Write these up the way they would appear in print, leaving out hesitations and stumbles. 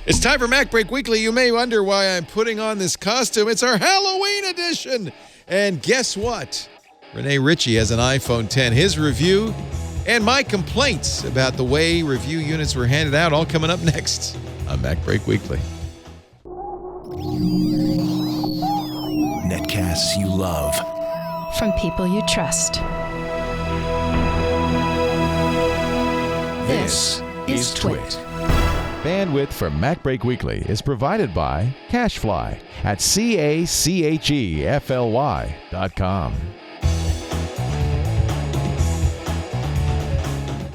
It's time for MacBreak Weekly. You may wonder why I'm putting on this costume. It's our Halloween edition. And guess what? Rene Ritchie has an iPhone X. His review and my complaints about the way review units were handed out, all coming up next on MacBreak Weekly. Netcasts you love. From people you trust. This is Twit. Bandwidth for MacBreak Weekly is provided by CacheFly at CACHEFLY.com.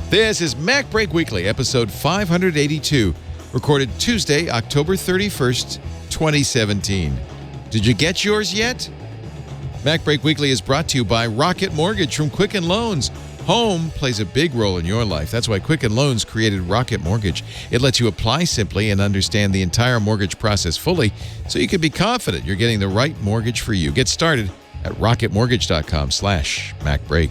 This is MacBreak Weekly, episode 582, recorded Tuesday, October 31st, 2017. Did you get yours yet? MacBreak Weekly is brought to you by Rocket Mortgage from Quicken Loans. Home plays a big role in your life. That's why Quicken Loans created Rocket Mortgage. It lets you apply simply and understand the entire mortgage process fully so you can be confident you're getting the right mortgage for you. Get started at rocketmortgage.com/MacBreak.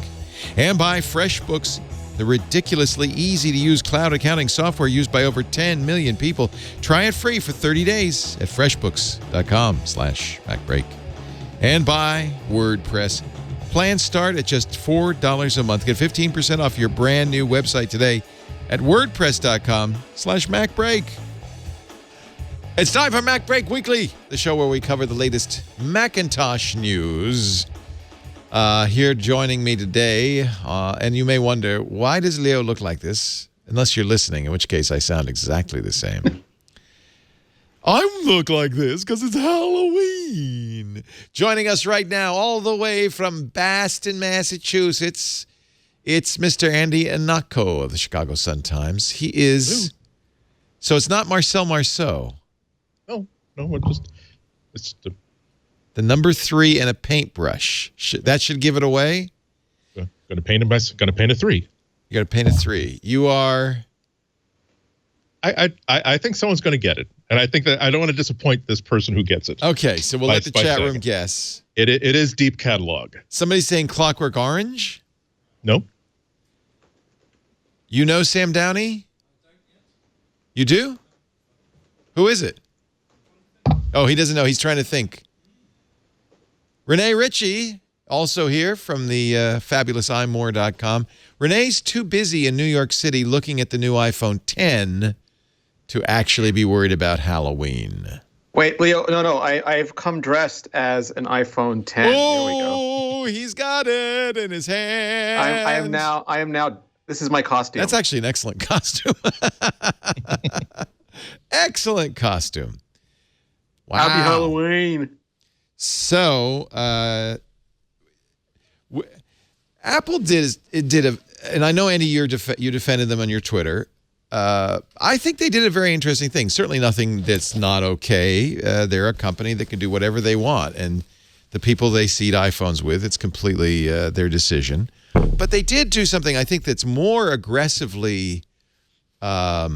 And by FreshBooks, the ridiculously easy-to-use cloud accounting software used by over 10 million people. Try it free for 30 days at freshbooks.com/MacBreak. And by WordPress. Plans start at just $4 a month. Get 15% off your brand new website today at wordpress.com/MacBreak. It's time for MacBreak Weekly, the show where we cover the latest Macintosh news. Here joining me today, and you may wonder, why does Leo look like this? Unless you're listening, in which case I sound exactly the same. I look like this because it's Halloween. Joining us right now, all the way from Boston, Massachusetts, it's Mr. Andy Anako of the Chicago Sun-Times. He is... Ooh. So it's not Marcel Marceau. No, it's the number 3 and a paintbrush. That should give it away? Gonna paint a 3. You gotta paint a 3. You are... I think someone's going to get it. And I think that I don't want to disappoint this person who gets it. Okay, so we'll let the chat room guess. It is Deep Catalog. Somebody's saying Clockwork Orange? No. You know Sam Downey? You do? Who is it? Oh, he doesn't know. He's trying to think. Rene Ritchie, also here from the fabulous imore.com. Rene's too busy in New York City looking at the new iPhone X to actually be worried about Halloween. Wait, Leo, no, I've come dressed as an iPhone X. Oh, there we go. He's got it in his hand. I am now, this is my costume. That's actually an excellent costume. Excellent costume. Wow. Happy Halloween. So, Apple did and I know, Andy, you defended them on your Twitter. I think they did a very interesting thing. Certainly nothing that's not okay. They're a company that can do whatever they want. And the people they seed iPhones with, it's completely their decision. But they did do something, I think, that's more aggressively... I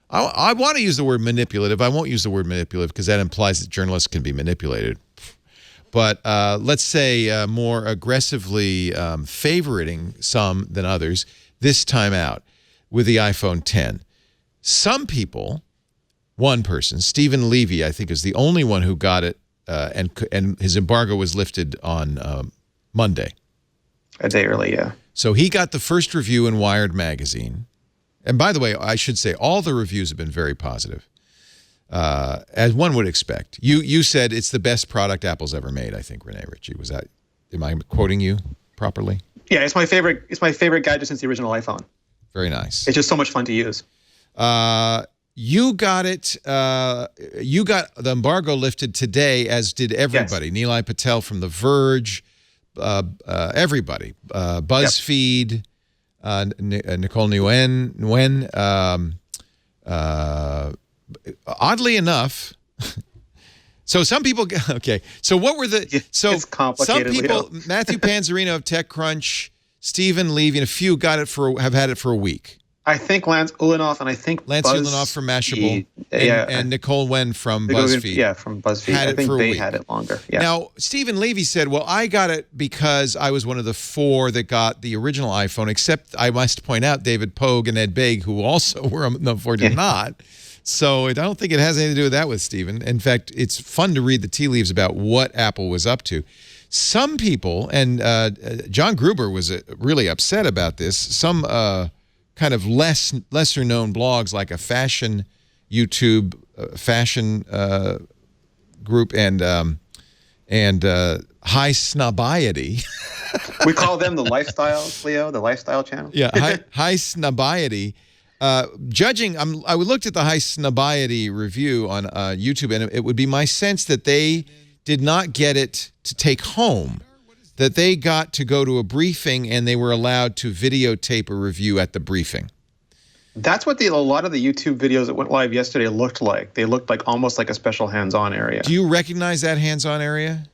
want to use the word manipulative. I won't use the word manipulative because that implies that journalists can be manipulated. But let's say more aggressively favoriting some than others this time out with the iPhone X. Some people, one person, Stephen Levy, I think, is the only one who got it, and his embargo was lifted on Monday. A day early, yeah. So he got the first review in Wired magazine. And by the way, I should say all the reviews have been very positive, as one would expect. You said it's the best product Apple's ever made, I think, Rene Ritchie. Am I quoting you properly? Yeah, it's my favorite. It's my favorite gadget since the original iPhone. Very nice. It's just so much fun to use. You got it. You got the embargo lifted today, as did everybody. Yes. Nilay Patel from The Verge, everybody. BuzzFeed, Nicole Nguyen. Oddly enough, so some people. Okay, so what were the? So it's complicated. Some people, Matthew Panzarino of TechCrunch, Stephen Levy, and a few have had it for a week. I think Lance Ulanoff and I think Ulanoff from Mashable, and Nicole Wen from BuzzFeed. Yeah, from BuzzFeed. I think they had it longer. Yeah. Now, Stephen Levy said, well, I got it because I was one of the 4 that got the original iPhone, except I must point out David Pogue and Ed Baig, who also were on the 4, did not. So I don't think it has anything to do with that with Stephen. In fact, it's fun to read the tea leaves about what Apple was up to. Some people, and John Gruber was really upset about this, some kind of lesser known blogs like a fashion YouTube fashion group and High Snobiety. We call them the lifestyle, Leo, the lifestyle channel. Yeah, High Snobiety. Judging, I looked at the High Snobiety review on YouTube, and it would be my sense that they did not get it to take home, that they got to go to a briefing and they were allowed to videotape a review at the briefing. That's what a lot of the YouTube videos that went live yesterday looked like. They looked like almost like a special hands-on area. Do you recognize that hands-on area?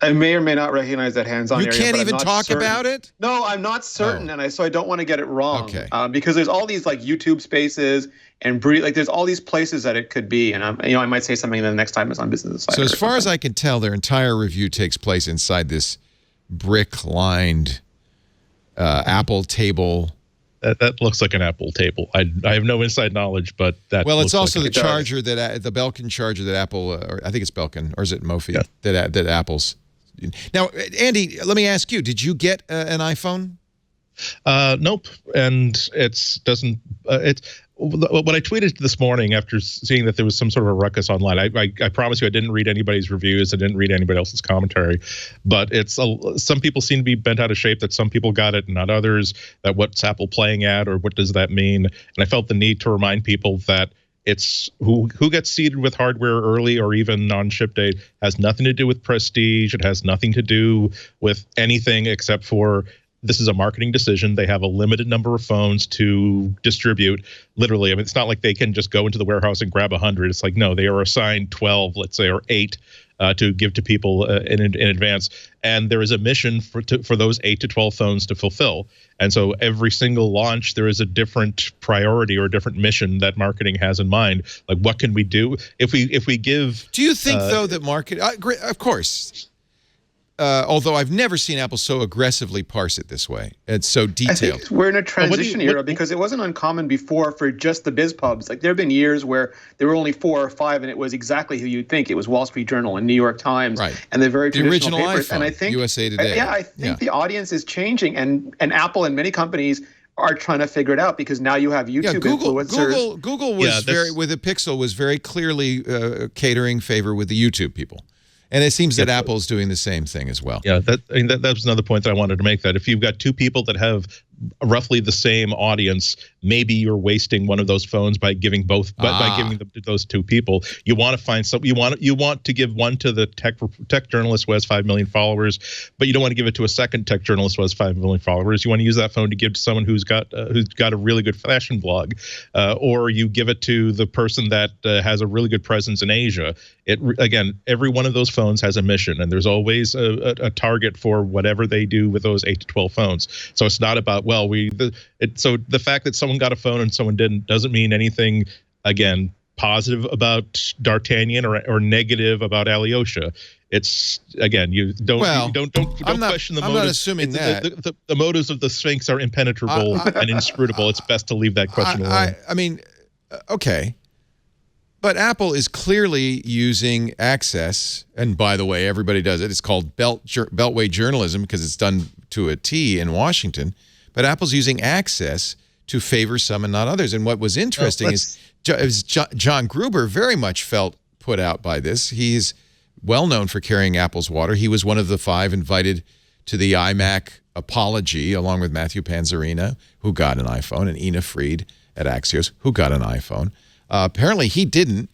I may or may not recognize that hands-on area. You can't even talk about it? No, I'm not certain, and so I don't want to get it wrong. Okay. Because there's all these like YouTube spaces and there's all these places that it could be, and I might say something the next time it's on Business Insider. So as far as I can tell, their entire review takes place inside this brick-lined Apple table. That looks like an Apple table. I have no inside knowledge, but that. Well, it's also like the charger the Belkin charger that Apple, or I think it's Belkin, or is it Mophie? Yeah. That Apple's. Now, Andy, let me ask you: did you get an iPhone? Nope, and what I tweeted this morning after seeing that there was some sort of a ruckus online. I promise you, I didn't read anybody's reviews. I didn't read anybody else's commentary, but some people seem to be bent out of shape that some people got it and not others. That what's Apple playing at, or what does that mean? And I felt the need to remind people that it's who gets seated with hardware early or even on ship date has nothing to do with prestige. It has nothing to do with anything except for this is a marketing decision. They have a limited number of phones to distribute. Literally, I mean, it's not like they can just go into the warehouse and grab 100. It's like, no, they are assigned 12, let's say, or 8 to give to people in advance. And there is a mission for those 8 to 12 phones to fulfill. And so every single launch, there is a different priority or a different mission that marketing has in mind. Like, what can we do if we give? Do you think though that of course. Although I've never seen Apple so aggressively parse it this way. It's so detailed. I think we're in a transition era because it wasn't uncommon before for just the biz pubs. Like there have been years where there were only 4 or 5, and it was exactly who you'd think. It was Wall Street Journal and New York Times, right, and the very traditional original papers. iPhone, and I think USA Today. I think the audience is changing, and Apple and many companies are trying to figure it out because now you have YouTube influencers. Google was with the Pixel was very clearly catering favor with the YouTube people. And it seems that Apple's doing the same thing as well. Yeah, that was another point that I wanted to make, that if you've got 2 people that have roughly the same audience, maybe you're wasting one of those phones by giving both by giving them to those 2 people. You want to find some you want to give one to the tech journalist who has 5 million followers, but you don't want to give it to a second tech journalist who has 5 million followers. You want to use that phone to give to someone who's got a really good fashion blog, or you give it to the person that has a really good presence in Asia. Again, every one of those phones has a mission, and there's always a target for whatever they do with those 8 to 12 phones. So it's not about so the fact that someone got a phone and someone didn't doesn't mean anything, again, positive about D'Artagnan or negative about Alyosha. It's, again, you don't question the motives. I'm not assuming that. The motives of the Sphinx are impenetrable and inscrutable. It's best to leave that question alone. I mean, okay. But Apple is clearly using Access, and by the way, everybody does it. It's called Beltway journalism because it's done to a T in Washington. But Apple's using Access to favor some and not others. And what was interesting is John Gruber very much felt put out by this. He's well known for carrying Apple's water. He was one of the 5 invited to the iMac apology, along with Matthew Panzarina, who got an iPhone, and Ina Fried at Axios, who got an iPhone. Apparently he didn't,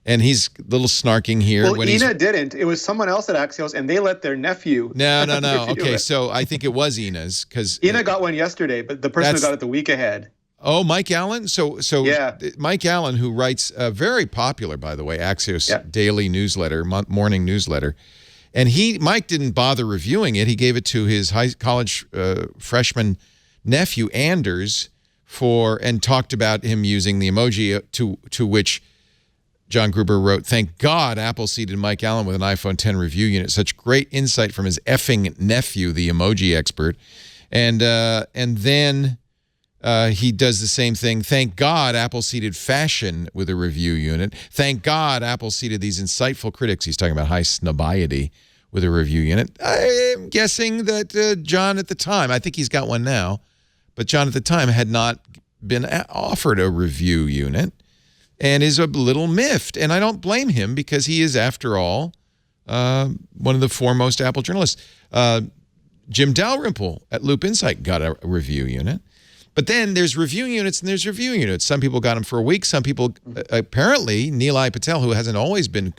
and he's a little snarking here. Well, Ina didn't. It was someone else at Axios, and they let their nephew. No. Okay, so I think it was Ina's, because Ina got one yesterday, but the person who got it the week ahead. Oh, Mike Allen. So yeah. Mike Allen, who writes a very popular, by the way, Axios daily newsletter, morning newsletter, and Mike didn't bother reviewing it. He gave it to his college freshman nephew Anders and talked about him using the emoji, to which John Gruber wrote, "Thank God Apple seated Mike Allen with an iPhone 10 review unit. Such great insight from his effing nephew, the emoji expert." And then he does the same thing. "Thank God Apple seated fashion with a review unit. Thank God Apple seated these insightful critics." He's talking about high snobiety with a review unit. I'm guessing that John at the time, I think he's got one now, but John at the time had not been offered a review unit and is a little miffed. And I don't blame him, because he is, after all, one of the foremost Apple journalists. Jim Dalrymple at Loop Insight got a review unit. But then there's review units and there's review units. Some people got them for a week. Some people, apparently, Nilay Patel, who hasn't always been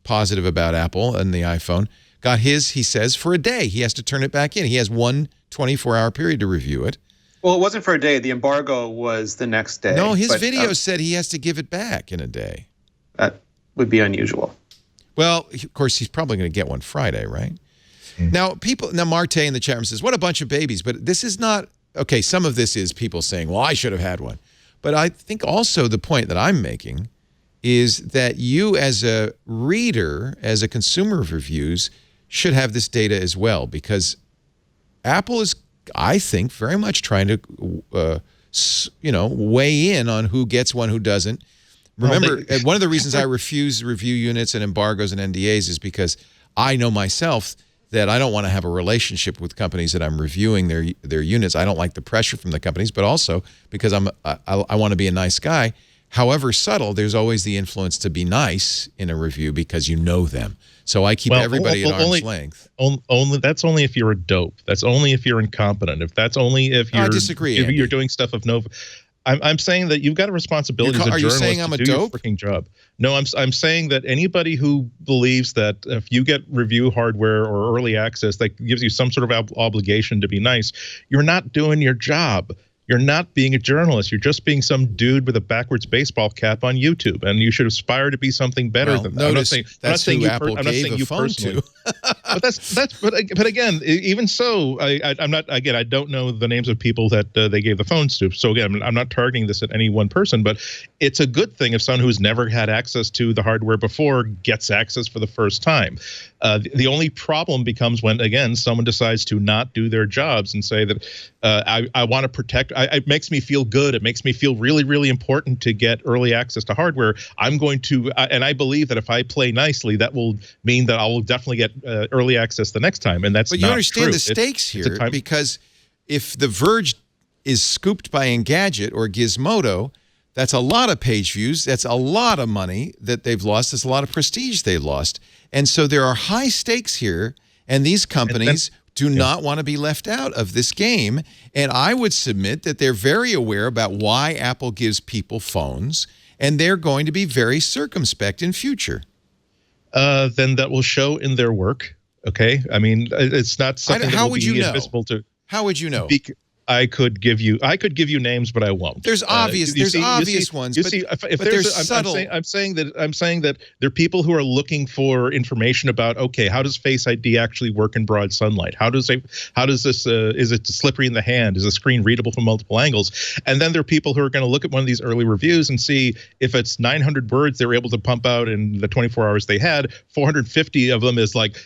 positive about Apple and the iPhone, got his, he says, for a day. He has to turn it back in. He has one 24-hour period to review it. Well, it wasn't for a day. The embargo was the next day. No, his video said he has to give it back in a day. That would be unusual. Well, of course, he's probably going to get one Friday, right? Now, Marte in the chat room says, "What a bunch of babies." But this is not, okay, some of this is people saying, well, I should have had one. But I think also the point that I'm making is that you as a reader, as a consumer of reviews, should have this data as well, because Apple is, I think, very much trying to, weigh in on who gets one, who doesn't. Remember, one of the reasons I refuse review units and embargoes and NDAs is because I know myself that I don't want to have a relationship with companies that I'm reviewing their units. I don't like the pressure from the companies, but also because I want to be a nice guy. However subtle, there's always the influence to be nice in a review because you know them. So I keep everybody at arm's length. That's only if you're a dope. That's only if you're incompetent. That's only if you're. I disagree. If you're doing stuff of no. I'm saying that you've got a responsibility as a journalist to do your freaking job. No, I'm saying that anybody who believes that if you get review hardware or early access that gives you some sort of obligation to be nice, you're not doing your job. You're not being a journalist. You're just being some dude with a backwards baseball cap on YouTube, and you should aspire to be something better than that. Notice that's who Apple gave a phone to. but again, even so, I'm not. Again, I don't know the names of people that they gave the phones to. So again, I'm not targeting this at any one person, but it's a good thing if someone who's never had access to the hardware before gets access for the first time. The only problem becomes when, again, someone decides to not do their jobs and say that I want to protect. It makes me feel good. It makes me feel really, really important to get early access to hardware. I'm going to, and I believe that if I play nicely, that will mean that I will definitely get early access the next time. And that's not true. But you understand the stakes here, because if The Verge is scooped by Engadget or Gizmodo, that's a lot of page views. That's a lot of money that they've lost. That's a lot of prestige they've lost. And so there are high stakes here, and these companies do not want to be left out of this game. And I would submit that they're very aware about why Apple gives people phones, and they're going to be very circumspect in future. Then that will show in their work. Okay, I mean, it's not something that will be invisible to. How would you know? I could give you names, but I won't. There's obvious ones. But there's subtle. I'm saying that there are people who are looking for information about, okay, how does Face ID actually work in broad sunlight? How does this is it slippery in the hand? Is the screen readable from multiple angles? And then there are people who are going to look at one of these early reviews and see if it's 900 words they were able to pump out in the 24 hours they had. 450 of them is like,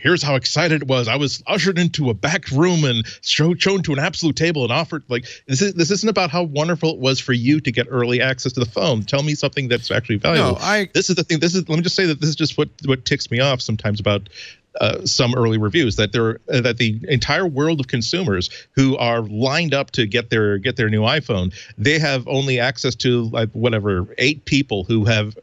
here's how excited it was. I was ushered into a back room and shown to an absolute table and offered, like, this isn't about how wonderful it was for you to get early access to the phone. Tell me something that's actually valuable. This is the thing. Let me just say that this is just what ticks me off sometimes about some early reviews, that the entire world of consumers who are lined up to get their new iPhone, they have only access to like 8 people who have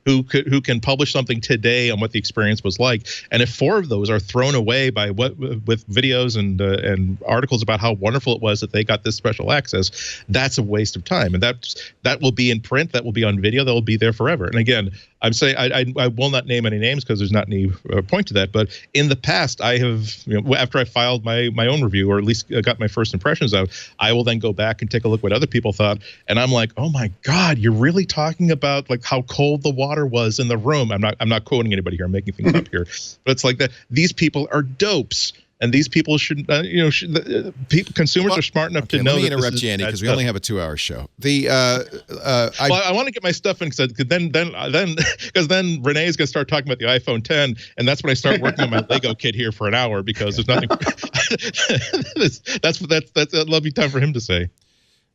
who can publish something today on what the experience was like. And if 4 of those are thrown away by with videos and articles about how wonderful it was that they got this special access, that's a waste of time. And that will be in print, that will be on video, that will be there forever. And again, I'm saying I will not name any names because there's not any point to that. But in the past, I have, after I filed my own review, or at least got my first impressions out, I will then go back and take a look what other people thought. And I'm like, oh my God, you're really talking about like how cold the water was in the room. I'm not quoting anybody here. I'm making things up here. But it's like that. These people are dopes. and these people should, consumers are smart enough to know. Let me interrupt you, Andy, because we only have a 2-hour show. I want to get my stuff in because then Rene is going to start talking about the iPhone 10, and that's when I start working on my Lego kit here for an hour because there's nothing. that's a lovely time for him to say.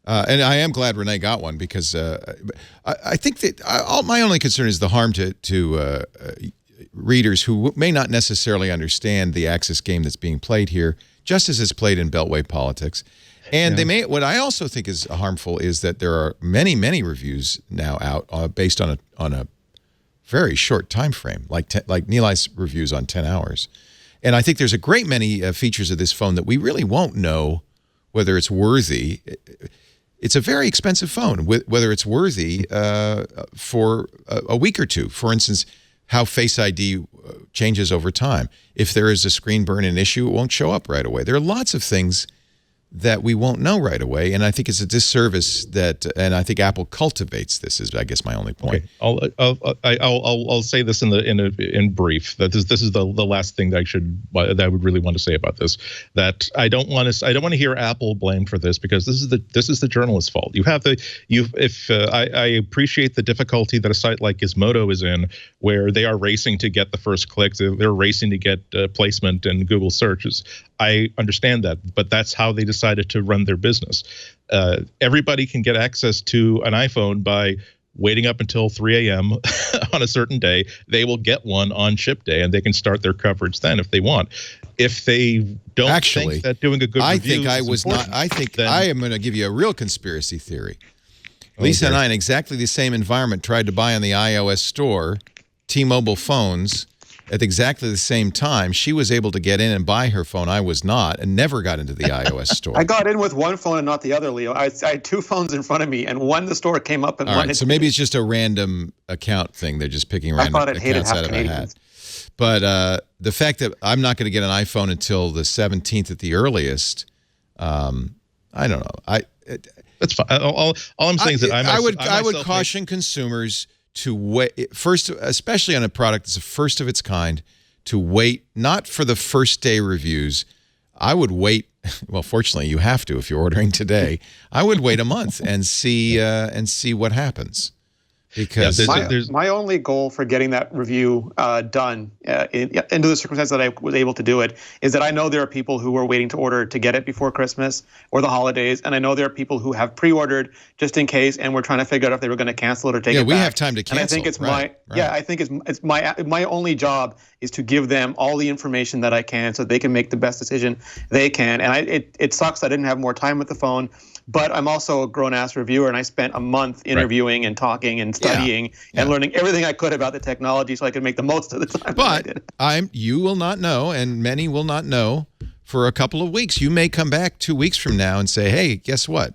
And I am glad Rene got one because I think that my only concern is the harm to readers who may not necessarily understand the axis game that's being played here, just as it's played in Beltway politics. And what I also think is harmful is that there are many reviews now out based on a very short time frame, like Nilai's reviews on 10 hours. And I think there's a great many features of this phone that we really won't know whether it's worthy. It's a very expensive phone, whether it's worthy for a week or two. For instance, how Face ID changes over time. If there is a screen burn an issue, it won't show up right away. There are lots of things that we won't know right away, and I think it's a disservice and I think Apple cultivates this. Is I guess my only point. Okay. I'll say this in brief that this is the last thing that I would really want to say about this. That I don't want to hear Apple blamed for this because this is the journalist's fault. I appreciate the difficulty that a site like Gizmodo is in, where they are racing to get the first clicks, they're racing to get placement in Google searches. I understand that, but that's how they decided to run their business. Everybody can get access to an iPhone by waiting up until 3 a.m. on a certain day. They will get one on ship day, and they can start their coverage then if they want. If they don't think that doing a good review I am going to give you a real conspiracy theory. Lisa and I, in exactly the same environment, tried to buy on the iOS store T-Mobile phones at exactly the same time. She was able to get in and buy her phone. I was not, and never got into the iOS store. I got in with one phone and not the other, Leo. I had two phones in front of me, and one the store came up and one. So maybe it's just a random account thing. They're just picking random accounts out of a hat. But the fact that I'm not going to get an iPhone until the 17th at the earliest, I don't know. That's fine. All I'm saying is that I would caution consumers to wait first, especially on a product that's the first of its kind, to wait not for the first day reviews. I would wait. Well, fortunately, you have to if you're ordering today. I would wait a month and see what happens. Because my only goal for getting that review done into the circumstance that I was able to do it is that I know there are people who are waiting to order to get it before Christmas or the holidays, and I know there are people who have pre-ordered just in case, and we're trying to figure out if they were going to cancel it or take it back. Yeah, we have time to cancel. And I think it's I think it's my only job is to give them all the information that I can so they can make the best decision they can. And it sucks I didn't have more time with the phone. But I'm also a grown-ass reviewer, and I spent a month interviewing and talking and studying and learning everything I could about the technology so I could make the most of the time. But you will not know, and many will not know, for a couple of weeks. You may come back 2 weeks from now and say, hey, guess what?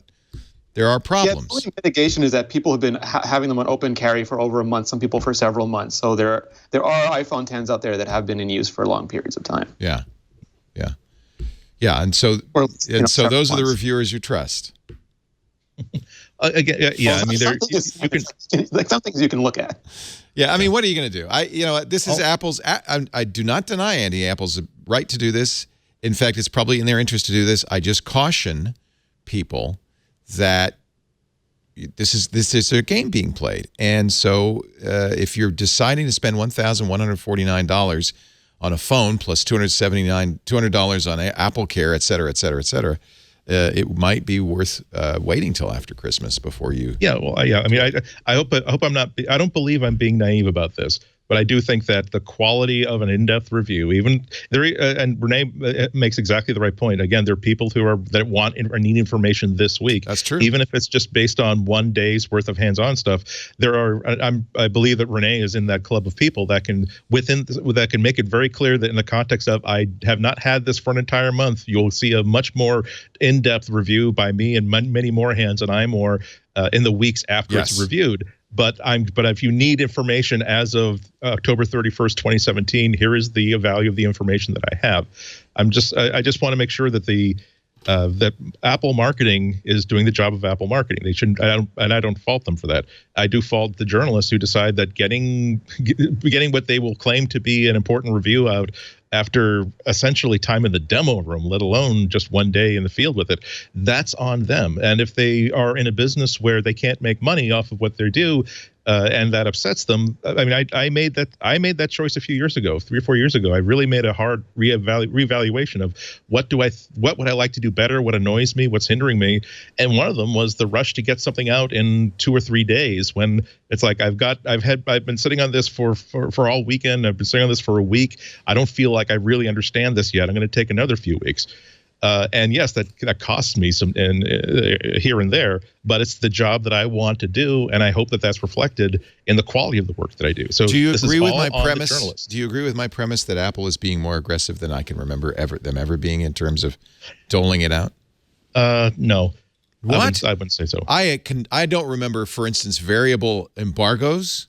There are problems. Yeah, the mitigation is that people have been having them on open carry for over a month, some people for several months. So there are iPhone 10s out there that have been in use for long periods of time. Yeah. And so those are the reviewers you trust. Again, I mean, some things you can look at. Yeah, I mean, what are you going to do? This is Apple's. I do not deny Apple's right to do this. In fact, it's probably in their interest to do this. I just caution people that this is a game being played, and so if you're deciding to spend $1,149 on a phone plus $200 on Apple Care, et cetera, it might be worth waiting till after Christmas before you. Yeah, well, yeah. I mean, I hope I'm not. I don't believe I'm being naive about this, but I do think that the quality of an in-depth review, even there, and Rene makes exactly the right point. Again, there are people that want or need information this week. That's true. Even if it's just based on 1 day's worth of hands-on stuff, I believe that Rene is in that club of people that can make it very clear that in the context of I have not had this for an entire month, you'll see a much more in-depth review by me and many more hands and I more in the weeks after it's reviewed. But if you need information as of October 31st, 2017, here is the value of the information that I have. I just want to make sure that that Apple marketing is doing the job of Apple marketing. They shouldn't, I don't fault them for that. I do fault the journalists who decide that getting what they will claim to be an important review out after essentially time in the demo room, let alone just one day in the field with it, that's on them. And if they are in a business where they can't make money off of what they do, and that upsets them. I mean, I made that choice a few years ago, 3 or 4 years ago. I really made a hard reevaluation of what would I like to do better, what annoys me, what's hindering me, and one of them was the rush to get something out in 2 or 3 days. When it's like I've been sitting on this for all weekend. I've been sitting on this for a week. I don't feel like I really understand this yet. I'm going to take another few weeks. And yes, that costs me some here and there, but it's the job that I want to do, and I hope that that's reflected in the quality of the work that I do. So, do you agree with my premise? Do you agree with my premise that Apple is being more aggressive than I can remember them ever being in terms of doling it out? No. What? I wouldn't say so. I don't remember, for instance, variable embargoes.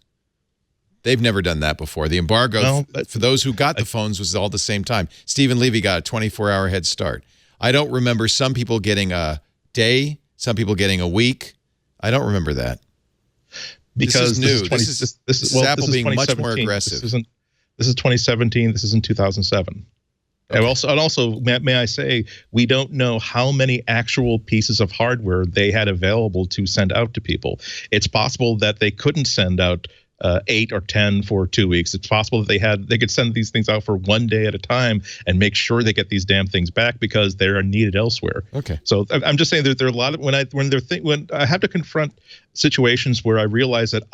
They've never done that before. The embargo for those who got the phones was all the same time. Stephen Levy got a 24-hour head start. I don't remember some people getting a day, some people getting a week. I don't remember that. Because this is new. This is Apple being much more aggressive. This is 2017. This is in 2007. Okay. And also, may I say, we don't know how many actual pieces of hardware they had available to send out to people. It's possible that they couldn't send out 8 or 10 for 2 weeks. It's possible that they could send these things out for 1 day at a time and make sure they get these damn things back because they are needed elsewhere. Okay. So I'm just saying that there are a lot of when I have to confront situations where I realize that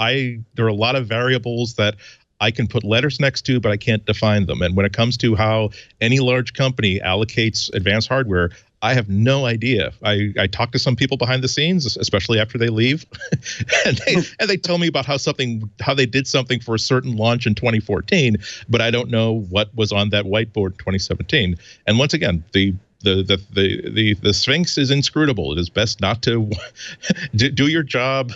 there are a lot of variables that I can put letters next to, but I can't define them. And when it comes to how any large company allocates advanced hardware, I have no idea. I talk to some people behind the scenes, especially after they leave, and they tell me about how they did something for a certain launch in 2014, but I don't know what was on that whiteboard in 2017. And once again, the Sphinx is inscrutable. It is best not to do your job.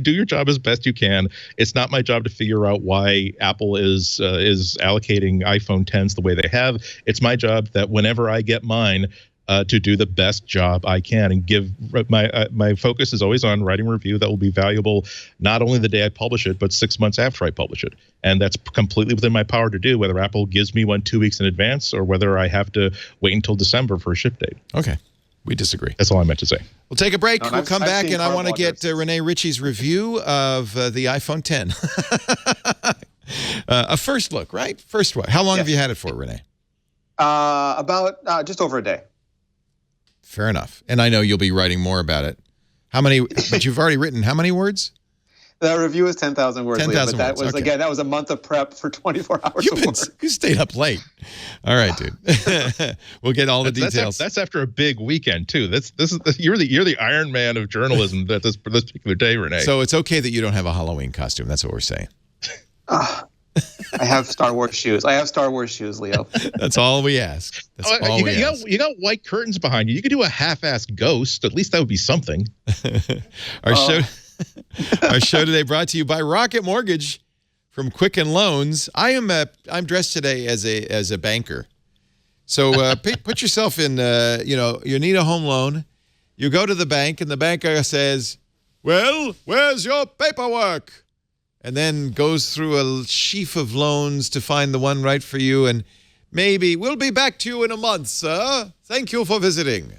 Do your job as best you can. It's not my job to figure out why Apple is allocating iPhone 10s the way they have. It's my job that whenever I get mine, to do the best job I can and give my focus is always on writing a review that will be valuable not only the day I publish it, but 6 months after I publish it. And that's completely within my power to do, whether Apple gives me one 2 weeks in advance or whether I have to wait until December for a ship date. Okay. We disagree. That's all I meant to say. We'll take a break. We'll come back, and I want to get Rene Ritchie's review of the iPhone 10. A first look, right? First one. How long have you had it for, Rene? About just over a day. Fair enough. And I know you'll be writing more about it. How many, but you've already written how many words? The review is 10,000 words. 10,000 words. Okay. Again, that was a month of prep for 24 hours of work. You stayed up late. All right, dude. We'll get all the details. That's after a big weekend too. You're the Iron Man of journalism at this particular day, Rene. So it's okay that you don't have a Halloween costume. That's what we're saying. I have Star Wars shoes. Leo. That's all we ask. That's all we ask. You got white curtains behind you. You could do a half-assed ghost. At least that would be something. Our show today brought to you by Rocket Mortgage from Quicken Loans. I'm dressed today as a banker. So put yourself in. You need a home loan. You go to the bank, and the banker says, "Well, where's your paperwork?" And then goes through a sheaf of loans to find the one right for you. And maybe we'll be back to you in a month, sir. Thank you for visiting.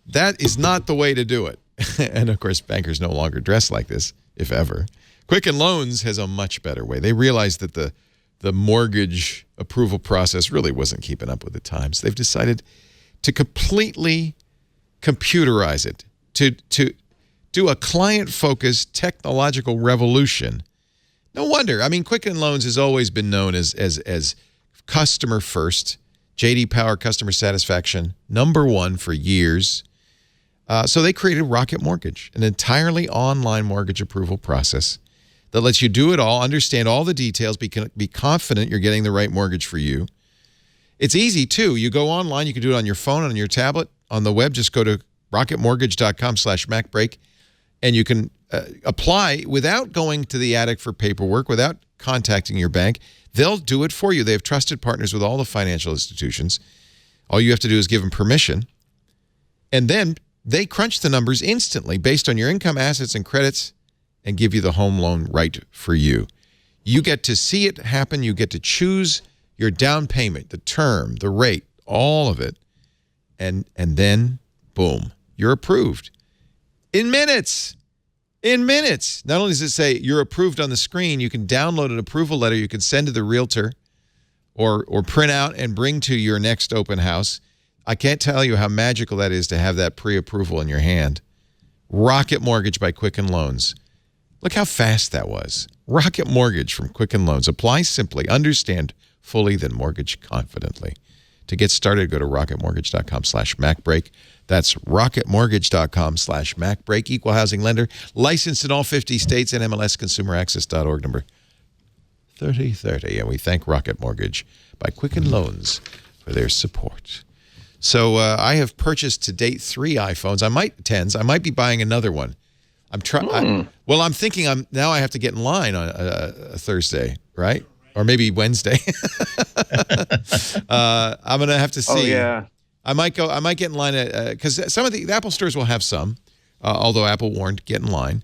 That is not the way to do it. And, of course, bankers no longer dress like this, if ever. Quicken Loans has a much better way. They realized that the mortgage approval process really wasn't keeping up with the times. They've decided to completely computerize it, to do a client-focused technological revolution. No wonder. I mean, Quicken Loans has always been known as customer first, J.D. Power customer satisfaction #1 for years. So they created Rocket Mortgage, an entirely online mortgage approval process that lets you do it all, understand all the details, be confident you're getting the right mortgage for you. It's easy, too. You go online. You can do it on your phone, on your tablet, on the web. Just go to rocketmortgage.com/MacBreak, and you can apply without going to the attic for paperwork, without contacting your bank. They'll do it for you. They have trusted partners with all the financial institutions. All you have to do is give them permission. And then they crunch the numbers instantly based on your income, assets, and credits and give you the home loan right for you. You get to see it happen. You get to choose your down payment, the term, the rate, all of it. And then, boom, you're approved. In minutes. In minutes. Not only does it say you're approved on the screen, you can download an approval letter you can send to the realtor or print out and bring to your next open house. I can't tell you how magical that is to have that pre-approval in your hand. Rocket Mortgage by Quicken Loans. Look how fast that was. Rocket Mortgage from Quicken Loans. Apply simply, understand fully, then mortgage confidently. To get started, go to rocketmortgage.com/MacBreak. That's rocketmortgage.com/MacBreak. Equal housing lender. Licensed in all 50 states and MLSConsumerAccess.org number 3030. And we thank Rocket Mortgage by Quicken Loans for their support. So I have purchased to date 3 iPhones. I might be buying another one. I'm thinking now I have to get in line on a Thursday, right? Or maybe Wednesday. I'm gonna have to see. Oh yeah. I might get in line because some of the Apple stores will have some. Although Apple warned, get in line.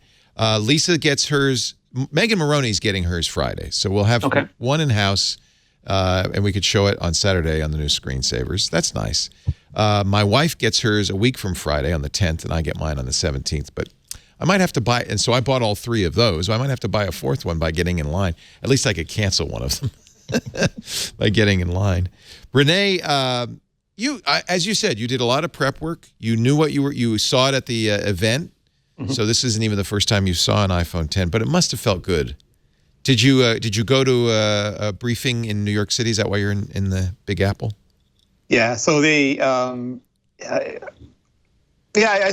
Lisa gets hers. Megan Maroney's getting hers Friday, so we'll have one in house, and we could show it on Saturday on the new screensavers. That's nice. My wife gets hers a week from Friday on the 10th, and I get mine on the 17th. But I might have to buy, and so I bought all 3 of those. I might have to buy a 4th one by getting in line. At least I could cancel one of them by getting in line. Rene, as you said, you did a lot of prep work. You knew what you saw it at the event. Mm-hmm. So this isn't even the first time you saw an iPhone 10, but it must have felt good. Did you go to a briefing in New York City? Is that why you're in the Big Apple? Yeah. So it's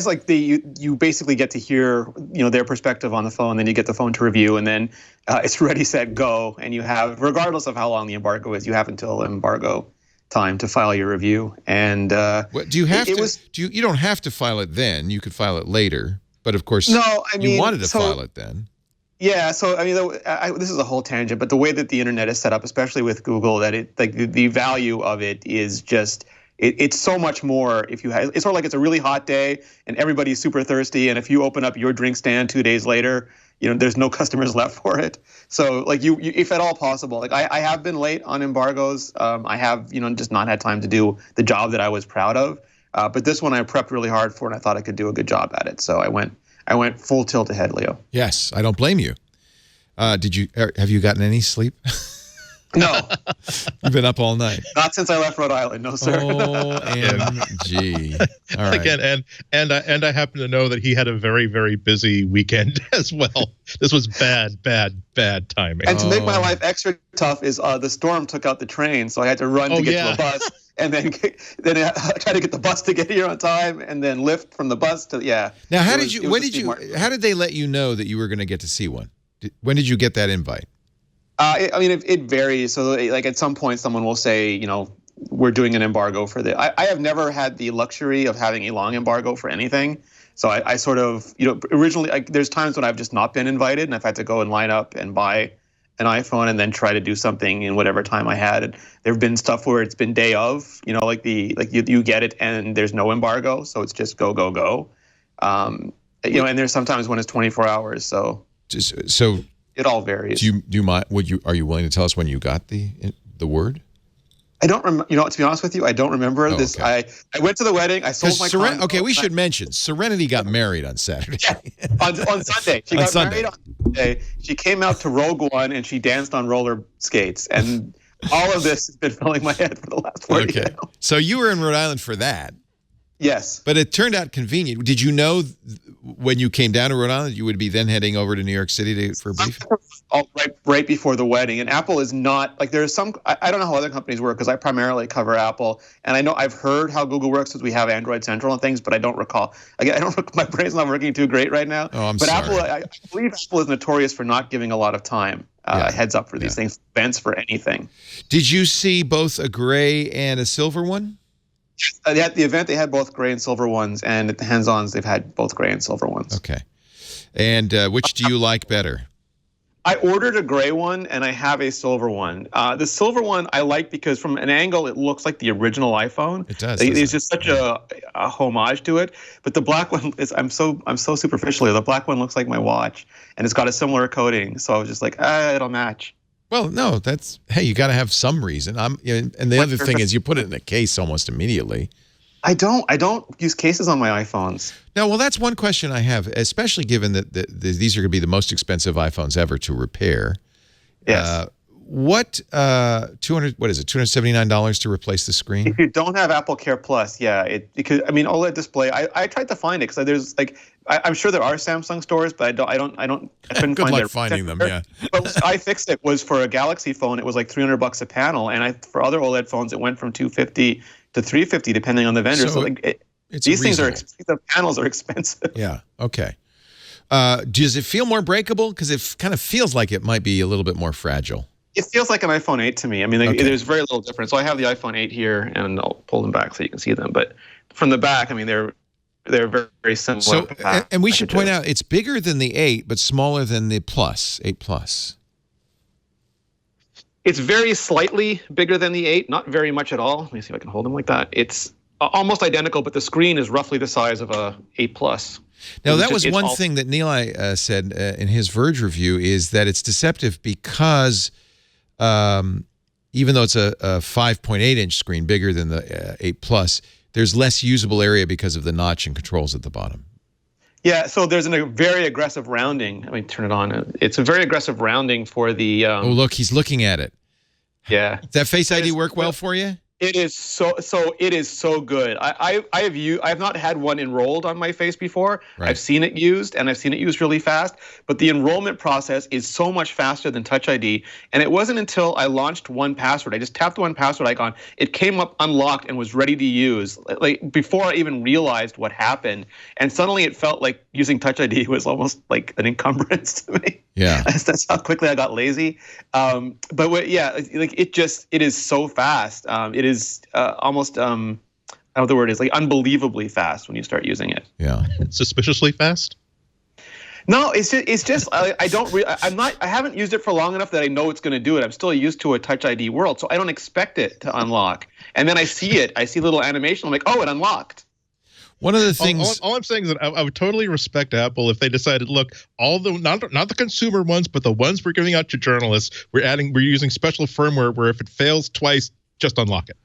like you basically get to hear their perspective on the phone, then you get the phone to review, and then it's ready, set, go, and you have, regardless of how long the embargo is, you have until embargo time to file your review. And do you have you don't have to file it then. You could file it later, but of course, you wanted to file it then. Yeah, so I mean, this is a whole tangent, but the way that the internet is set up, especially with Google, that the value of it is just. It's so much more if you have. It's sort of like it's a really hot day and everybody's super thirsty, and if you open up your drink stand 2 days later, there's no customers left for it. So like you if at all possible, like I have been late on embargoes. I have just not had time to do the job that I was proud of. But this one I prepped really hard for, and I thought I could do a good job at it. So I went full tilt ahead, Leo. Yes, I don't blame you. Have you gotten any sleep? No. You've been up all night. Not since I left Rhode Island, no sir. OMG. All right. Again, and I happen to know that he had a very, very busy weekend as well. This was bad timing. And to make my life extra tough is the storm took out the train, so I had to run to get to the bus, and then try to get the bus to get here on time, and then lift from the bus to Now, how did they let you know that you were going to get to see one? When did you get that invite? It varies. So, like at some point, someone will say, we're doing an embargo for the. I have never had the luxury of having a long embargo for anything. So I sort of, originally, there's times when I've just not been invited, and I've had to go and line up and buy an iPhone and then try to do something in whatever time I had. And there have been stuff where it's been day of, you get it and there's no embargo, so it's just go. And there's sometimes when it's 24 hours. So. It all varies. Do you mind? Are you willing to tell us when you got the word? I don't remember. To be honest with you, I don't remember this. Okay. I went to the wedding. I sold my car. Okay, we should mention Serenity got married on Saturday. Yeah, on Sunday. She got married on Sunday. She came out to Rogue One and she danced on roller skates. And all of this has been filling my head for the last 40 years. So you were in Rhode Island for that. Yes. But it turned out convenient. Did you know when you came down to Rhode Island, you would be then heading over to New York City for a briefing? Right before the wedding. And Apple is not, there's some, I don't know how other companies work because I primarily cover Apple. And I know I've heard how Google works because we have Android Central and things, but I don't recall. Again, my brain's not working too great right now. Oh, I'm sorry. Apple, I believe Apple is notorious for not giving a lot of time heads up for these things, events for anything. Did you see both a gray and a silver one? At the event, they had both gray and silver ones, and at the hands-ons, they've had both gray and silver ones. Okay. And which do you like better? I ordered a gray one and I have a silver one. The silver one I like because from an angle it looks like the original iPhone. It does. It's just such a homage to it. But the black one is I'm so superficial here. The black one looks like my watch and it's got a similar coating. So I was just like, it'll match. Well, no, hey, you got to have some reason. And the other thing is you put it in a case almost immediately. I don't use cases on my iPhones. No, well, that's one question I have, especially given that these are going to be the most expensive iPhones ever to repair. Yes. What is it? $279 to replace the screen? If you don't have Apple Care Plus, yeah, because I mean OLED display. I tried to find it because there's like I'm sure there are Samsung stores, but I couldn't Good find luck finding them. Yeah. But I fixed it. Was for a Galaxy phone, it was like $300 a panel, and for other OLED phones, it went from $250 to $350 depending on the vendor. So like these things the panels are expensive. Yeah. Okay. Does it feel more breakable? Because it kind of feels like it might be a little bit more fragile. It feels like an iPhone 8 to me. I mean, there's very little difference. So I have the iPhone 8 here, and I'll pull them back so you can see them. But from the back, I mean, they're very, very similar. So, and we should point out, it's bigger than the 8, but smaller than the Plus, 8 Plus. It's very slightly bigger than the 8, not very much at all. Let me see if I can hold them like that. It's almost identical, but the screen is roughly the size of a 8 Plus. Now, that was one thing that Nilay said in his Verge review, is that it's deceptive because even though it's a 5.8-inch screen, bigger than the 8 Plus, there's less usable area because of the notch and controls at the bottom. Yeah, so there's a very aggressive rounding. Let me turn it on. It's a very aggressive rounding for the... oh, look, he's looking at it. Yeah. Does that Face ID work well for you? It is it is so good. I have not had one enrolled on my face before. Right. I've seen it used, and I've seen it used really fast. But the enrollment process is so much faster than Touch ID. And it wasn't until I launched 1Password, I just tapped the 1Password icon, it came up unlocked and was ready to use, like before I even realized what happened. And suddenly it felt like using Touch ID was almost like an encumbrance to me. Yeah, that's how quickly I got lazy. But yeah, like it is so fast. It is almost I don't know what the word is, like unbelievably fast when you start using it. Yeah, suspiciously fast. No, it's just I haven't used it for long enough that I know it's going to do it. I'm still used to a Touch ID world, so I don't expect it to unlock. And then I see little animation. I'm like, oh, it unlocked. One of the things, all I'm saying is that I would totally respect Apple if they decided, look, all the not the consumer ones, but the ones we're giving out to journalists, we're using special firmware where if it fails twice, just unlock it.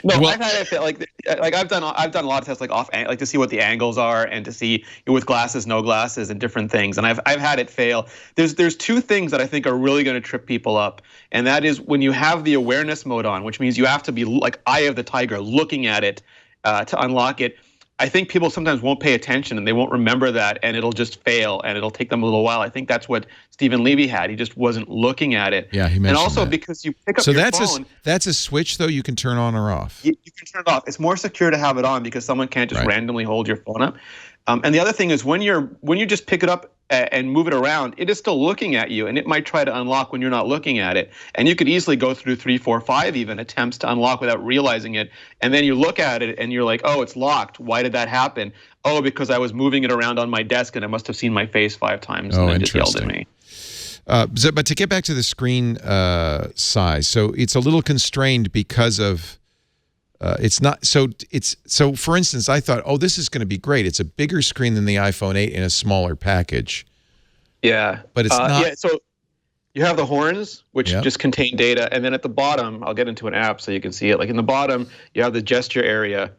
No, well, I've had it like I've done a lot of tests like to see what the angles are and to see with glasses, no glasses, and different things. And I've had it fail. There's two things that I think are really going to trip people up, and that is when you have the awareness mode on, which means you have to be like eye of the tiger, looking at it to unlock it. I think people sometimes won't pay attention and they won't remember that, and it'll just fail and it'll take them a little while. I think that's what Stephen Levy had. He just wasn't looking at it. Yeah, he mentioned And also that. because you pick up your phone. That's a switch, though, you can turn on or off. You can turn it off. It's more secure to have it on because someone can't just randomly hold your phone up. And the other thing is when you just pick it up and move it around, it is still looking at you, and it might try to unlock when you're not looking at it. And you could easily go through 3, 4, 5 even attempts to unlock without realizing it. And then you look at it and you're like, oh, it's locked. Why did that happen? Oh, because I was moving it around on my desk and I must have seen my face 5 times and then just yelled at me. But to get back to the screen size, so it's a little constrained because of it's not so for instance, I thought, oh, this is going to be great. It's a bigger screen than the iPhone 8 in a smaller package. Yeah. But it's not. Yeah, so you have the horns, which just contain data, and then at the bottom, I'll get into an app so you can see it. Like in the bottom, you have the gesture area,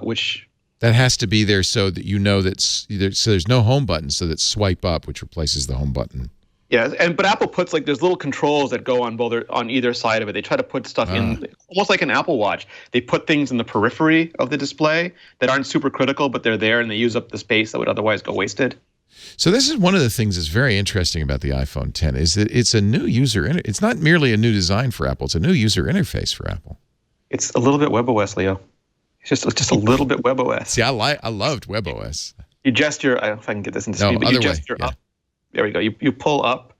which that has to be there so that you know so there's no home button, so that swipe up, which replaces the home button. Yeah, but Apple puts there's little controls that go on either side of it. They try to put stuff in almost like an Apple Watch. They put things in the periphery of the display that aren't super critical, but they're there and they use up the space that would otherwise go wasted. So this is one of the things that's very interesting about the iPhone 10 is that it's a new it's not merely a new design for Apple. It's a new user interface for Apple. It's a little bit WebOS, Leo. It's just a little bit WebOS. See, I loved WebOS. You gesture. I don't know if I can get this into speed, but you gesture up. There we go. You pull up.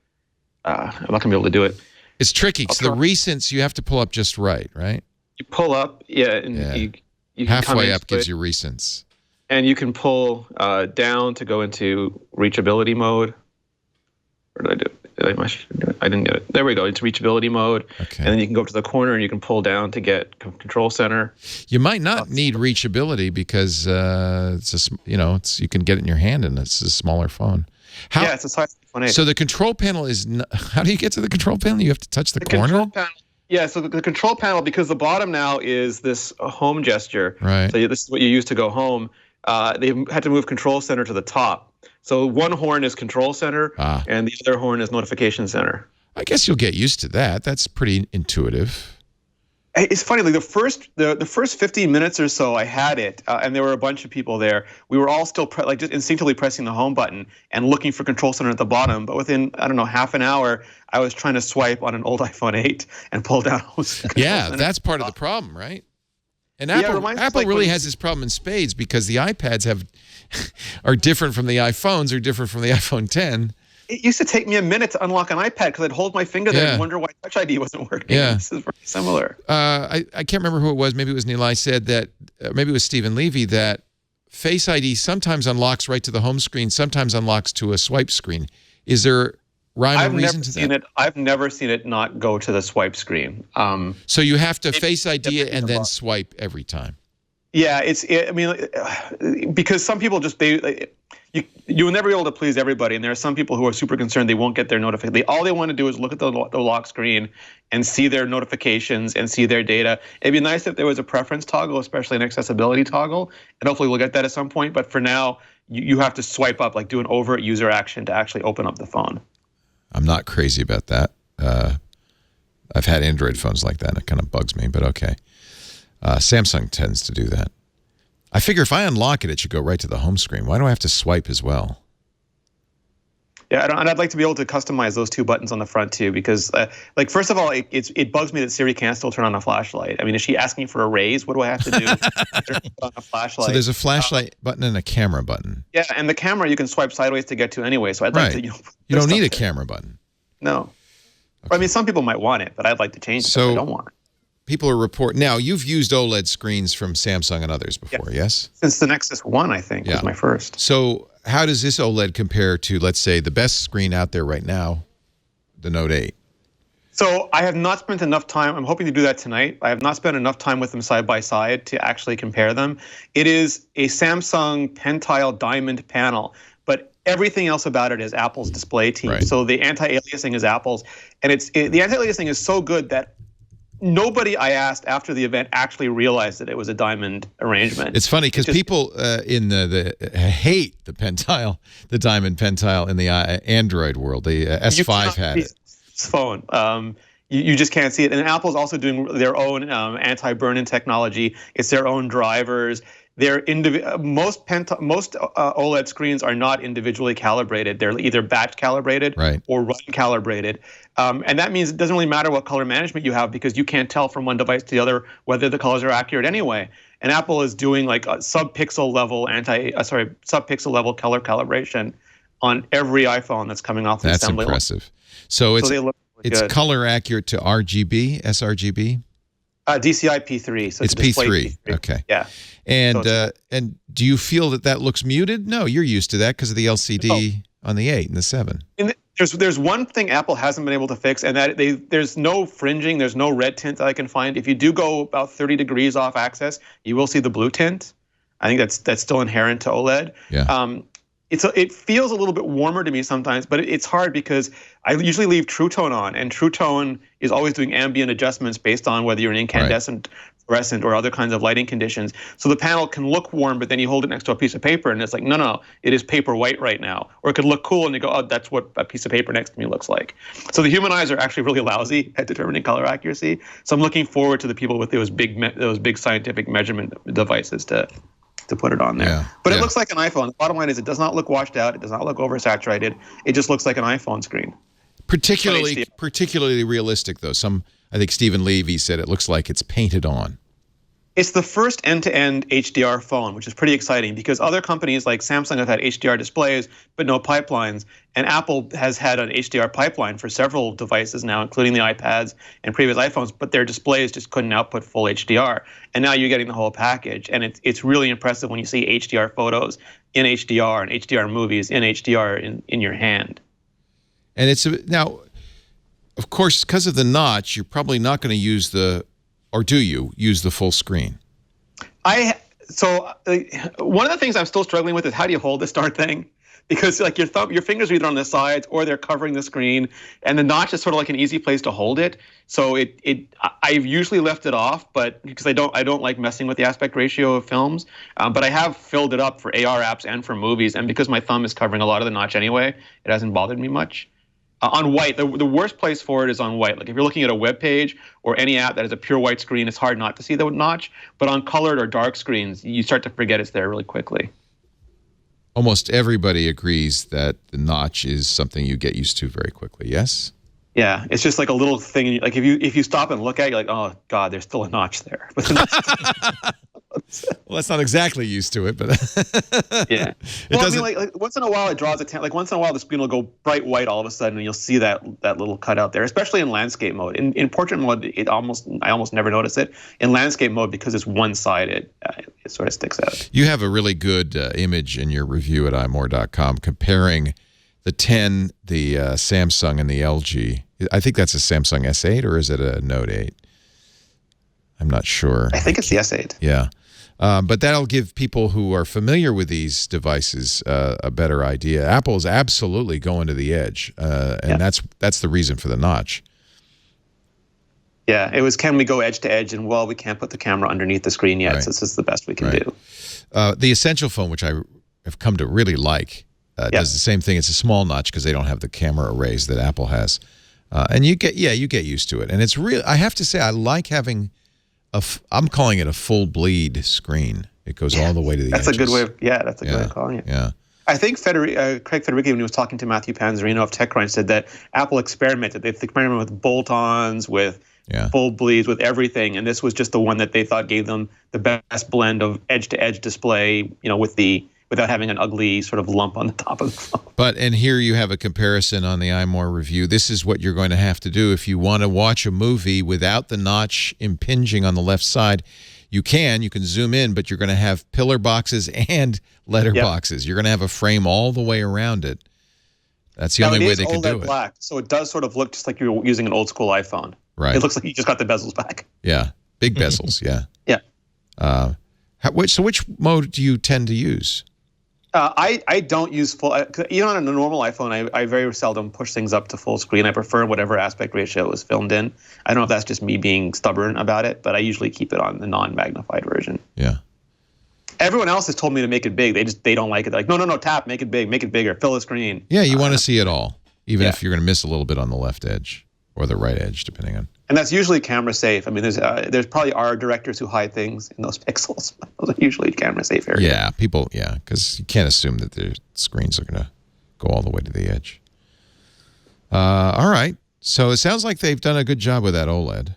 I'm not going to be able to do it. It's tricky because the recents you have to pull up just right? You pull up, and you halfway up gives you recents. And you can pull down to go into reachability mode. Where did I do? I didn't get it. There we go. It's reachability mode. Okay. And then you can go up to the corner and you can pull down to get control center. You might not need reachability because you can get it in your hand and it's a smaller phone. Yeah, it's a size 1/8. So the control panel is. How do you get to the control panel? You have to touch the corner. Control panel. Yeah, so the control panel, because the bottom now is this home gesture. Right. So this is what you use to go home. They've had to move control center to the top. So one horn is control center, and the other horn is notification center. I guess you'll get used to that. That's pretty intuitive. It's funny, like the first 15 minutes or so I had it, and there were a bunch of people there. We were all still just instinctively pressing the home button and looking for control center at the bottom. But within, I don't know, half an hour, I was trying to swipe on an old iPhone 8 and pull down control center. That's part of the problem, right? And Apple really has this problem in spades because the iPads are different from the iPhones, are different from the iPhone 10. It used to take me a minute to unlock an iPad because I'd hold my finger there and wonder why Touch ID wasn't working. Yeah. This is very similar. I can't remember who it was. Maybe it was Nilay said that, maybe it was Stephen Levy, that Face ID sometimes unlocks right to the home screen, sometimes unlocks to a swipe screen. Is there rhyme or reason to that? I've never seen it not go to the swipe screen. So you have to Face ID it and then swipe every time. Yeah, because some people just you will never be able to please everybody, and there are some people who are super concerned they won't get their notification. All they want to do is look at the lock screen and see their notifications and see their data. It'd be nice if there was a preference toggle, especially an accessibility toggle, and hopefully we'll get that at some point. But for now, you have to swipe up, like do an overt user action to actually open up the phone. I'm not crazy about that. I've had Android phones like that, and it kind of bugs me, but okay. Samsung tends to do that. I figure if I unlock it, it should go right to the home screen. Why do I have to swipe as well? Yeah, and I'd like to be able to customize those two buttons on the front too, because first of all, it bugs me that Siri can't still turn on a flashlight. I mean, is she asking for a raise? What do I have to do to turn on a flashlight? So there's a flashlight button and a camera button. Yeah, and the camera you can swipe sideways to get to anyway. So I'd like to. You don't need a camera button. No. Okay. I mean, some people might want it, but I'd like to change it. So I don't want it. People are reporting now. You've used OLED screens from Samsung and others before, yes? Since the Nexus 1, I think, was my first. So how does this OLED compare to, let's say, the best screen out there right now, the Note 8? So I have not spent enough time. I'm hoping to do that tonight. I have not spent enough time with them side by side to actually compare them. It is a Samsung Pentile Diamond panel, but everything else about it is Apple's display team. Right. So the anti-aliasing is Apple's, and the anti-aliasing is so good that nobody I asked after the event actually realized that it was a diamond arrangement. It's funny because people in the hate the Pentile, the diamond Pentile in the Android world. The S5 had it. Phone. You just can't see it. And Apple's also doing their own anti-burn-in technology. It's their own drivers. Most OLED screens are not individually calibrated. They're either batch calibrated or run calibrated. And that means it doesn't really matter what color management you have because you can't tell from one device to the other whether the colors are accurate anyway. And Apple is doing like a sub-pixel level color calibration on every iPhone that's coming off the assembly line. That's impressive. So it's good. Color accurate to RGB, sRGB? DCI P3. So it's P3. Okay. Yeah. And do you feel that looks muted? No, you're used to that because of the LCD on the 8 and the 7. There's one thing Apple hasn't been able to fix, and that there's no fringing, there's no red tint that I can find. If you do go about 30 degrees off axis, you will see the blue tint. I think that's still inherent to OLED. Yeah. It feels a little bit warmer to me sometimes, but it's hard because I usually leave True Tone on, and True Tone is always doing ambient adjustments based on whether you're in incandescent, fluorescent, or other kinds of lighting conditions. So the panel can look warm, but then you hold it next to a piece of paper, and it's like, no, it is paper white right now. Or it could look cool, and you go, oh, that's what a piece of paper next to me looks like. So the human eyes are actually really lousy at determining color accuracy. So I'm looking forward to the people with those big scientific measurement devices to put it on there. Yeah. But it looks like an iPhone. The bottom line is it does not look washed out. It does not look oversaturated. It just looks like an iPhone screen. Particularly realistic, though. I think Stephen Levy said it looks like it's painted on. It's the first end-to-end HDR phone, which is pretty exciting because other companies like Samsung have had HDR displays, but no pipelines. And Apple has had an HDR pipeline for several devices now, including the iPads and previous iPhones, but their displays just couldn't output full HDR. And now you're getting the whole package. And it's really impressive when you see HDR photos in HDR and HDR movies in HDR in your hand. And it's now, of course, because of the notch, you're probably not going to use or do you use the full screen? So one of the things I'm still struggling with is how do you hold this darn thing? Because like your fingers are either on the sides or they're covering the screen, and the notch is sort of like an easy place to hold it. So I've usually left it off, but because I don't like messing with the aspect ratio of films. But I have filled it up for AR apps and for movies, and because my thumb is covering a lot of the notch anyway, it hasn't bothered me much. On white, the worst place for it is on white. Like if you're looking at a web page or any app that has a pure white screen, it's hard not to see the notch. But on colored or dark screens, you start to forget it's there really quickly. Almost everybody agrees that the notch is something you get used to very quickly. Yes. Yeah, it's just like a little thing. Like if you stop and look at it, you're like, oh God, there's still a notch there. Well, that's not exactly used to it, but yeah. Well, I mean, like once in a while it draws attention. Like once in a while the screen will go bright white all of a sudden, and you'll see that little cutout there. Especially in landscape mode. In portrait mode, I almost never notice it. In landscape mode, because it's one-sided, it sort of sticks out. You have a really good image in your review at imore.com comparing the 10, the Samsung, and the LG. I think that's a Samsung S8, or is it a Note 8? I'm not sure. I think it's the S8. Yeah. But that'll give people who are familiar with these devices a better idea. Apple is absolutely going to the edge, and that's the reason for the notch. Yeah, it was, can we go edge to edge? And, well, we can't put the camera underneath the screen yet, so this is the best we can do. The Essential phone, which I have come to really like, does the same thing. It's a small notch because they don't have the camera arrays that Apple has. And you get used to it. And it's real. I have to say, I like having I'm calling it a full bleed screen. It goes all the way to the edges. That's a good way of, that's a good way of calling it. Yeah. I think Craig Federighi, when he was talking to Matthew Panzarino of TechCrunch, said that Apple experimented. They've experimented with bolt-ons, with full bleeds, with everything, and this was just the one that they thought gave them the best blend of edge-to-edge display, without having an ugly sort of lump on the top of the phone. And here you have a comparison on the iMore review. This is what you're going to have to do if you want to watch a movie without the notch impinging on the left side. You can zoom in, but you're going to have pillar boxes and letter boxes. You're going to have a frame all the way around it. That's the only way they can do it. Black, so it does sort of look just like you're using an old school iPhone. Right. It looks like you just got the bezels back. Yeah, big bezels. Yeah. Yeah. Which mode do you tend to use? I don't use full. Even on a normal iPhone, I very seldom push things up to full screen. I prefer whatever aspect ratio it was filmed in. I don't know if that's just me being stubborn about it, but I usually keep it on the non-magnified version. Yeah. Everyone else has told me to make it big. They don't like it. They're like, no, tap, make it big, make it bigger, fill the screen. Yeah, you want to see it all, even if you're going to miss a little bit on the left edge or the right edge, depending on. And that's usually camera safe. I mean, there's probably art directors who hide things in those pixels. Those are usually camera safe areas. Yeah, because you can't assume that the screens are going to go all the way to the edge. All right. So it sounds like they've done a good job with that OLED.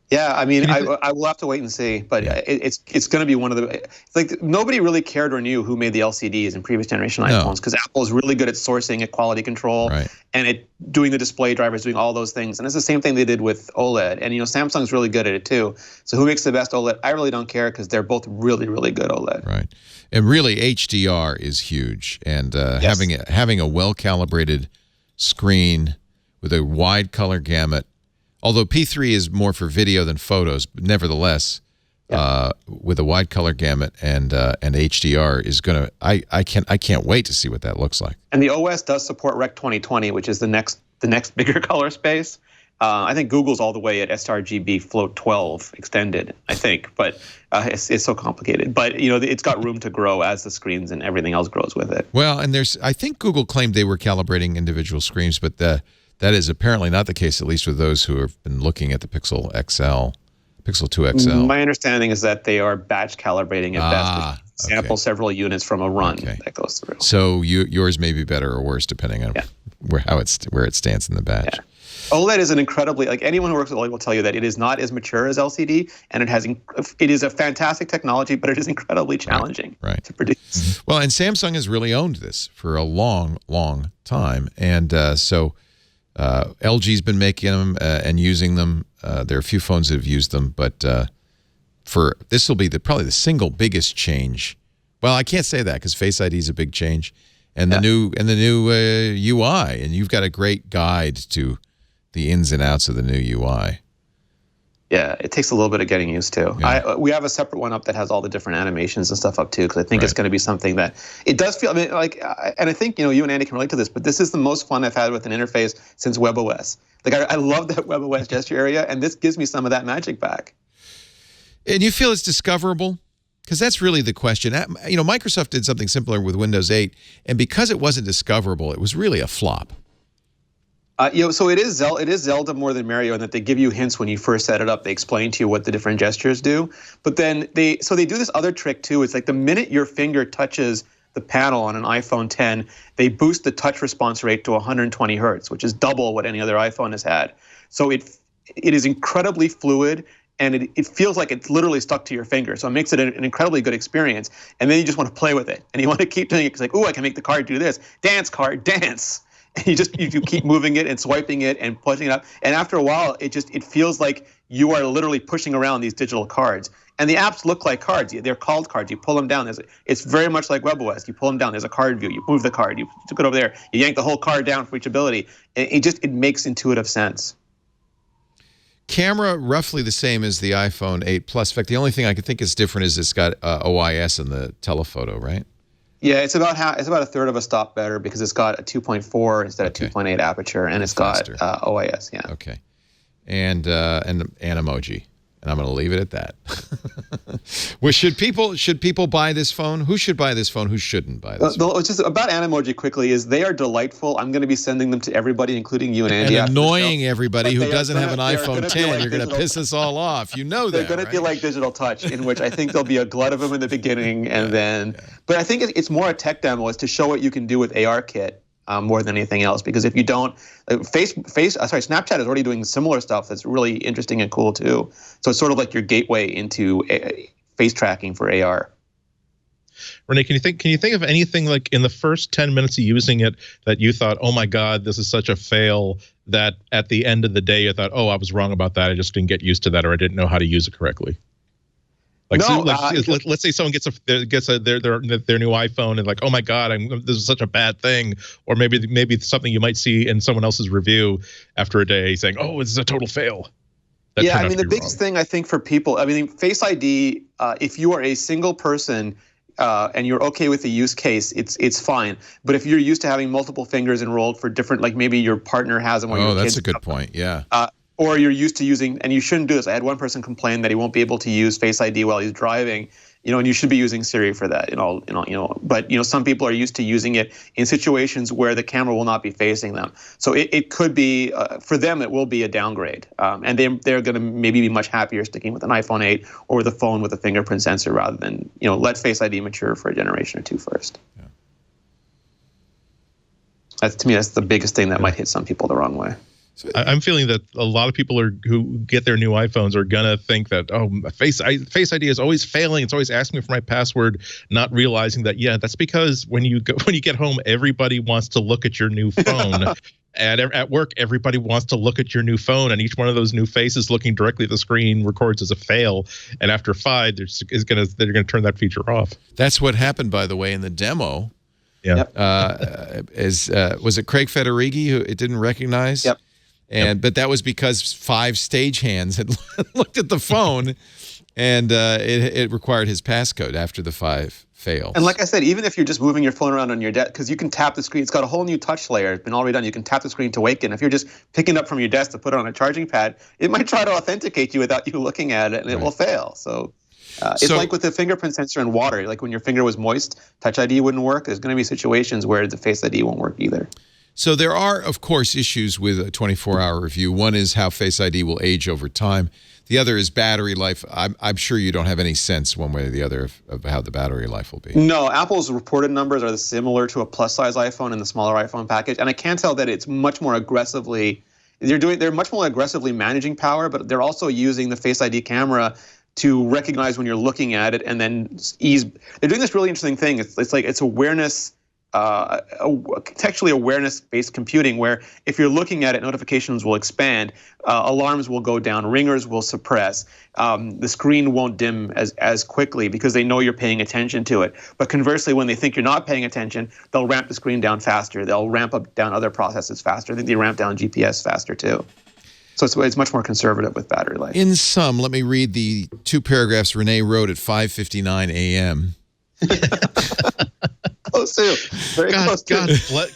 Yeah, I mean, I will have to wait and see, but it's going to be one of the, like, nobody really cared or knew who made the LCDs in previous generation iPhones, because Apple is really good at sourcing, at quality control, and at doing the display drivers, doing all those things. And it's the same thing they did with OLED. And Samsung's really good at it too. So who makes the best OLED? I really don't care, because they're both really, really good OLED. Right, and really HDR is huge, and having a well-calibrated screen with a wide color gamut. Although P3 is more for video than photos, but nevertheless, with a wide color gamut and HDR is gonna. I can't wait to see what that looks like. And the OS does support Rec 2020, which is the next bigger color space. I think Google's all the way at sRGB Float 12 extended, I think, but it's so complicated. But it's got room to grow as the screens and everything else grows with it. Well, and I think Google claimed they were calibrating individual screens, but that is apparently not the case, at least with those who have been looking at the Pixel 2 XL. My understanding is that they are batch calibrating at best. Sample several units from a run that goes through. So yours may be better or worse depending on where it stands in the batch. Yeah. OLED is an incredibly, like, anyone who works with OLED will tell you that it is not as mature as LCD, and it is a fantastic technology, but it is incredibly challenging to produce. Well, and Samsung has really owned this for a long, long time, and so LG's been making them and using them. There are a few phones that have used them, but this will be probably the single biggest change. Well, I can't say that because Face ID is a big change, and the new UI, and you've got a great guide to the ins and outs of the new UI. Yeah, it takes a little bit of getting used to. Yeah. We have a separate one up that has all the different animations and stuff up too, because I think it's going to be something that it does feel. I mean, and I think you and Andy can relate to this, but this is the most fun I've had with an interface since WebOS. Like I love that WebOS gesture area, and this gives me some of that magic back. And you feel it's discoverable? Because that's really the question. Microsoft did something similar with Windows 8, and because it wasn't discoverable, it was really a flop. So it is Zelda more than Mario in that they give you hints when you first set it up. They explain to you what the different gestures do. But then they do this other trick too. It's like the minute your finger touches the panel on an iPhone 10, they boost the touch response rate to 120 hertz, which is double what any other iPhone has had. So it is incredibly fluid, and it feels like it's literally stuck to your finger. So it makes it an incredibly good experience. And then you just want to play with it, and you want to keep doing it. It's like, oh, I can make the card do this. Dance, card, dance. And you keep moving it and swiping it and pushing it up. And after a while, it feels like you are literally pushing around these digital cards. And the apps look like cards. They're called cards. You pull them down. It's very much like WebOS. You pull them down. There's a card view. You move the card. You took it over there. You yank the whole card down for each ability. And it makes intuitive sense. Camera roughly the same as the iPhone 8 Plus. In fact, the only thing I could think is different is it's got OIS in the telephoto, right? Yeah, it's about a third of a stop better because it's got a 2.4 instead of 2.8 aperture, and it's got OIS. Yeah. Okay. And Animoji, and I'm going to leave it at that. Well, should people buy this phone? Who should buy this phone? Who shouldn't buy this phone? Just about Animoji quickly is they are delightful. I'm going to be sending them to everybody, including you and Andy. And annoying everybody who doesn't have an iPhone 10. You're going to piss us all off. You know that, They're going to be like Digital Touch, in which I think there'll be a glut of them in the beginning, and then. But I think it's more a tech demo. It's to show what you can do with ARKit. More than anything else, because if you don't, Snapchat is already doing similar stuff that's really interesting and cool too. So it's sort of like your gateway into face tracking for AR. Rene, can you think of anything like in the first 10 minutes of using it that you thought, oh my God, this is such a fail, that at the end of the day you thought, oh, I was wrong about that, I just didn't get used to that, or I didn't know how to use it correctly? Let's say someone gets their new iPhone and like, oh my God, this is such a bad thing, or maybe it's something you might see in someone else's review after a day saying, oh, this is a total fail. Yeah, I mean the biggest thing I think for people, I mean Face ID, if you are a single person and you're okay with the use case, it's fine. But if you're used to having multiple fingers enrolled for different, like maybe your partner has them, or your that's kids a good point. Yeah. Or you're used to using, and you shouldn't do this. I had one person complain that he won't be able to use Face ID while he's driving, and you should be using Siri for that, But some people are used to using it in situations where the camera will not be facing them. So it could be for them, it will be a downgrade, and they're going to maybe be much happier sticking with an iPhone 8 or with a phone with a fingerprint sensor rather than let Face ID mature for a generation or two first. Yeah. To me, that's the biggest thing that might hit some people the wrong way. I'm feeling that a lot of people who get their new iPhones are gonna think that, oh, Face ID is always failing. It's always asking me for my password, not realizing that that's because when you get home, everybody wants to look at your new phone. And at work, everybody wants to look at your new phone, and each one of those new faces looking directly at the screen records as a fail. And after 5, they're gonna turn that feature off. That's what happened, by the way, in the demo. Yeah. Was it Craig Federighi who it didn't recognize? Yep. But that was because 5 stagehands had looked at the phone, and it required his passcode after the 5 fails. And like I said, even if you're just moving your phone around on your desk, because you can tap the screen, it's got a whole new touch layer. It's been all redone. You can tap the screen to wake it. And if you're just picking it up from your desk to put it on a charging pad, it might try to authenticate you without you looking at it, and it will fail. So it's like with the fingerprint sensor in water. Like when your finger was moist, Touch ID wouldn't work. There's going to be situations where the Face ID won't work either. So there are, of course, issues with a 24-hour review. One is how Face ID will age over time. The other is battery life. I'm sure you don't have any sense one way or the other of how the battery life will be. No, Apple's reported numbers are similar to a plus-size iPhone and the smaller iPhone package. And I can tell that it's much more aggressively, they're much more aggressively managing power, but they're also using the Face ID camera to recognize when you're looking at it and then ease. They're doing this really interesting thing. It's like it's awareness contextually awareness-based computing, where if you're looking at it, notifications will expand, alarms will go down, ringers will suppress, the screen won't dim as quickly because they know you're paying attention to it. But conversely, when they think you're not paying attention, they'll ramp the screen down faster. They'll ramp up down other processes faster. I think they ramp down GPS faster too. So it's much more conservative with battery life. In sum, let me read the 2 paragraphs Rene wrote at 5:59 a.m. Close too. Very close too.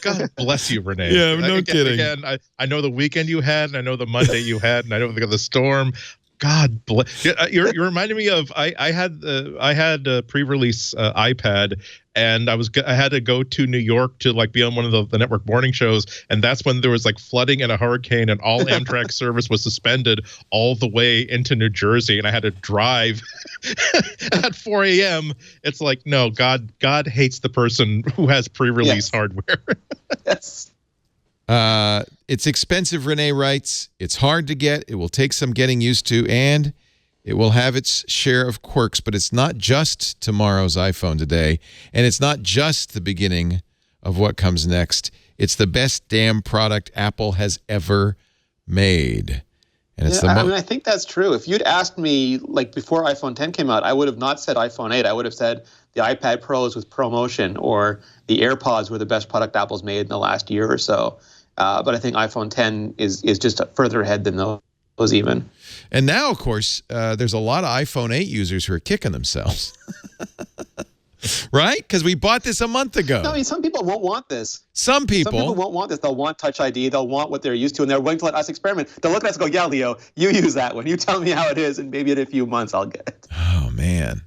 God bless you, Rene. Yeah, no kidding. Again, I know the weekend you had, and I know the Monday you had, and I know the storm. God bless. You're reminding me of I had a pre-release iPad, and I had to go to New York to like be on one of the network morning shows, and that's when there was like flooding and a hurricane, and all Amtrak service was suspended all the way into New Jersey, and I had to drive at 4 a.m. It's like, no, God hates the person who has pre-release hardware. Yes. It's expensive, Rene writes. It's hard to get. It will take some getting used to, and it will have its share of quirks, but it's not just tomorrow's iPhone today, and it's not just the beginning of what comes next. It's the best damn product Apple has ever made. And it's I think that's true. If you'd asked me like before iPhone 10 came out, I would have not said iPhone 8. I would have said the iPad Pros with ProMotion or the AirPods were the best product Apple's made in the last year or so. But I think iPhone 10 is just further ahead than those even. And now, of course, there's a lot of iPhone 8 users who are kicking themselves. Right? Because we bought this a month ago. No, I mean, some people won't want this. Some people won't want this. They'll want Touch ID. They'll want what they're used to, and they're willing to let us experiment. They'll look at us and go, yeah, Leo, you use that one. You tell me how it is, and maybe in a few months I'll get it. Oh, man.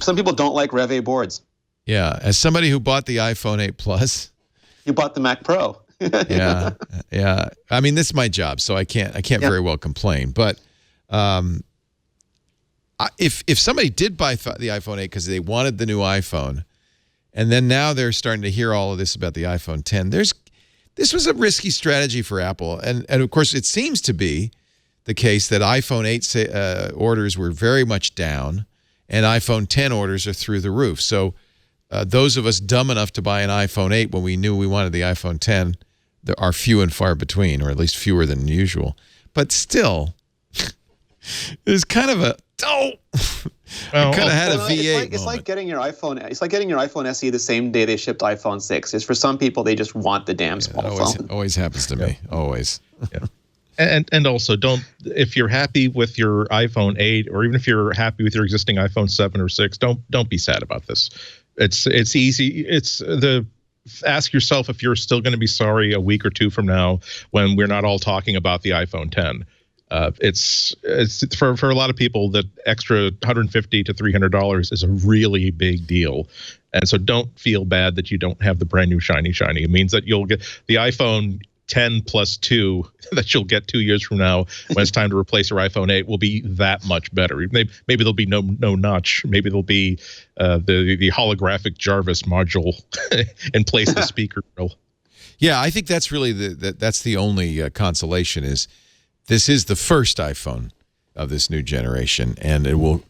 Some people don't like Rev A boards. Yeah. As somebody who bought the iPhone 8 Plus. You bought the Mac Pro. Yeah. I mean, this is my job, so I can't very well complain. But if somebody did buy the iPhone 8 because they wanted the new iPhone, and then now they're starting to hear all of this about the iPhone 10, this was a risky strategy for Apple. And of course, it seems to be the case that iPhone 8 orders were very much down, and iPhone 10 orders are through the roof. So those of us dumb enough to buy an iPhone 8 when we knew we wanted the iPhone 10, there are few and far between, or at least fewer than usual. But still, it's kind of a I could have had a V8. It's like getting your iPhone. It's like getting your iPhone SE the same day they shipped iPhone 6. It's for some people they just want the damn small phone. Always happens to me. Always. Yeah. And also if you're happy with your iPhone 8, or even if you're happy with your existing iPhone 7 or 6, don't be sad about this. It's easy. Ask yourself if you're still going to be sorry a week or two from now when we're not all talking about the iPhone 10. It's for a lot of people that extra $150 to $300 is a really big deal, and so don't feel bad that you don't have the brand new shiny. It means that you'll get the iPhone 10 plus 2 that you'll get 2 years from now when it's time to replace your iPhone 8 will be that much better. Maybe there'll be no notch. Maybe there'll be the holographic Jarvis module in place of the speaker grill. Yeah, I think that's really that's the only consolation is this is the first iPhone of this new generation, and it will,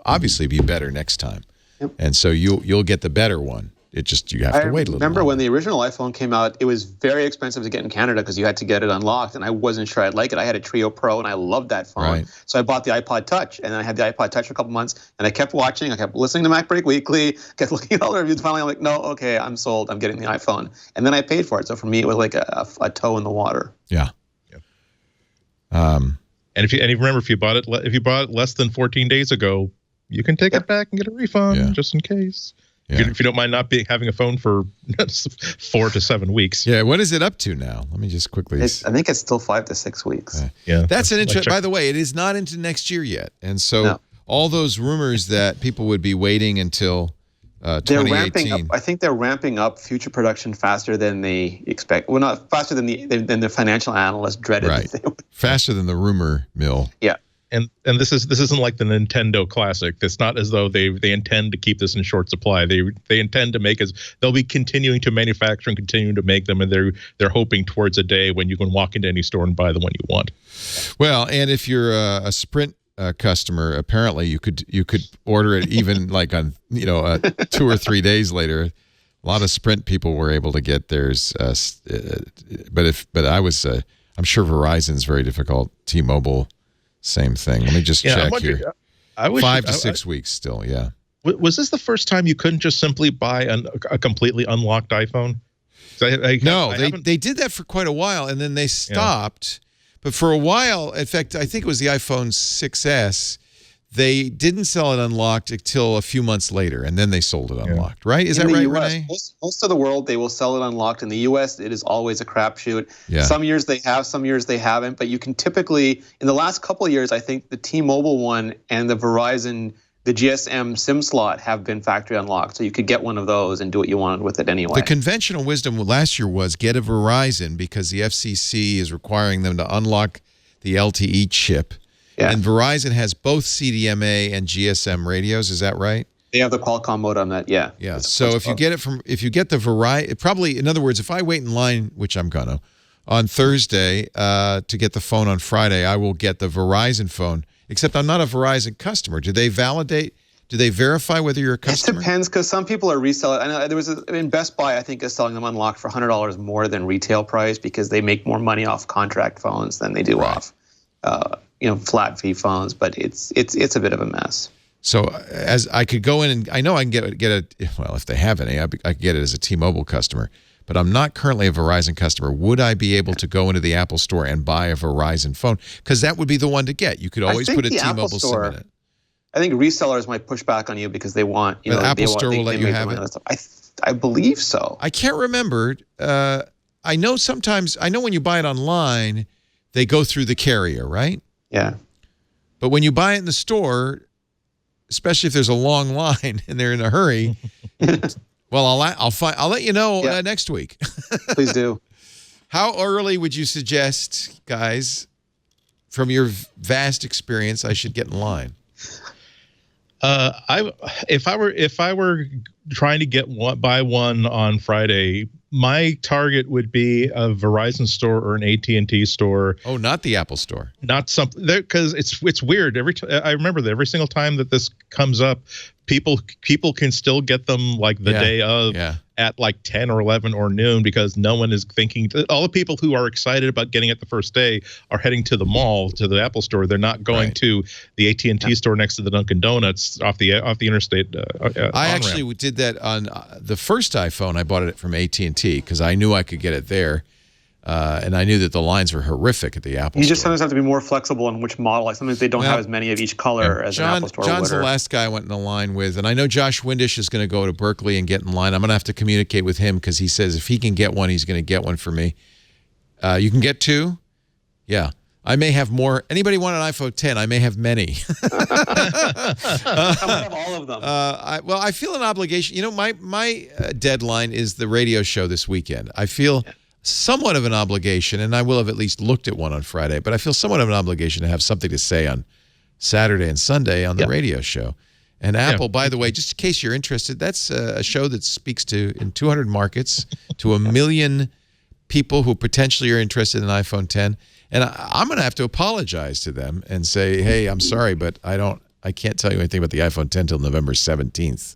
obviously be better next time. Yep. And so you'll get the better one. It just you have to wait a little. Remember longer. When the original iPhone came out, it was very expensive to get in Canada because you had to get it unlocked, and I wasn't sure I'd like it. I had a Trio Pro, and I loved that phone. Right. So I bought the iPod Touch, and then I had the iPod Touch for a couple months, and I kept watching. I kept listening to MacBreak Weekly, kept looking at all the reviews. Finally, I'm like, no, okay, I'm sold. I'm getting the iPhone, and then I paid for it. So for me, it was like a toe in the water. Yeah. And if you remember, if you bought it less than 14 days ago, you can take it back and get a refund just in case. Yeah. If you don't mind not having a phone for 4 to 7 weeks. Yeah, what is it up to now? Let me just quickly. I think it's still 5 to 6 weeks. Yeah, that's an interest. By the way, it is not into next year yet, and so all those rumors that people would be waiting until 2018. They're ramping up. I think they're ramping up future production faster than they expect. Well, not faster than the financial analysts dreaded. Right, faster than the rumor mill. Yeah. And this isn't like the Nintendo Classic. It's not as though they intend to keep this in short supply. They intend to make they'll be continuing to manufacture and continuing to make them, and they're hoping towards a day when you can walk into any store and buy the one you want. Well, and if you're a Sprint customer, apparently you could order it even like on 2 or 3 days later. A lot of Sprint people were able to get theirs, but I was. I'm sure Verizon's very difficult. T-Mobile, same thing. Let me just check here. 5 to 6 weeks still. Yeah. Was this the first time you couldn't just simply buy a completely unlocked iPhone? No, they did that for quite a while, and then they stopped. Yeah. But for a while, in fact, I think it was the iPhone 6S. They didn't sell it unlocked until a few months later, and then they sold it unlocked, right? Is that right, Rene? Most of the world, they will sell it unlocked. In the U.S., it is always a crapshoot. Yeah. Some years they have, some years they haven't. But you can typically, in the last couple of years, I think the T-Mobile one and the Verizon, the GSM SIM slot have been factory unlocked. So you could get one of those and do what you wanted with it anyway. The conventional wisdom last year was get a Verizon because the FCC is requiring them to unlock the LTE chip. Yeah. And Verizon has both CDMA and GSM radios. Is that right? They have the Qualcomm modem. Yeah. So if you get the Verizon, probably, in other words, if I wait in line, which I'm gonna, on Thursday to get the phone on Friday, I will get the Verizon phone. Except I'm not a Verizon customer. Do they validate? Do they verify whether you're a customer? It depends, because some people are resellers. I know there was in Best Buy, I think, is selling them unlocked for $100 more than retail price because they make more money off contract phones than they do off. Flat fee phones, but it's a bit of a mess. So as I could go in and I know I can get it. Well, if they have any, I could get it as a T-Mobile customer. But I'm not currently a Verizon customer. Would I be able to go into the Apple Store and buy a Verizon phone? Because that would be the one to get. You could always put a T-Mobile SIM in it. I think resellers might push back on you because they want. The Apple Store will let you have it. I believe so. I can't remember. I know when you buy it online, they go through the carrier, right? Yeah. But when you buy it in the store, especially if there's a long line and they're in a hurry, well, I'll let you know next week. Please do. How early would you suggest, guys, from your vast experience, I should get in line? If I were trying to buy one on Friday, my target would be a Verizon store or an AT&T store. Oh, not the Apple Store. Not something there, because it's weird. I remember that every single time that this comes up, people can still get them like the day of at like 10 or 11 or noon, because no one is thinking. All the people who are excited about getting it the first day are heading to the mall, to the Apple Store. They're not going to the AT&T store next to the Dunkin' Donuts off the interstate. I actually did that on the first iPhone. I bought it from AT&T because I knew I could get it there. And I knew that the lines were horrific at the Apple Store. You just sometimes have to be more flexible on which model. Like sometimes they don't have as many of each color as an Apple Store. John's the last guy I went in the line with. And I know Josh Windish is going to go to Berkeley and get in line. I'm going to have to communicate with him because he says if he can get one, he's going to get one for me. You can get two? Yeah. I may have more. Anybody want an iPhone 10? I may have many. I have all of them. I feel an obligation. You know, my deadline is the radio show this weekend. I feel somewhat of an obligation, and I will have at least looked at one on Friday, but I feel somewhat of an obligation to have something to say on Saturday and Sunday on the radio show. And Apple, by the way, just in case you're interested, that's a show that speaks in 200 markets to 1 million people who potentially are interested in iPhone 10. And I'm going to have to apologize to them and say, hey, I'm sorry, but I can't tell you anything about the iPhone 10 till November 17th.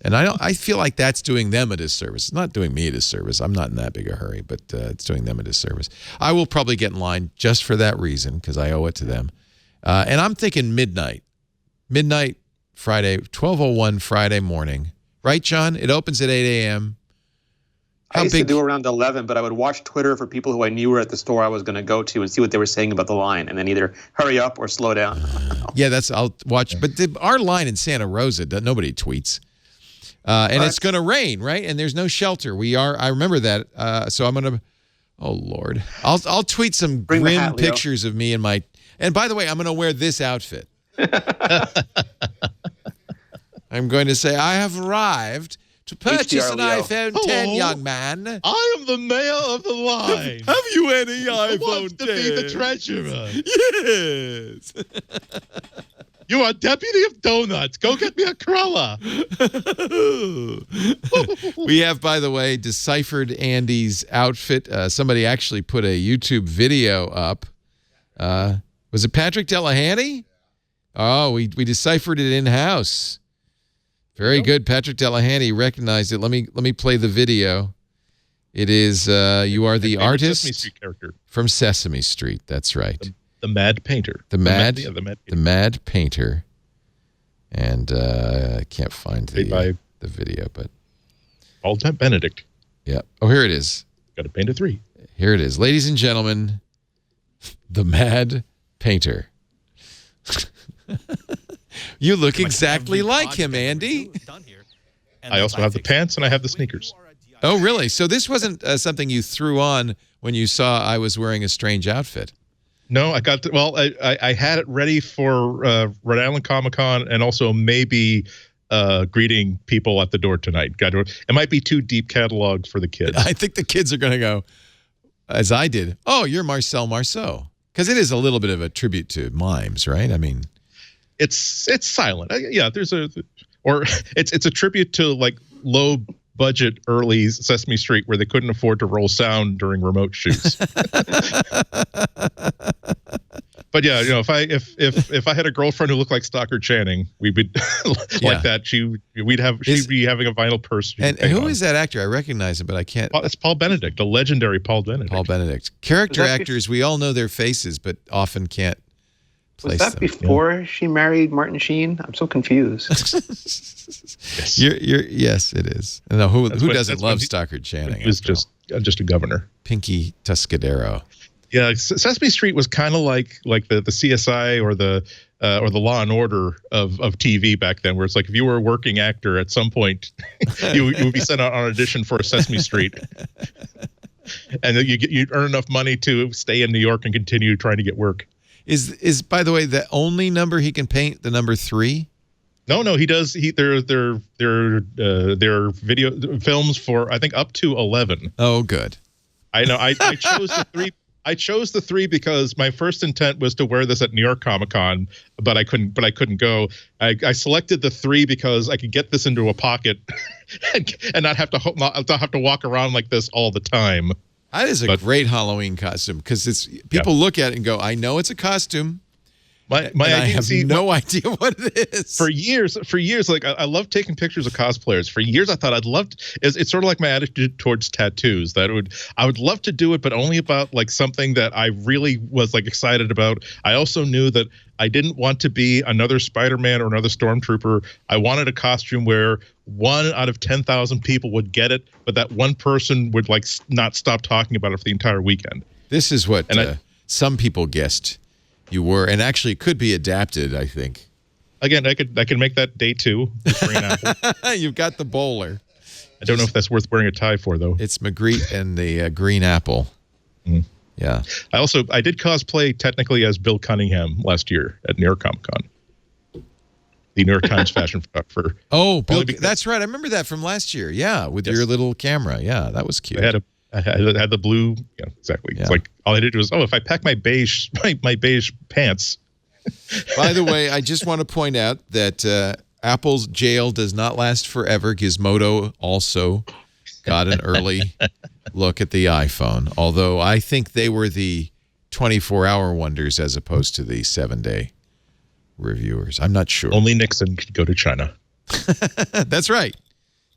And I feel like that's doing them a disservice. It's not doing me a disservice. I'm not in that big a hurry, but it's doing them a disservice. I will probably get in line just for that reason because I owe it to them. And I'm thinking midnight Friday, 12:01 Friday morning. Right, John? It opens at 8 a.m. I used to do around 11, but I would watch Twitter for people who I knew were at the store I was going to go to and see what they were saying about the line, and then either hurry up or slow down. I'll watch. But our line in Santa Rosa, nobody tweets. And it's going to rain, right? And there's no shelter. I remember that. So I'm going to, oh Lord, I'll tweet some grim pictures of me and by the way, I'm going to wear this outfit. I'm going to say, I have arrived to purchase an iPhone 10, young man. I am the mayor of the line. Have you any iPhone 10? To be the treasurer. Yes. You are deputy of donuts. Go get me a cruller. We have, by the way, deciphered Andy's outfit. Somebody actually put a YouTube video up. Was it Patrick Delahanty? Oh, we deciphered it in-house. Very good. Patrick Delahanty recognized it. Let me play the video. It is you are the artist Sesame Street character from Sesame Street. That's right. The Mad Painter. The Mad Painter. And I can't find the video, but Paul Benedict. Yeah. Oh, here it is. Got to paint a 3. Here it is. Ladies and gentlemen, the Mad Painter. You look exactly like him, Andy. I also have the pants and I have the sneakers. Oh, really? So this wasn't something you threw on when you saw I was wearing a strange outfit? No, I got I had it ready for Rhode Island Comic-Con and also maybe greeting people at the door tonight. It might be too deep catalog for the kids. I think the kids are going to go, as I did, oh, you're Marcel Marceau. Because it is a little bit of a tribute to mimes, right? I mean, it's silent. Yeah, it's a tribute to like low budget early Sesame Street where they couldn't afford to roll sound during remote shoots. But yeah, if I had a girlfriend who looked like Stockard Channing, we would like that. She'd be having a vinyl purse. And who is that actor? I recognize him, but I can't. It's Paul Benedict, a legendary Paul Benedict. Paul Benedict. Character actors, we all know their faces, but often can't place them. Was that before she married Martin Sheen? I'm so confused. Yes. Yes, it is. No, who doesn't love Stockard Channing? He was just a governor. Pinky Tuscadero. Yeah, Sesame Street was kind of like the CSI or the Law and Order of TV back then, where it's like if you were a working actor at some point, you would be sent out on audition for a Sesame Street, and then you'd earn enough money to stay in New York and continue trying to get work. Is by the way the only number he can paint the number 3? No, he does. They're video films for I think up to 11. Oh, good. I know. I chose the 3. I chose the 3 because my first intent was to wear this at New York Comic-Con, but I couldn't go. I selected the 3 because I could get this into a pocket and not have to walk around like this all the time. That is a great Halloween costume because people look at it and go, I know it's a costume. I have no idea what it is. For years, like I love taking pictures of cosplayers. For years, I thought I'd love to. It's sort of like my attitude towards tattoos. I would love to do it, but only about like something that I really was like excited about. I also knew that I didn't want to be another Spider-Man or another Stormtrooper. I wanted a costume where 1 out of 10,000 people would get it, but that one person would like not stop talking about it for the entire weekend. This is what some people guessed. You were, and actually it could be adapted, I think. Again, I could make that day 2. Green apple. You've got the bowler. I don't know if that's worth wearing a tie for, though. It's Magritte and the green apple. Mm. Yeah. I did cosplay technically as Bill Cunningham last year at New York Comic Con. The New York Times fashion photographer. Oh, Bill, that's right. I remember that from last year. Yeah, with your little camera. Yeah, that was cute. I had the blue. Yeah, exactly. Yeah. It's like all I did was, if I pack my beige pants. By the way, I just want to point out that Apple's jail does not last forever. Gizmodo also got an early look at the iPhone, although I think they were the 24-hour wonders as opposed to the 7-day reviewers. I'm not sure. Only Nixon could go to China. That's right.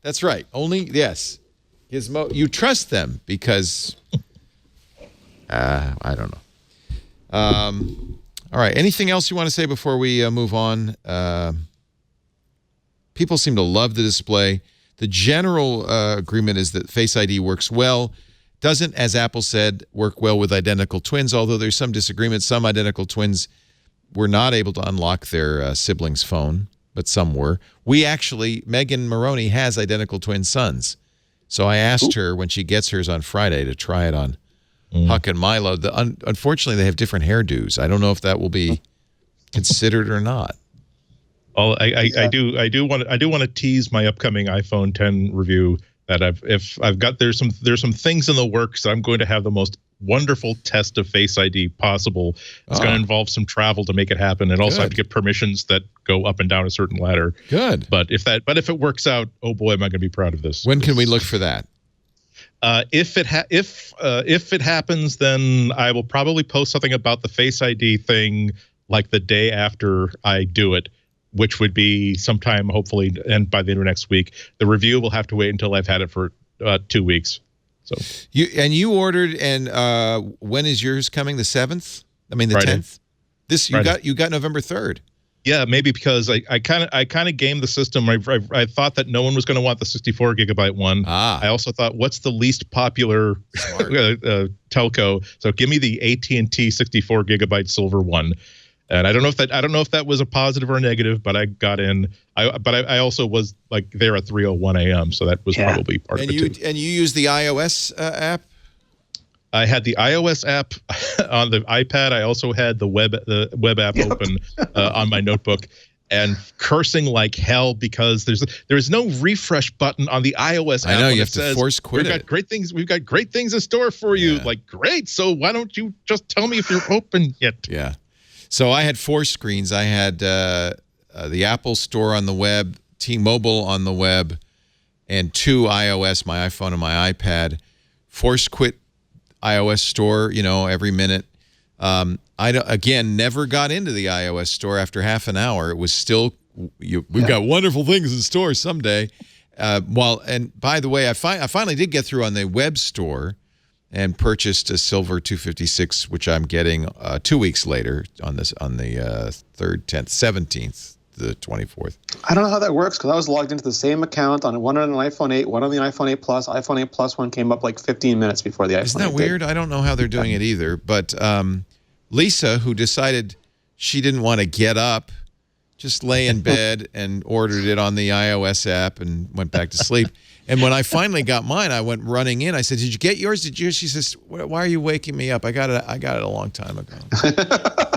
That's right. Yes. Gizmo, you trust them because I don't know. All right. Anything else you want to say before we move on? People seem to love the display. The general agreement is that Face ID works well. Doesn't, as Apple said, work well with identical twins, although there's some disagreement. Some identical twins were not able to unlock their sibling's phone, but some were. Megan Maroney has identical twin sons. So I asked her when she gets hers on Friday to try it on Huck and Milo. Unfortunately, they have different hairdos. I don't know if that will be considered or not. Well, I do want to tease my upcoming iPhone 10 review. That there's some things in the works that I'm going to have the most wonderful test of Face ID possible. It's going to involve some travel to make it happen, and also have to get permissions that go up and down a certain ladder. Good. But if it works out, oh boy, am I going to be proud of this. When can we look for that? If it happens, then I will probably post something about the Face ID thing like the day after I do it. which would be sometime hopefully and by the end of next week. The review will have to wait until I've had it for 2 weeks. So you ordered, and when is yours coming? The 7th? I mean the Friday. 10th? You got November 3rd. Yeah, maybe because I kind of gamed the system. I thought that no one was going to want the 64 gigabyte one. I also thought, what's the least popular telco? So give me the AT&T 64 gigabyte silver one. And I don't know if that was a positive or a negative, but I got in. But I also was like there at 3:01 a.m. So that was probably part of it too. And you use the iOS app? I had the iOS app on the iPad. I also had the web app open on my notebook, and cursing like hell because there's no refresh button on the iOS app. I know, you have to force quit it. We've got great things in store for you. Like, great. So why don't you just tell me if you're open yet? Yeah. So I had 4 screens. I had the Apple Store on the web, T-Mobile on the web, and 2 iOS, my iPhone and my iPad. Force quit iOS Store, every minute. I again never got into the iOS Store after half an hour. It was still we've got wonderful things in store someday. And by the way, I finally did get through on the web store and purchased a silver 256, which I'm getting 2 weeks later on the 3rd, 10th, 17th, the 24th. I don't know how that works because I was logged into the same account on one on an iPhone 8, one on the iPhone 8 Plus. iPhone 8 Plus one came up like 15 minutes before the iPhone 8. Isn't that weird? I don't know how they're doing it either. But Lisa, who decided she didn't want to get up, just lay in bed and ordered it on the iOS app and went back to sleep. And when I finally got mine, I went running in. I said, "Did you get yours? Did you?" She says, "Why are you waking me up? I got it a long time ago."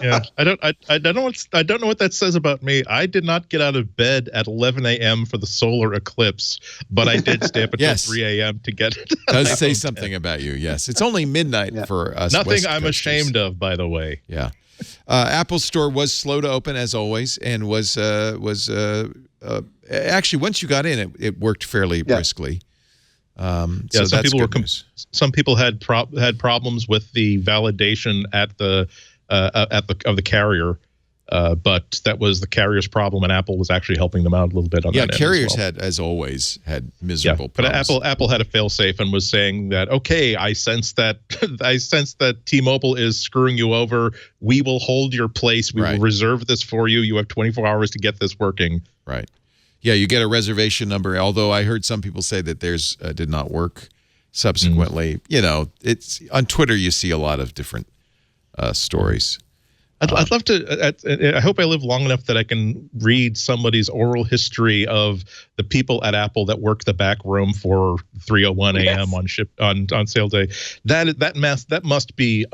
Yeah, I don't know what that says about me. I did not get out of bed at 11 a.m. for the solar eclipse, but I did stay up until 3 a.m. to get it. Does say something about you. Yes, it's only midnight for us. Nothing West I'm Coasters. ashamed of, by the way. Yeah. Apple Store was slow to open as always, and was actually once you got in, it worked fairly briskly. So that's good news. Some people had problems with the validation of the carrier, but that was the carrier's problem, and Apple was actually helping them out a little bit on that. Yeah, carriers had, as always, had miserable problems. But Apple had a fail-safe and was saying that, okay, I sense that T-Mobile is screwing you over. We will hold your place. We will reserve this for you. You have 24 hours to get this working. Right. Yeah, you get a reservation number. Although I heard some people say that theirs did not work. Subsequently, it's on Twitter. You see a lot of different stories. I'd love to. I hope I live long enough that I can read somebody's oral history of the people at Apple that work the back room for 3:01 a.m. on sale day. That must be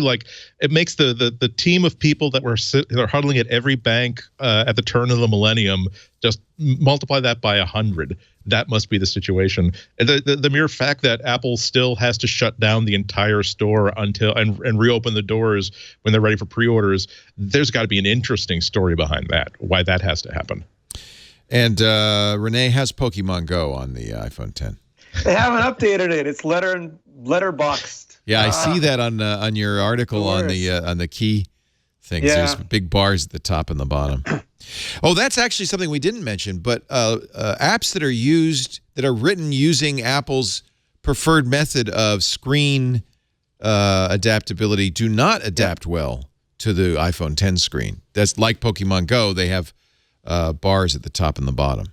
like, it makes the team of people that are huddling at every bank at the turn of the millennium, just multiply that by 100. That must be the situation. And the mere fact that Apple still has to shut down the entire store and reopen the doors when they're ready for pre-orders, there's got to be an interesting story behind that, why that has to happen. And Rene has Pokemon Go on the iPhone 10. They haven't updated it. It's letterboxed. Yeah, I see that on your article on the key things. Yeah. There's big bars at the top and the bottom. Oh, that's actually something we didn't mention, but apps that are written using Apple's preferred method of screen adaptability do not adapt well to the iPhone 10 screen. That's like Pokemon Go. They have bars at the top and the bottom.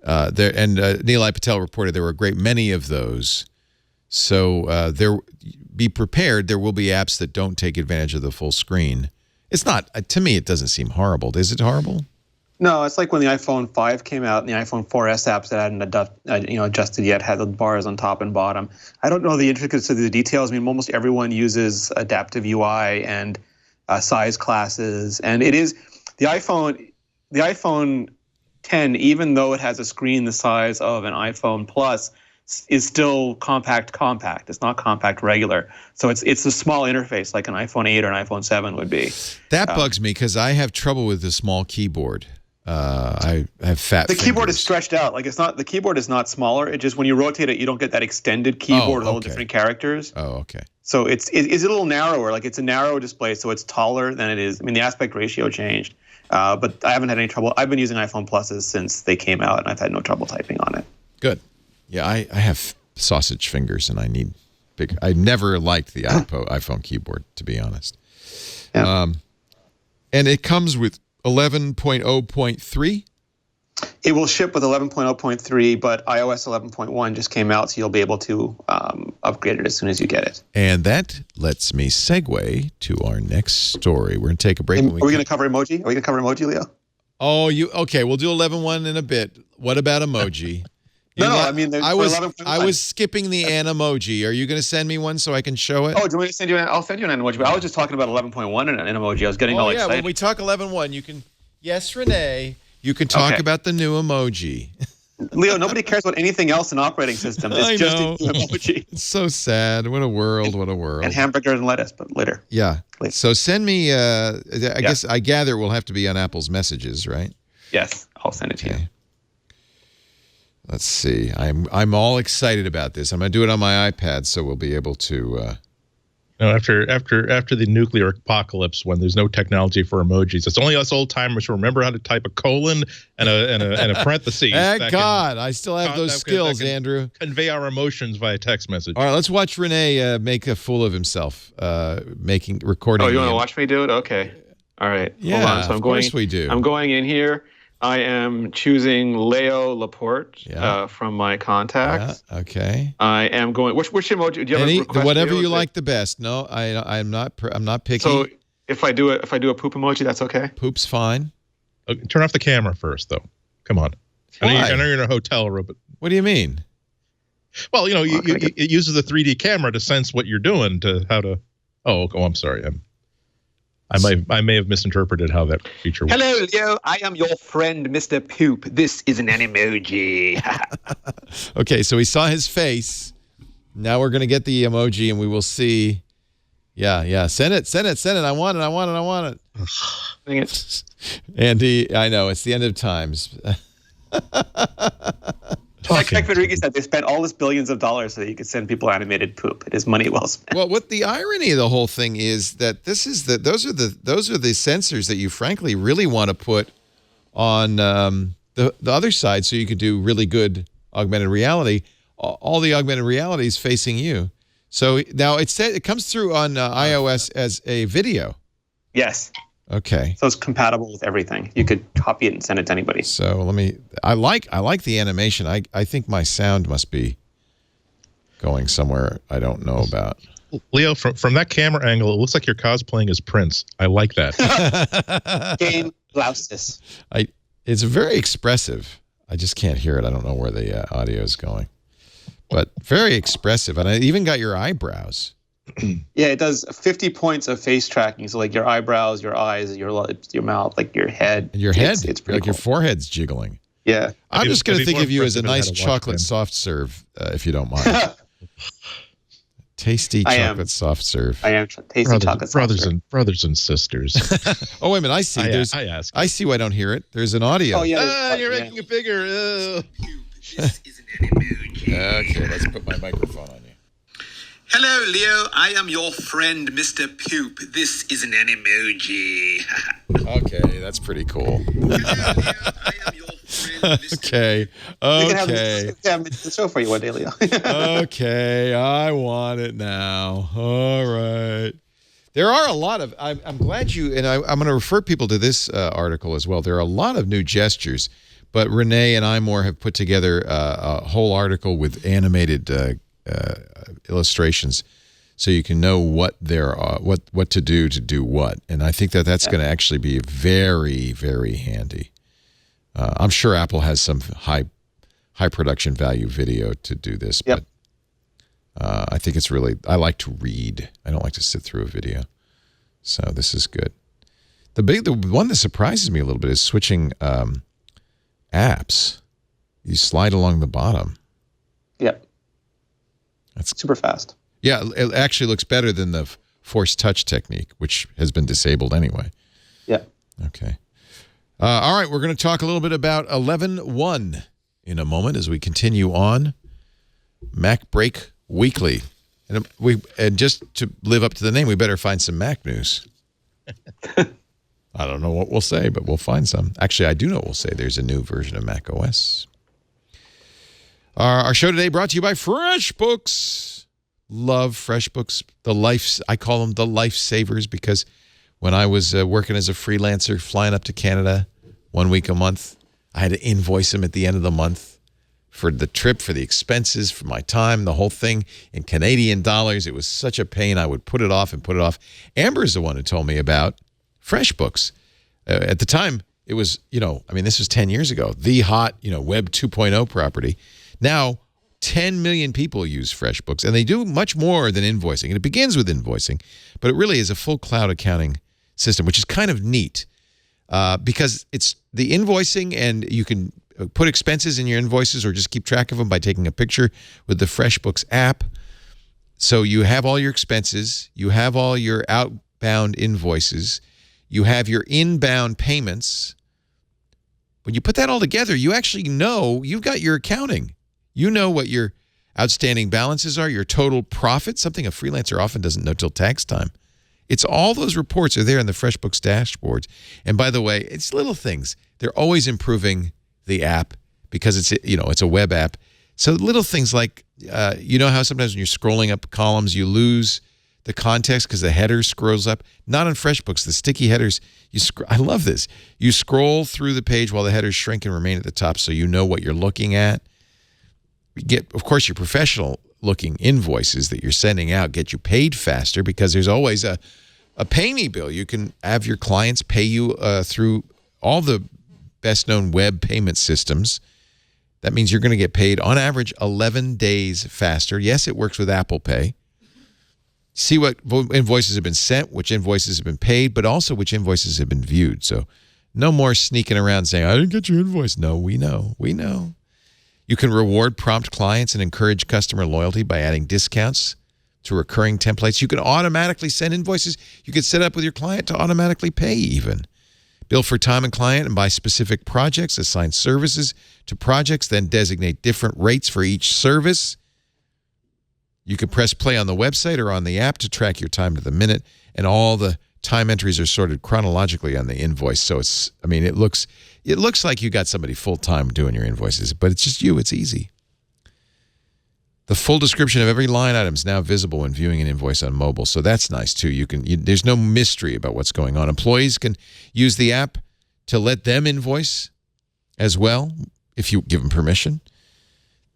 Nilay Patel reported there were a great many of those. So be prepared. There will be apps that don't take advantage of the full screen. It's not, to me, it doesn't seem horrible. Is it horrible? No, it's like when the iPhone 5 came out and the iPhone 4S apps that hadn't adjusted yet had the bars on top and bottom. I don't know the intricacies of the details. I mean, almost everyone uses adaptive UI and size classes. And it is the iPhone 10, even though it has a screen the size of an iPhone Plus, is still compact. It's not compact regular. So it's a small interface like an iPhone 8 or an iPhone 7 would be. That bugs me because I have trouble with the small keyboard. I have fat. The keyboard is fingers. stretched out. Like the keyboard is not smaller. It just when you rotate it, you don't get that extended keyboard with all the okay. different characters. Oh, okay. So it's a little narrower. Like it's a narrow display, so it's taller than it is. I mean, the aspect ratio changed, but I haven't had any trouble. I've been using iPhone Pluses since they came out, and I've had no trouble typing on it. Good. Yeah, I have sausage fingers, and I need big. I never liked the iPhone keyboard, to be honest. Yeah. And it comes with 11.0.3. It will ship with 11.0.3, but iOS 11.1 just came out, so you'll be able to upgrade it as soon as you get it. And that lets me segue to our next story. We're going to take a break. Are we going to cover emoji? Are we going to cover emoji, Leo? Oh, okay. We'll do 11.1 in a bit. What about emoji? I mean, I was skipping the Animoji. Are you going to send me one so I can show it? Oh, do you want me to send you I'll send you an emoji. But I was just talking about 11.1 and an emoji. I was getting all excited. When we talk 11.1, you can. Yes, Rene. You can talk about the new emoji. Leo, nobody cares about anything else in operating systems. It's just a new emoji. It's so sad. What a world. What a world. And hamburgers and lettuce, but later. Yeah. Later. So send me. I gather it will have to be on Apple's messages, right? Yes, I'll send it to you. Let's see. I'm all excited about this. I'm going to do it on my iPad, so we'll be able to. After the nuclear apocalypse, when there's no technology for emojis, it's only us old timers who remember how to type a colon and a parentheses. Thank God, I still have those skills, Andrew. Convey our emotions via text message. All right, let's watch Rene make a fool of himself, recording. Oh, you want to watch me do it? Okay. All right. Yeah, hold on. So of course we do. I'm going in here. I am choosing Leo Laporte from my contacts. Yeah, okay. I am going. Which emoji? Do you have a request? Whatever you like the best. No, I'm not picky. So if I do a poop emoji, that's okay. Poop's fine. Turn off the camera first, though. Come on. I know you're in a hotel room, but what do you mean? Well, it uses the 3D camera to sense what you're doing to how to. Oh, I'm sorry. I may have misinterpreted how that feature works. Hello, Leo. I am your friend, Mr. Poop. This is an emoji. Okay, so we saw his face. Now we're going to get the emoji, and we will see. Yeah. Send it. I want it. Dang it. Andy, I know. It's the end of times. Like Federici said, they spent all this billions of dollars so that you could send people animated poop. It is money well spent. Well, what the irony of the whole thing is that those are the sensors that you frankly really want to put on the other side, so you could do really good augmented reality. All the augmented reality is facing you. So now it comes through on iOS as a video. Yes. Okay. So it's compatible with everything. You could copy it and send it to anybody. So I like the animation. I think my sound must be going somewhere I don't know about. Leo, from that camera angle, it looks like you're cosplaying as Prince. I like that. Game blouses. It's very expressive. I just can't hear it. I don't know where the audio is going. But very expressive. And I even got your eyebrows. Yeah, it does 50 points of face tracking. So like your eyebrows, your eyes, your lips, your mouth, like your head. And your head. It's pretty like cool. Your forehead's jiggling. Yeah. I'm just going to think of you as a nice chocolate soft serve, if you don't mind. Tasty chocolate soft serve. I am tasty chocolate soft serve. Brothers and sisters. Oh, wait a minute. I see. I see why I don't hear it. There's an audio. Oh, yeah. You're making it bigger. This is an emoji. Okay, let's put my microphone on you. Hello, Leo. I am your friend, Mr. Poop. This is an emoji. Okay, that's pretty cool. Hello, Leo. I am your friend, Mr. Okay. We can have the show for you one day, Leo. Okay, I want it now. All right. There are a lot of. I'm glad you, and I'm going to refer people to this article as well. There are a lot of new gestures, but Rene and Imore have put together a whole article with animated illustrations, so you can know what what to do what. And I think that's going to actually be very, very handy. I'm sure Apple has some high production value video to do this, but I think it's really. I like to read. I don't like to sit through a video, so this is good. The one that surprises me a little bit is switching apps. You slide along the bottom. Yep. That's super fast. Yeah, it actually looks better than the force touch technique, which has been disabled anyway. Yeah. Okay. All right, we're going to talk a little bit about 11.1 in a moment as we continue on MacBreak Weekly. And just to live up to the name, we better find some Mac news. I don't know what we'll say, but we'll find some. Actually, I do know what we'll say. There's a new version of Mac OS. Our show today brought to you by FreshBooks. Love FreshBooks. I call them the lifesavers because when I was working as a freelancer, flying up to Canada 1 week a month, I had to invoice them at the end of the month for the trip, for the expenses, for my time, the whole thing in Canadian dollars. It was such a pain. I would put it off and put it off. Amber's the one who told me about FreshBooks. At the time, it was, this was 10 years ago, the hot, Web 2.0 property. Now, 10 million people use FreshBooks, and they do much more than invoicing. And it begins with invoicing, but it really is a full cloud accounting system, which is kind of neat because it's the invoicing, and you can put expenses in your invoices or just keep track of them by taking a picture with the FreshBooks app. So you have all your expenses, you have all your outbound invoices, you have your inbound payments. When you put that all together, you actually know you've got your accounting. You know what your outstanding balances are, your total profit, something a freelancer often doesn't know till tax time. It's all those reports are there in the FreshBooks dashboards. And by the way, it's little things. They're always improving the app because it's a web app. So little things like, how sometimes when you're scrolling up columns, you lose the context because the header scrolls up. Not on FreshBooks. The sticky headers, I love this. You scroll through the page while the headers shrink and remain at the top so you know what you're looking at. You get, of course, your professional-looking invoices that you're sending out get you paid faster because there's always a pay me bill. You can have your clients pay you through all the best-known web payment systems. That means you're going to get paid, on average, 11 days faster. Yes, it works with Apple Pay. See what invoices have been sent, which invoices have been paid, but also which invoices have been viewed. So no more sneaking around saying, I didn't get your invoice. No, we know. We know. You can reward prompt clients and encourage customer loyalty by adding discounts to recurring templates. You can automatically send invoices. You can set up with your client to automatically pay even. Bill for time and client and by specific projects, assign services to projects, then designate different rates for each service. You can press play on the website or on the app to track your time to the minute, and all the time entries are sorted chronologically on the invoice. So it looks like you got somebody full-time doing your invoices, but it's just you. It's easy. The full description of every line item is now visible when viewing an invoice on mobile, so that's nice too. There's no mystery about what's going on. Employees can use the app to let them invoice as well if you give them permission.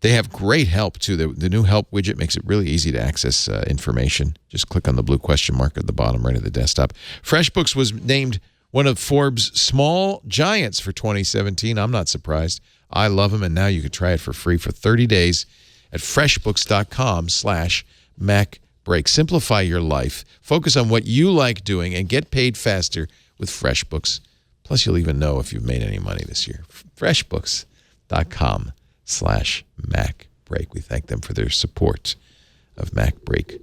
They have great help too. The new help widget makes it really easy to access information. Just click on the blue question mark at the bottom right of the desktop. FreshBooks was named one of Forbes' small giants for 2017. I'm not surprised. I love them, and now you can try it for free for 30 days at freshbooks.com/MacBreak. Simplify your life. Focus on what you like doing and get paid faster with FreshBooks. Plus, you'll even know if you've made any money this year. freshbooks.com/MacBreak. We thank them for their support of MacBreak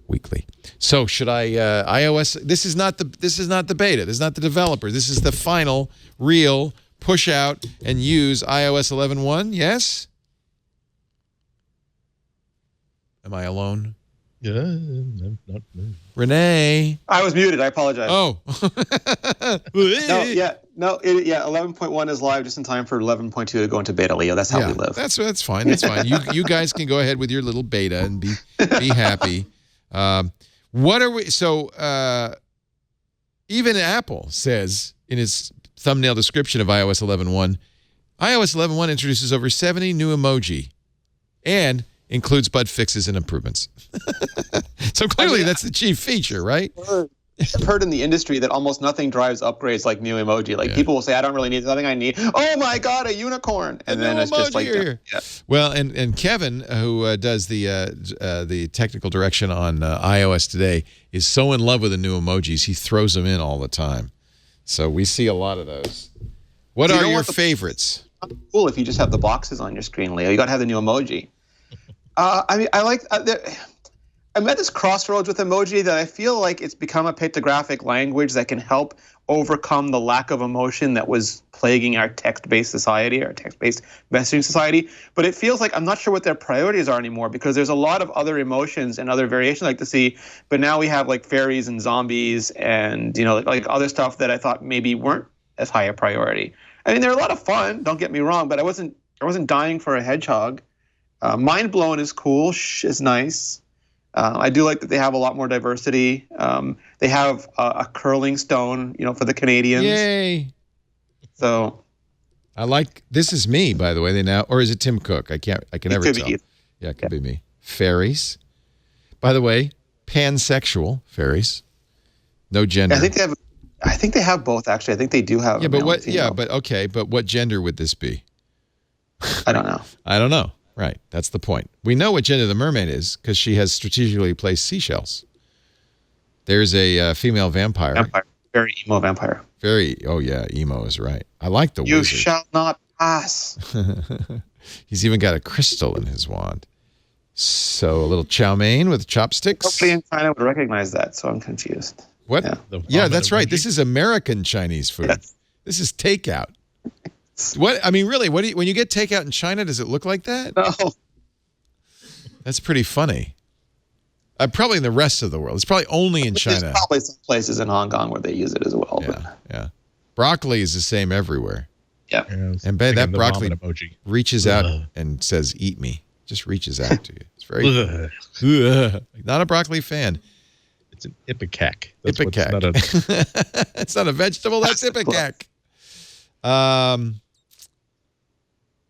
Weekly. So should I iOS? This is not the beta. This is not the developer. This is the final, real push out and use iOS 11.1. Yes. Am I alone? Yeah, not me. Renee. I was muted. I apologize. Oh. No, 11.1 is live just in time for 11.2 to go into beta, Leo. That's how we live. That's fine. That's fine. You guys can go ahead with your little beta and be happy. What are we? So even Apple says in its thumbnail description of iOS 11.1, iOS 11.1 introduces over 70 new emoji and includes bug fixes and improvements. So clearly that's the chief feature, right? I've heard in the industry that almost nothing drives upgrades like new emoji. Like people will say, I don't really need something I need. Oh my God, a unicorn. And then it's just like, Well, and Kevin, who does the technical direction on iOS today, is so in love with the new emojis, he throws them in all the time. So we see a lot of those. What are your favorites? Cool if you just have the boxes on your screen, Leo. You got to have the new emoji. I I'm at this crossroads with emoji that I feel like it's become a pictographic language that can help overcome the lack of emotion that was plaguing our text-based society, our text-based messaging society. But it feels like I'm not sure what their priorities are anymore, because there's a lot of other emotions and other variations I like to see. But now we have like fairies and zombies and, like other stuff that I thought maybe weren't as high a priority. I mean, they're a lot of fun, don't get me wrong, but I wasn't dying for a hedgehog. Mind blown is cool. Shh is nice. I do like that they have a lot more diversity. They have a curling stone, for the Canadians. Yay! So, I like. This is me, by the way. Or is it Tim Cook? I can never tell. Yeah, it could be me. Fairies. By the way, pansexual fairies. No gender. I think they have both. Actually, I think they do have. Yeah, but what? Yeah, but okay. But what gender would this be? I don't know. I don't know. Right, that's the point. We know what gender the mermaid is because she has strategically placed seashells. There's a female vampire. Very emo vampire. Oh yeah, emo is right. I like the You wizard. shall not pass. He's even got a crystal in his wand. So a little chow mein with chopsticks. Hopefully in China would recognize that, so I'm confused. What? Yeah, that's right. This is American Chinese food. Yes. This is takeout. What? I mean, really, when you get takeout in China, does it look like that? No. That's pretty funny. Probably in the rest of the world. It's probably only in China. There's probably some places in Hong Kong where they use it as well. Yeah. Broccoli is the same everywhere. Yeah. And that broccoli emoji reaches out and says, "Eat me." Just reaches out to you. It's very not a broccoli fan. It's an ipecac. Ipecac. It's not a vegetable. That's ipecac.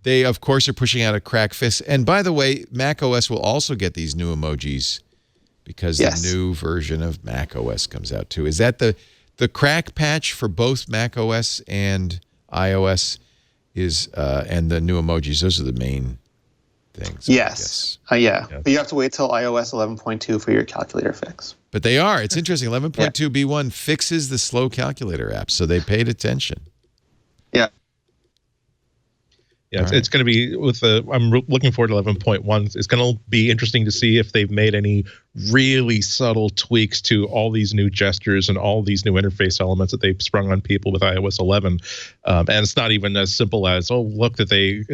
They, of course, are pushing out a crack fist. And by the way, Mac OS will also get these new emojis because the new version of Mac OS comes out too. Is that the crack patch for both Mac OS and iOS is and the new emojis? Those are the main things. Yes. Yeah. But you have to wait till iOS 11.2 for your calculator fix. But they are. It's interesting. 11.2 B1 fixes the slow calculator app, so they paid attention. Yeah. Yeah, it's going to be I'm looking forward to 11.1. It's going to be interesting to see if they've made any really subtle tweaks to all these new gestures and all these new interface elements that they've sprung on people with iOS 11. And it's not even as simple as, look that they.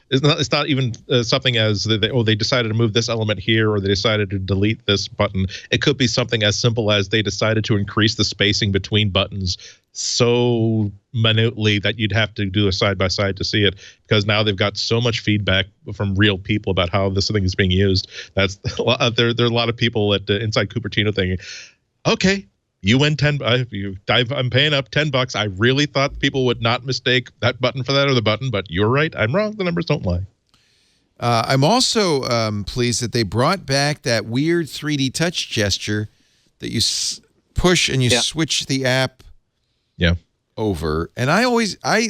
It's not even something as they decided to move this element here or they decided to delete this button. It could be something as simple as they decided to increase the spacing between buttons so minutely that you'd have to do a side-by-side to see it, because now they've got so much feedback from real people about how this thing is being used. There are a lot of people at inside Cupertino thinking, okay, you win I'm paying up $10. I really thought people would not mistake that button for that other button, but you're right, I'm wrong. The numbers don't lie. I'm also pleased that they brought back that weird 3D touch gesture that you push and you switch the app over. And I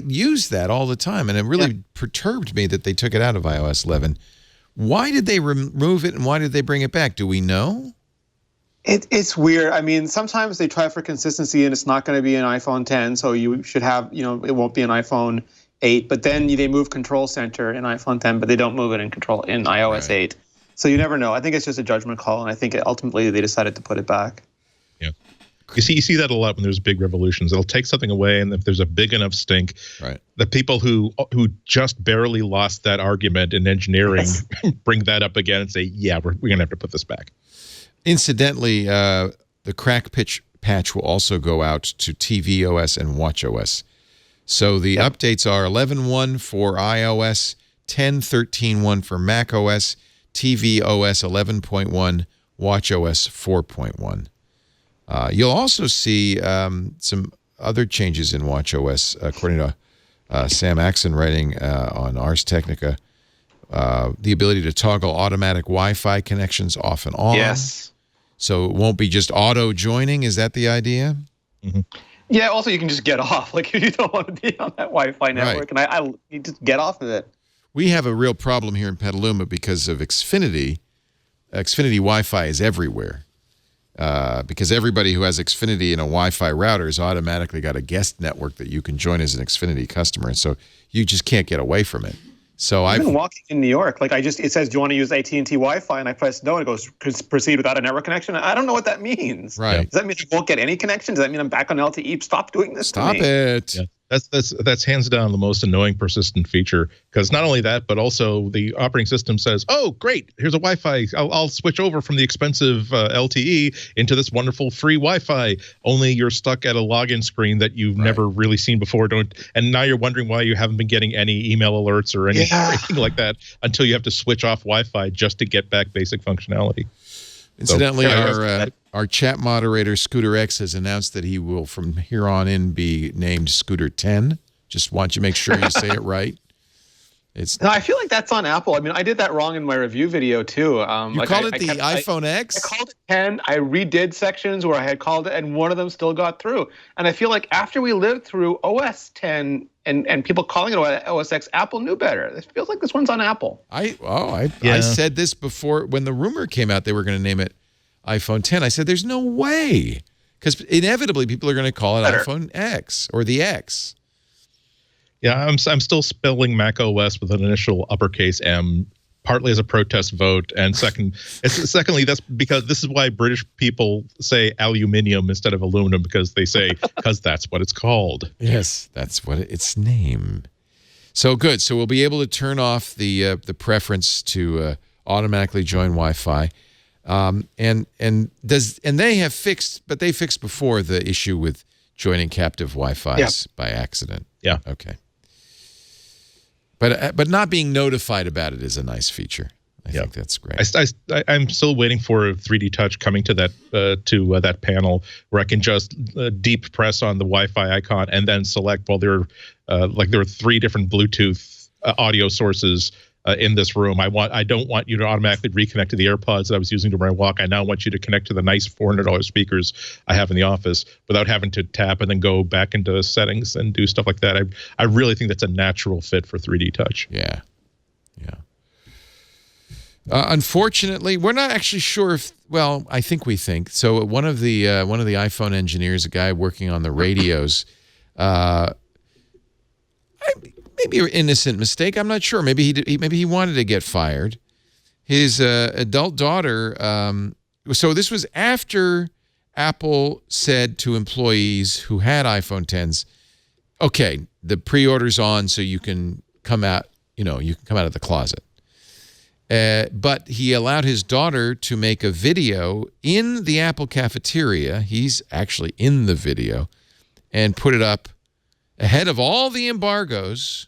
use that all the time, and it really perturbed me that they took it out of iOS 11. Why did they remove it, and why did they bring it back? Do we know? It's weird. I mean, sometimes they try for consistency, and it's not going to be an iPhone 10, so you should have, it won't be an iPhone 8. But then they move Control Center in iPhone 10, but they don't move it in iOS 8. So you never know. I think it's just a judgment call, and I think ultimately they decided to put it back. Yeah. You see that a lot when there's big revolutions. It'll take something away, and if there's a big enough stink, the people who just barely lost that argument in engineering bring that up again and say, yeah, we're going to have to put this back. Incidentally, the crack patch will also go out to tvOS and watchOS. So the updates are 11.1 for iOS, 10.13.1 for macOS, tvOS 11.1, watchOS 4.1. You'll also see some other changes in watchOS, according to Sam Axon writing on Ars Technica. The ability to toggle automatic Wi-Fi connections off and on. Yes. So it won't be just auto-joining. Is that the idea? Mm-hmm. Yeah, also you can just get off. Like if you don't want to be on that Wi-Fi network, and you just get off of it. We have a real problem here in Petaluma because of Xfinity. Xfinity Wi-Fi is everywhere. Because everybody who has Xfinity in a Wi-Fi router has automatically got a guest network that you can join as an Xfinity customer. And so you just can't get away from it. So I've I've been walking in New York. Like it says, do you want to use AT&T Wi-Fi? And I press no, and it goes proceed without a network connection. I don't know what that means. Right. Does that mean I won't get any connection? Does that mean I'm back on LTE? Stop doing this. Stop to me. it. Yeah. That's hands down the most annoying persistent feature, because not only that, but also the operating system says, "Oh, great! Here's a Wi-Fi. I'll switch over from the expensive LTE into this wonderful free Wi-Fi." Only you're stuck at a login screen that you've never really seen before. And now you're wondering why you haven't been getting any email alerts or anything like that until you have to switch off Wi-Fi just to get back basic functionality. Incidentally, our chat moderator, Scooter X, has announced that he will, from here on in, be named Scooter 10. Just want you to make sure you say it right. No, I feel like that's on Apple. I mean, I did that wrong in my review video, too. You called it the iPhone X? I called it 10. I redid sections where I had called it, and one of them still got through. And I feel like after we lived through OS 10 and people calling it OS X, Apple knew better. It feels like this one's on Apple. I said this before when the rumor came out they were going to name it iPhone 10. I said, there's no way. Because inevitably people are going to call it iPhone X or the X. Yeah, I'm still spelling Mac OS with an initial uppercase M, partly as a protest vote, and secondly, that's because this is why British people say aluminium instead of aluminum, because they say because that's what it's called. Yes, that's what its name. So good. So we'll be able to turn off the preference to automatically join Wi-Fi, and they have fixed, but they fixed before the issue with joining captive Wi-Fi's by accident. Yeah. Okay. But not being notified about it is a nice feature. I think that's great. I'm still waiting for 3D Touch coming to that that panel where I can just deep press on the Wi-Fi icon and then select. Well, there are 3 different Bluetooth audio sources in this room. I don't want you to automatically reconnect to the AirPods that I was using during my walk. I now want you to connect to the nice $400 speakers I have in the office without having to tap and then go back into settings and do stuff like that. I really think that's a natural fit for 3D Touch. Yeah. Unfortunately, we're not actually sure if. Well, I think we think so. One of the iPhone engineers, a guy working on the radios, maybe an innocent mistake. I'm not sure. Maybe he wanted to get fired. His adult daughter. So this was after Apple said to employees who had iPhone 10s, "Okay, the pre-order's on, so you can come out. You can come out of the closet." But he allowed his daughter to make a video in the Apple cafeteria. He's actually in the video, and put it up ahead of all the embargoes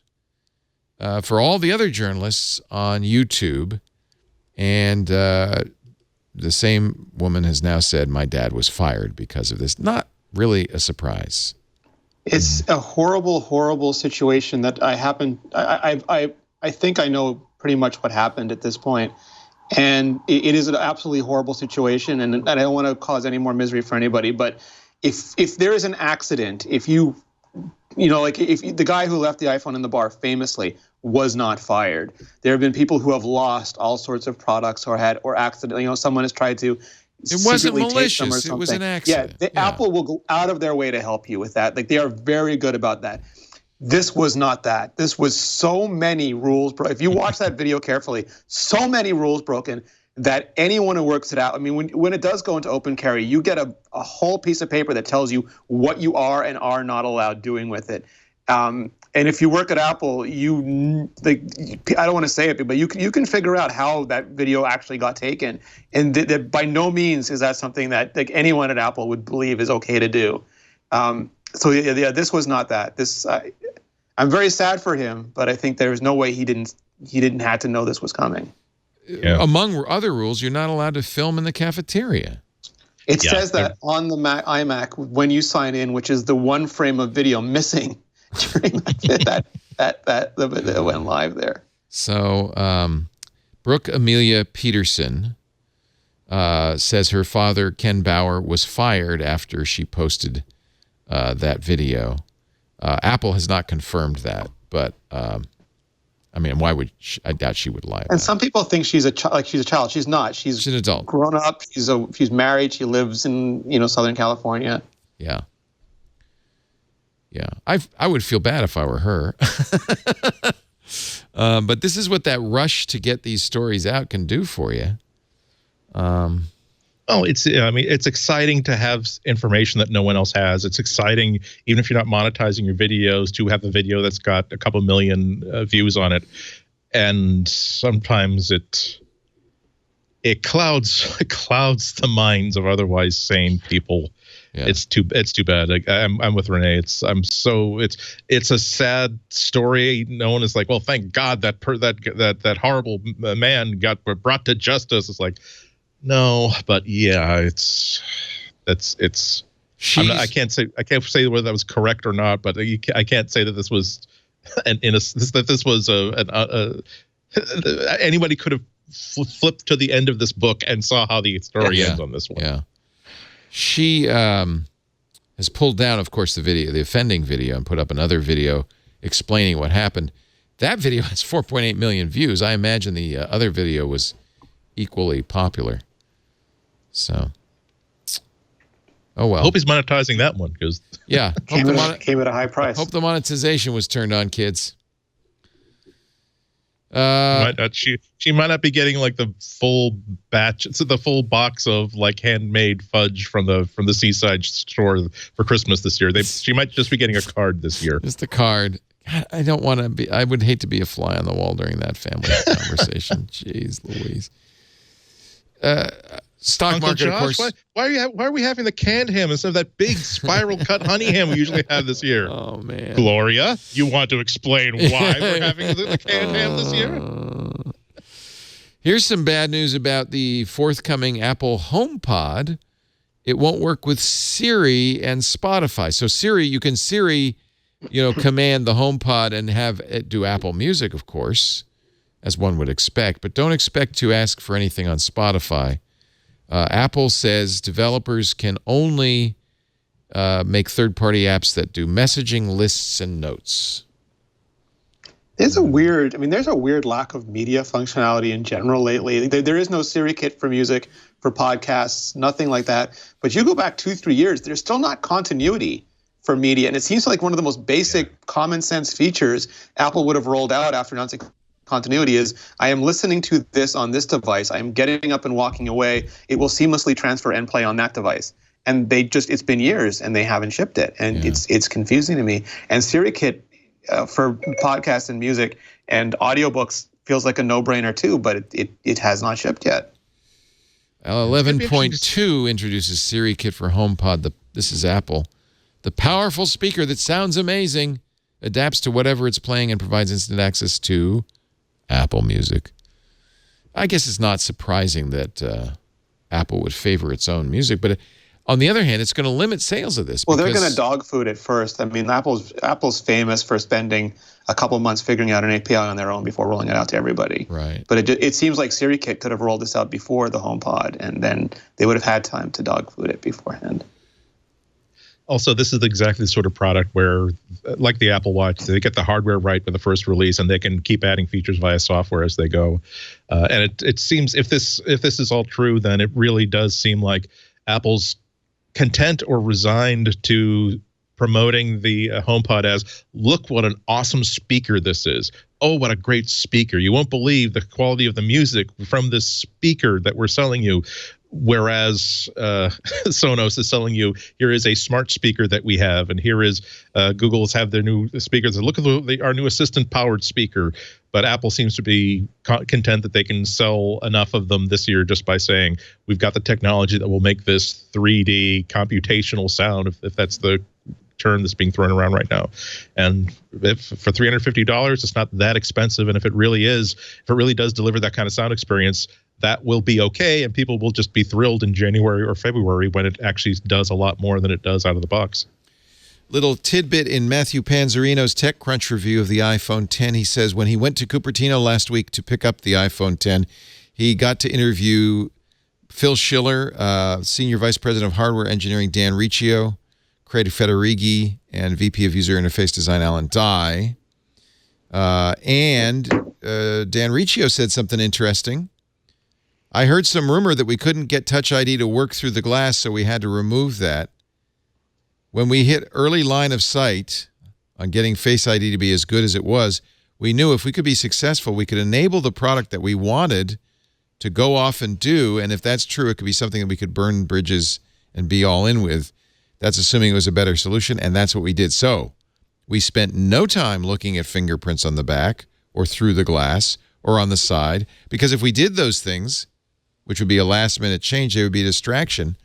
for all the other journalists on YouTube. And the same woman has now said, my dad was fired because of this. Not really a surprise. It's a horrible, horrible situation that I think I know pretty much what happened at this point. And it is an absolutely horrible situation. And I don't want to cause any more misery for anybody. But if there is an accident, if the guy who left the iPhone in the bar famously was not fired. There have been people who have lost all sorts of products or accident. Someone has tried to. It wasn't malicious. It was an accident. Yeah, Apple will go out of their way to help you with that. Like, they are very good about that. This was not that. This was so many rules. If you watch that video carefully, so many rules broken that anyone who works it out. I mean, when it does go into open carry, you get a whole piece of paper that tells you what you are and are not allowed doing with it. And if you work at Apple, I don't want to say it, but you can figure out how that video actually got taken. And by no means is that something that anyone at Apple would believe is okay to do. So this was not that. I'm very sad for him, but I think there's no way he didn't have to know this was coming. Yeah. Among other rules, you're not allowed to film in the cafeteria. It says that on the iMac when you sign in, which is the one frame of video missing during that went live there. So Brooke Amelia Peterson says her father, Ken Bauer, was fired after she posted that video. Apple has not confirmed that, but I mean, why would I doubt she would lie about And some people think she's a child. She's not. She's an adult. Grown up. She's married. She lives in Southern California. Yeah. Yeah. I would feel bad if I were her. But this is what that rush to get these stories out can do for you. Oh, it's exciting to have information that no one else has. It's exciting, even if you're not monetizing your videos, to have a video that's got a couple million views on it. And sometimes it clouds the minds of otherwise sane people. Yeah. It's too bad. I'm with Rene. It's a sad story. No one is like, well, thank God that horrible man got brought to justice. It's like, no, but yeah, I can't say whether that was correct or not, but I can't say that this was anybody could have flipped to the end of this book and saw how the story ends on this one. Yeah, she has pulled down, of course, the offending video, and put up another video explaining what happened. That video has 4.8 million views. I imagine the other video was equally popular. So, oh well. I hope he's monetizing that one, because came at a high price. Hope the monetization was turned on, kids. She might not be getting like the full batch, the full box of like handmade fudge from the Seaside store for Christmas this year. She might just be getting a card this year. Just a card. God, I don't want to be. I would hate to be a fly on the wall during that family conversation. Jeez Louise. Stock Uncle market, Josh, of course. Why are we having the canned ham instead of that big spiral cut honey ham we usually have this year? Oh man, Gloria, you want to explain why we're having the canned ham this year? Here's some bad news about the forthcoming Apple HomePod. It won't work with Siri and Spotify. So Siri, you can command the HomePod and have it do Apple Music, of course, as one would expect, but don't expect to ask for anything on Spotify. Apple says developers can only make third-party apps that do messaging, lists, and notes. There's a weird lack of media functionality in general lately. There is no Siri kit for music, for podcasts, nothing like that. But you go back 2-3 years, there's still not continuity for media. And it seems like one of the most basic common sense features Apple would have rolled out after announcing continuity is, I am listening to this on this device. I am getting up and walking away. It will seamlessly transfer and play on that device. And it's been years and they haven't shipped it. And it's confusing to me. And Siri Kit for podcasts and music and audiobooks feels like a no-brainer too, but it has not shipped yet. 11.2 introduces Siri Kit for HomePod. This is Apple. The powerful speaker that sounds amazing, adapts to whatever it's playing, and provides instant access to Apple Music. I guess it's not surprising that Apple would favor its own music, but on the other hand, it's going to limit sales of this. Well, they're going to dog food it first. I mean, Apple's famous for spending a couple months figuring out an API on their own before rolling it out to everybody. Right. But it seems like Siri Kit could have rolled this out before the HomePod, and then they would have had time to dog food it beforehand. Also, this is exactly the sort of product where, like the Apple Watch, they get the hardware right with the first release, and they can keep adding features via software as they go. And it seems, if this is all true, then it really does seem like Apple's content or resigned to promoting the HomePod as, look what an awesome speaker this is. Oh, what a great speaker. You won't believe the quality of the music from this speaker that we're selling you. Whereas Sonos is selling you, here is a smart speaker that we have, and here is Google's have their new speakers. Look at our new assistant-powered speaker. But Apple seems to be content that they can sell enough of them this year just by saying, we've got the technology that will make this 3D computational sound, if that's the term that's being thrown around right now. And if for $350, it's not that expensive. And if it really does deliver that kind of sound experience, that will be okay, and people will just be thrilled in January or February when it actually does a lot more than it does out of the box. Little tidbit in Matthew Panzerino's TechCrunch review of the iPhone X. He says when he went to Cupertino last week to pick up the iPhone X, he got to interview Phil Schiller, Senior Vice President of Hardware Engineering Dan Riccio, Craig Federighi, and VP of User Interface Design Alan Dye. And Dan Riccio said something interesting. I heard some rumor that we couldn't get Touch ID to work through the glass, so we had to remove that. When we hit early line of sight on getting Face ID to be as good as it was, we knew if we could be successful, we could enable the product that we wanted to go off and do. And if that's true, it could be something that we could burn bridges and be all in with. That's assuming it was a better solution, and that's what we did. So we spent no time looking at fingerprints on the back or through the glass or on the side, because if we did those things, which would be a last-minute change, they would be a distraction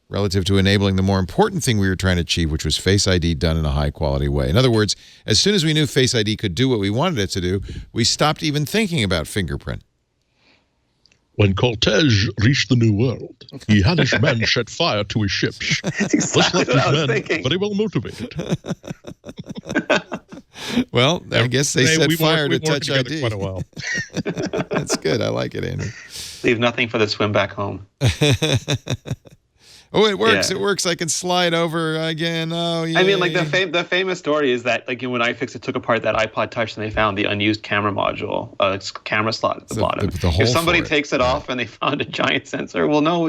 relative to enabling the more important thing we were trying to achieve, which was Face ID done in a high-quality way. In other words, as soon as we knew Face ID could do what we wanted it to do, we stopped even thinking about fingerprint. When Cortez reached the New World, he had his men set fire to his ships. That's exactly what I was thinking. Very well motivated. Well, I guess they set fire to we've worked Touch together ID. quite a while. That's good. I like it, Andrew. Leave nothing for the swim back home. Oh, it works. Yeah. It works. I can slide over again. Oh, yeah. I mean, like the famous story is that like when iFixit took apart that iPod Touch and they found the unused camera module, camera slot at the bottom. The hole if somebody for it. takes it off and they found a giant sensor, well, no,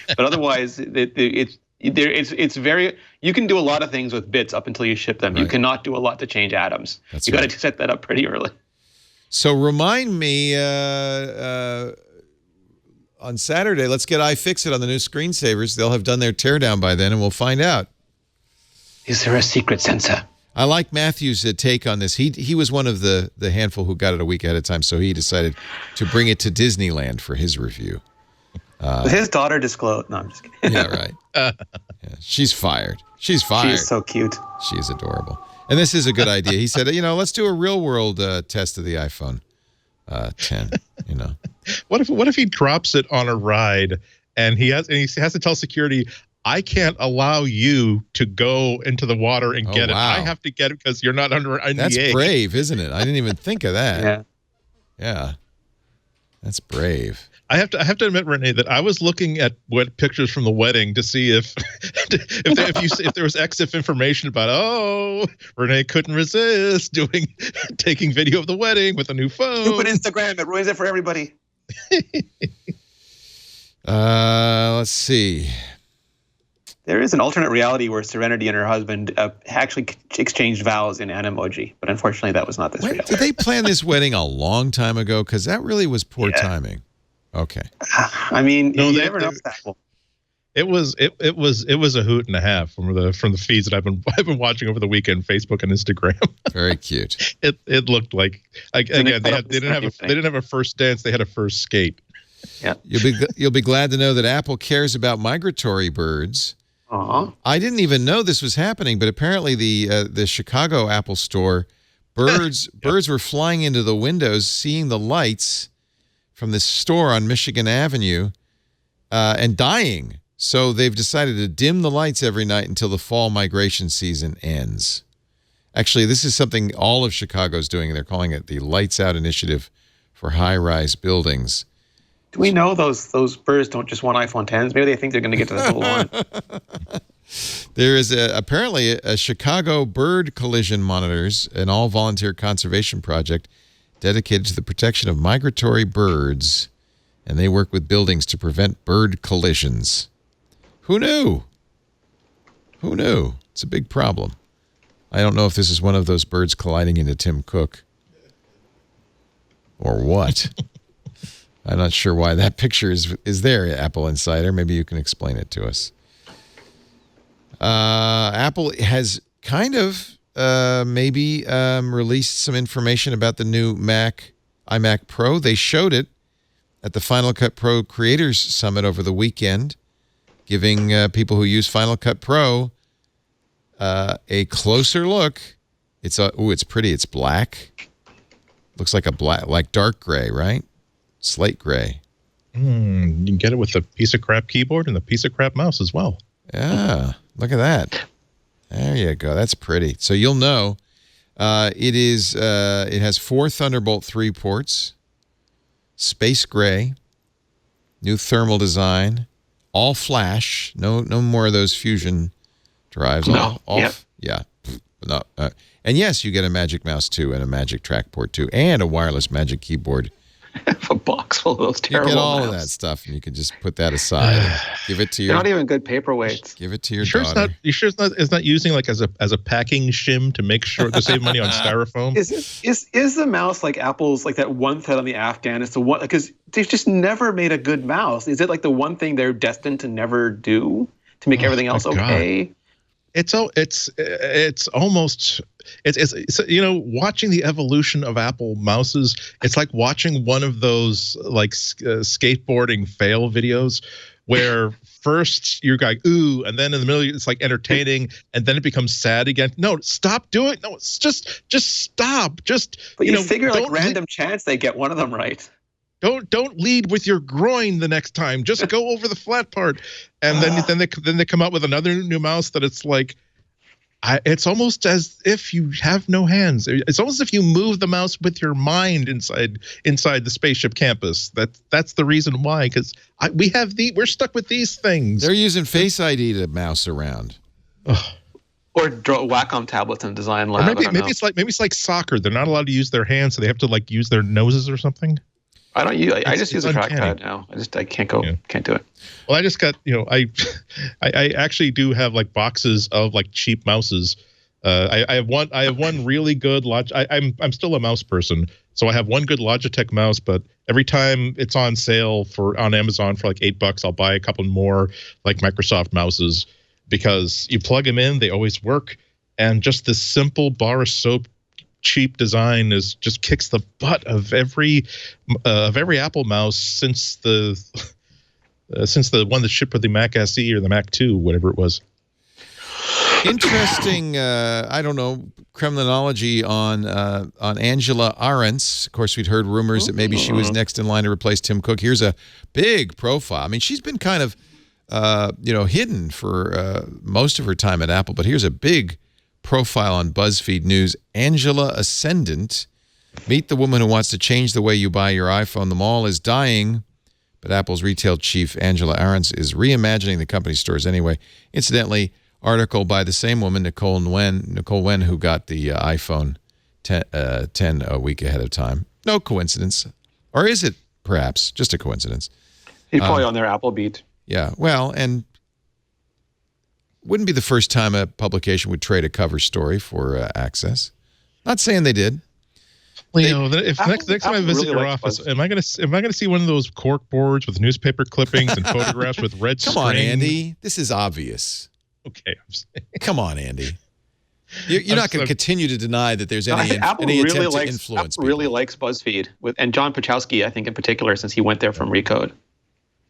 but otherwise it's very. You can do a lot of things with bits up until you ship them. Right. You cannot do a lot to change atoms. That's you got right. to set that up pretty early. So remind me on Saturday, let's get iFixit on the new screensavers. They'll have done their teardown by then, and we'll find out. Is there a secret sensor? I like Matthew's take on this. He was one of the handful who got it a week ahead of time, so he decided to bring it to Disneyland for his review. His daughter disclosed. No, I'm just kidding. Yeah, right. Yeah, she's fired. She's fired. She's so cute. She's adorable. And this is a good idea. He said, let's do a real-world test of the iPhone 10, What if he drops it on a ride and he has to tell security, I can't allow you to go into the water and get it. I have to get it because you're not under NDA. That's brave, isn't it? I didn't even think of that. Yeah. Yeah. That's brave. I have to admit, Rene, that I was looking at pictures from the wedding to see if there was EXIF information about Rene couldn't resist taking video of the wedding with a new phone. Stupid Instagram, it ruins it for everybody. Let's see. There is an alternate reality where Serenity and her husband actually exchanged vows in Animoji, but unfortunately that was not this reality. Did they plan this wedding a long time ago? Because that really was poor timing. Okay. I mean, you never know. It was a hoot and a half from the feeds that I've been watching over the weekend, Facebook and Instagram. Very cute. It looked like they didn't have a first dance, they had a first skate. Yeah. You'll be glad to know that Apple cares about migratory birds. Uh-huh. I didn't even know this was happening, but apparently the Chicago Apple store, birds were flying into the windows, seeing the lights from this store on Michigan Avenue, and dying. So they've decided to dim the lights every night until the fall migration season ends. Actually, this is something all of Chicago's doing. They're calling it the Lights Out Initiative for high-rise buildings. Do we know those birds don't just want iPhone 10s? Maybe they think they're going to get to the full one. There is apparently a Chicago bird collision monitors, an all-volunteer conservation project dedicated to the protection of migratory birds, and they work with buildings to prevent bird collisions. Who knew? Who knew? It's a big problem. I don't know if this is one of those birds colliding into Tim Cook or what. I'm not sure why that picture is there, Apple Insider. Maybe you can explain it to us. Apple has kind of maybe released some information about the new iMac Pro. They showed it at the Final Cut Pro Creators Summit over the weekend, giving people who use Final Cut Pro a closer look. It's pretty. It's black. Looks like dark gray, right? Slate gray. You can get it with the piece of crap keyboard and the piece of crap mouse as well. Yeah, look at that. There you go. That's pretty. So you'll know it has 4 Thunderbolt 3 ports, space gray, new thermal design, all flash. No more of those fusion drives. Yeah. No. And yes, you get a Magic Mouse 2 and a Magic Trackport 2 and a wireless Magic Keyboard have a box full of those You terrible get all of mouse. that stuff, and you can just put that aside. And give it to They're your. not even good paperweights. Give it to your You sure daughter. it's not using like as a packing shim to make sure to save money on styrofoam? Is the mouse like Apple's, like that one thread on the Afghan? It's the one, because they've just never made a good mouse. Is it like the one thing they're destined to never do to make everything else okay? It's almost watching the evolution of Apple mouses. It's like watching one of those like skateboarding fail videos where first you're like ooh, and then in the middle it's like entertaining, and then it becomes sad again. No, stop doing. No, it's just stop. But you figure like random chance they get one of them right. Don't lead with your groin the next time. Just go over the flat part, and then they come out with another new mouse that it's like, it's almost as if you have no hands. It's almost as if you move the mouse with your mind inside the spaceship campus. That's the reason why, because we're stuck with these things. They're using Face ID to mouse around. Or draw Wacom tablets in Design Lab. Or maybe it's like soccer. They're not allowed to use their hands, so they have to like use their noses or something. I just use a trackpad now. I can't do it. Well, I just got, I actually do have like boxes of like cheap mouses. I have one really good I'm still a mouse person, so I have one good Logitech mouse, but every time it's on sale on Amazon for like $8, I'll buy a couple more like Microsoft mouses, because you plug them in, they always work, and just this simple bar of soap cheap design just kicks the butt of every Apple mouse since the one that shipped with the Mac SE or the Mac 2, whatever it was. Interesting, I don't know, criminology on Angela Ahrendts. Of course, we'd heard rumors that maybe she was next in line to replace Tim Cook. Here's a big profile. I mean, she's been kind of hidden for most of her time at Apple, but here's a big profile on BuzzFeed News. Angela Ascendant. Meet the woman who wants to change the way you buy your iPhone. The mall is dying, but Apple's retail chief, Angela Ahrendts, is reimagining the company's stores anyway. Incidentally, article by the same woman, Nicole Wen, who got the iPhone 10 a week ahead of time. No coincidence. Or is it perhaps just a coincidence? He's probably on their Apple beat. Yeah, well, and wouldn't be the first time a publication would trade a cover story for access. Not saying they did. Leo, if next time I visit your office, am I gonna see one of those cork boards with newspaper clippings and photographs with red string? Come on, Andy. This is obvious. Okay, I'm saying. Come on, Andy. You're not going to continue to deny that there's any attempt to influence Apple really likes BuzzFeed, and John Pachowski, I think in particular, since he went there from Recode.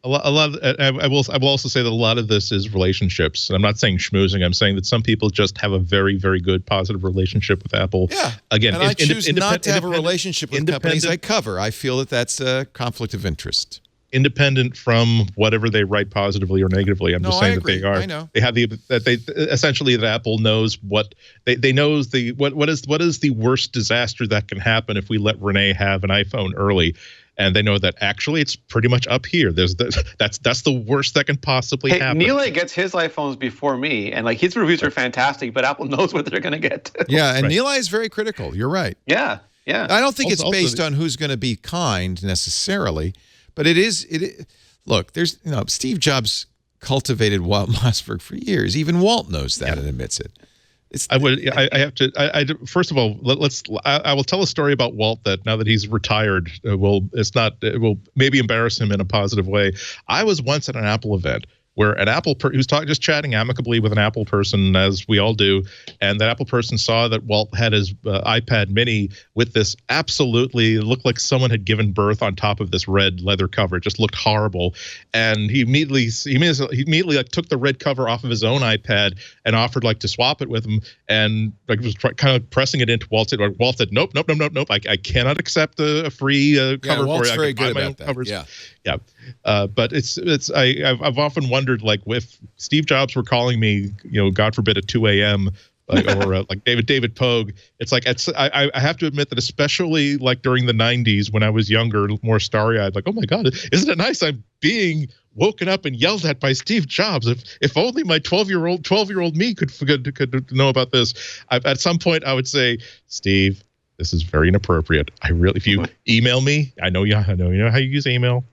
A lot. I will also say that a lot of this is relationships. I'm not saying schmoozing. I'm saying that some people just have a very, very good positive relationship with Apple. Yeah. Again, and I choose not to have a relationship with companies I cover. I feel that that's a conflict of interest. Independent from whatever they write positively or negatively. I'm just saying that they are. I know. They have that Apple knows what they knows what is the worst disaster that can happen if we let Rene have an iPhone early. And they know that actually it's pretty much up here. That's the worst that can possibly happen. Nilay gets his iPhones before me, and like his reviews are fantastic, but Apple knows what they're going to get. Yeah, and Nilay is very critical. You're right. Yeah. I don't think it's based on who's going to be kind necessarily, but it is. Look, there's Steve Jobs cultivated Walt Mossberg for years. Even Walt knows that and admits it. I first of all, I will tell a story about Walt that now that he's retired, it will maybe embarrass him in a positive way. I was once at an Apple event where an Apple he was just chatting amicably with an Apple person, as we all do, and that Apple person saw that Walt had his iPad Mini with this absolutely looked like someone had given birth on top of this red leather cover. It just looked horrible, and he immediately like took the red cover off of his own iPad and offered like to swap it with him, and like was kind of pressing it into Walt. Walt said, "Nope. I cannot accept a free cover Walt's for you. Very good about that. Covers." Yeah. But I've often wondered, like, if Steve Jobs were calling me, God forbid, at 2 a.m. or like David Pogue, it's like I have to admit that especially like during the 90s when I was younger, more starry-eyed, like, oh my God, isn't it nice I'm being woken up and yelled at by Steve Jobs? If only my 12-year-old me could know about this. At some point I would say, Steve, This is very inappropriate. If you email me, I know you know how you use email.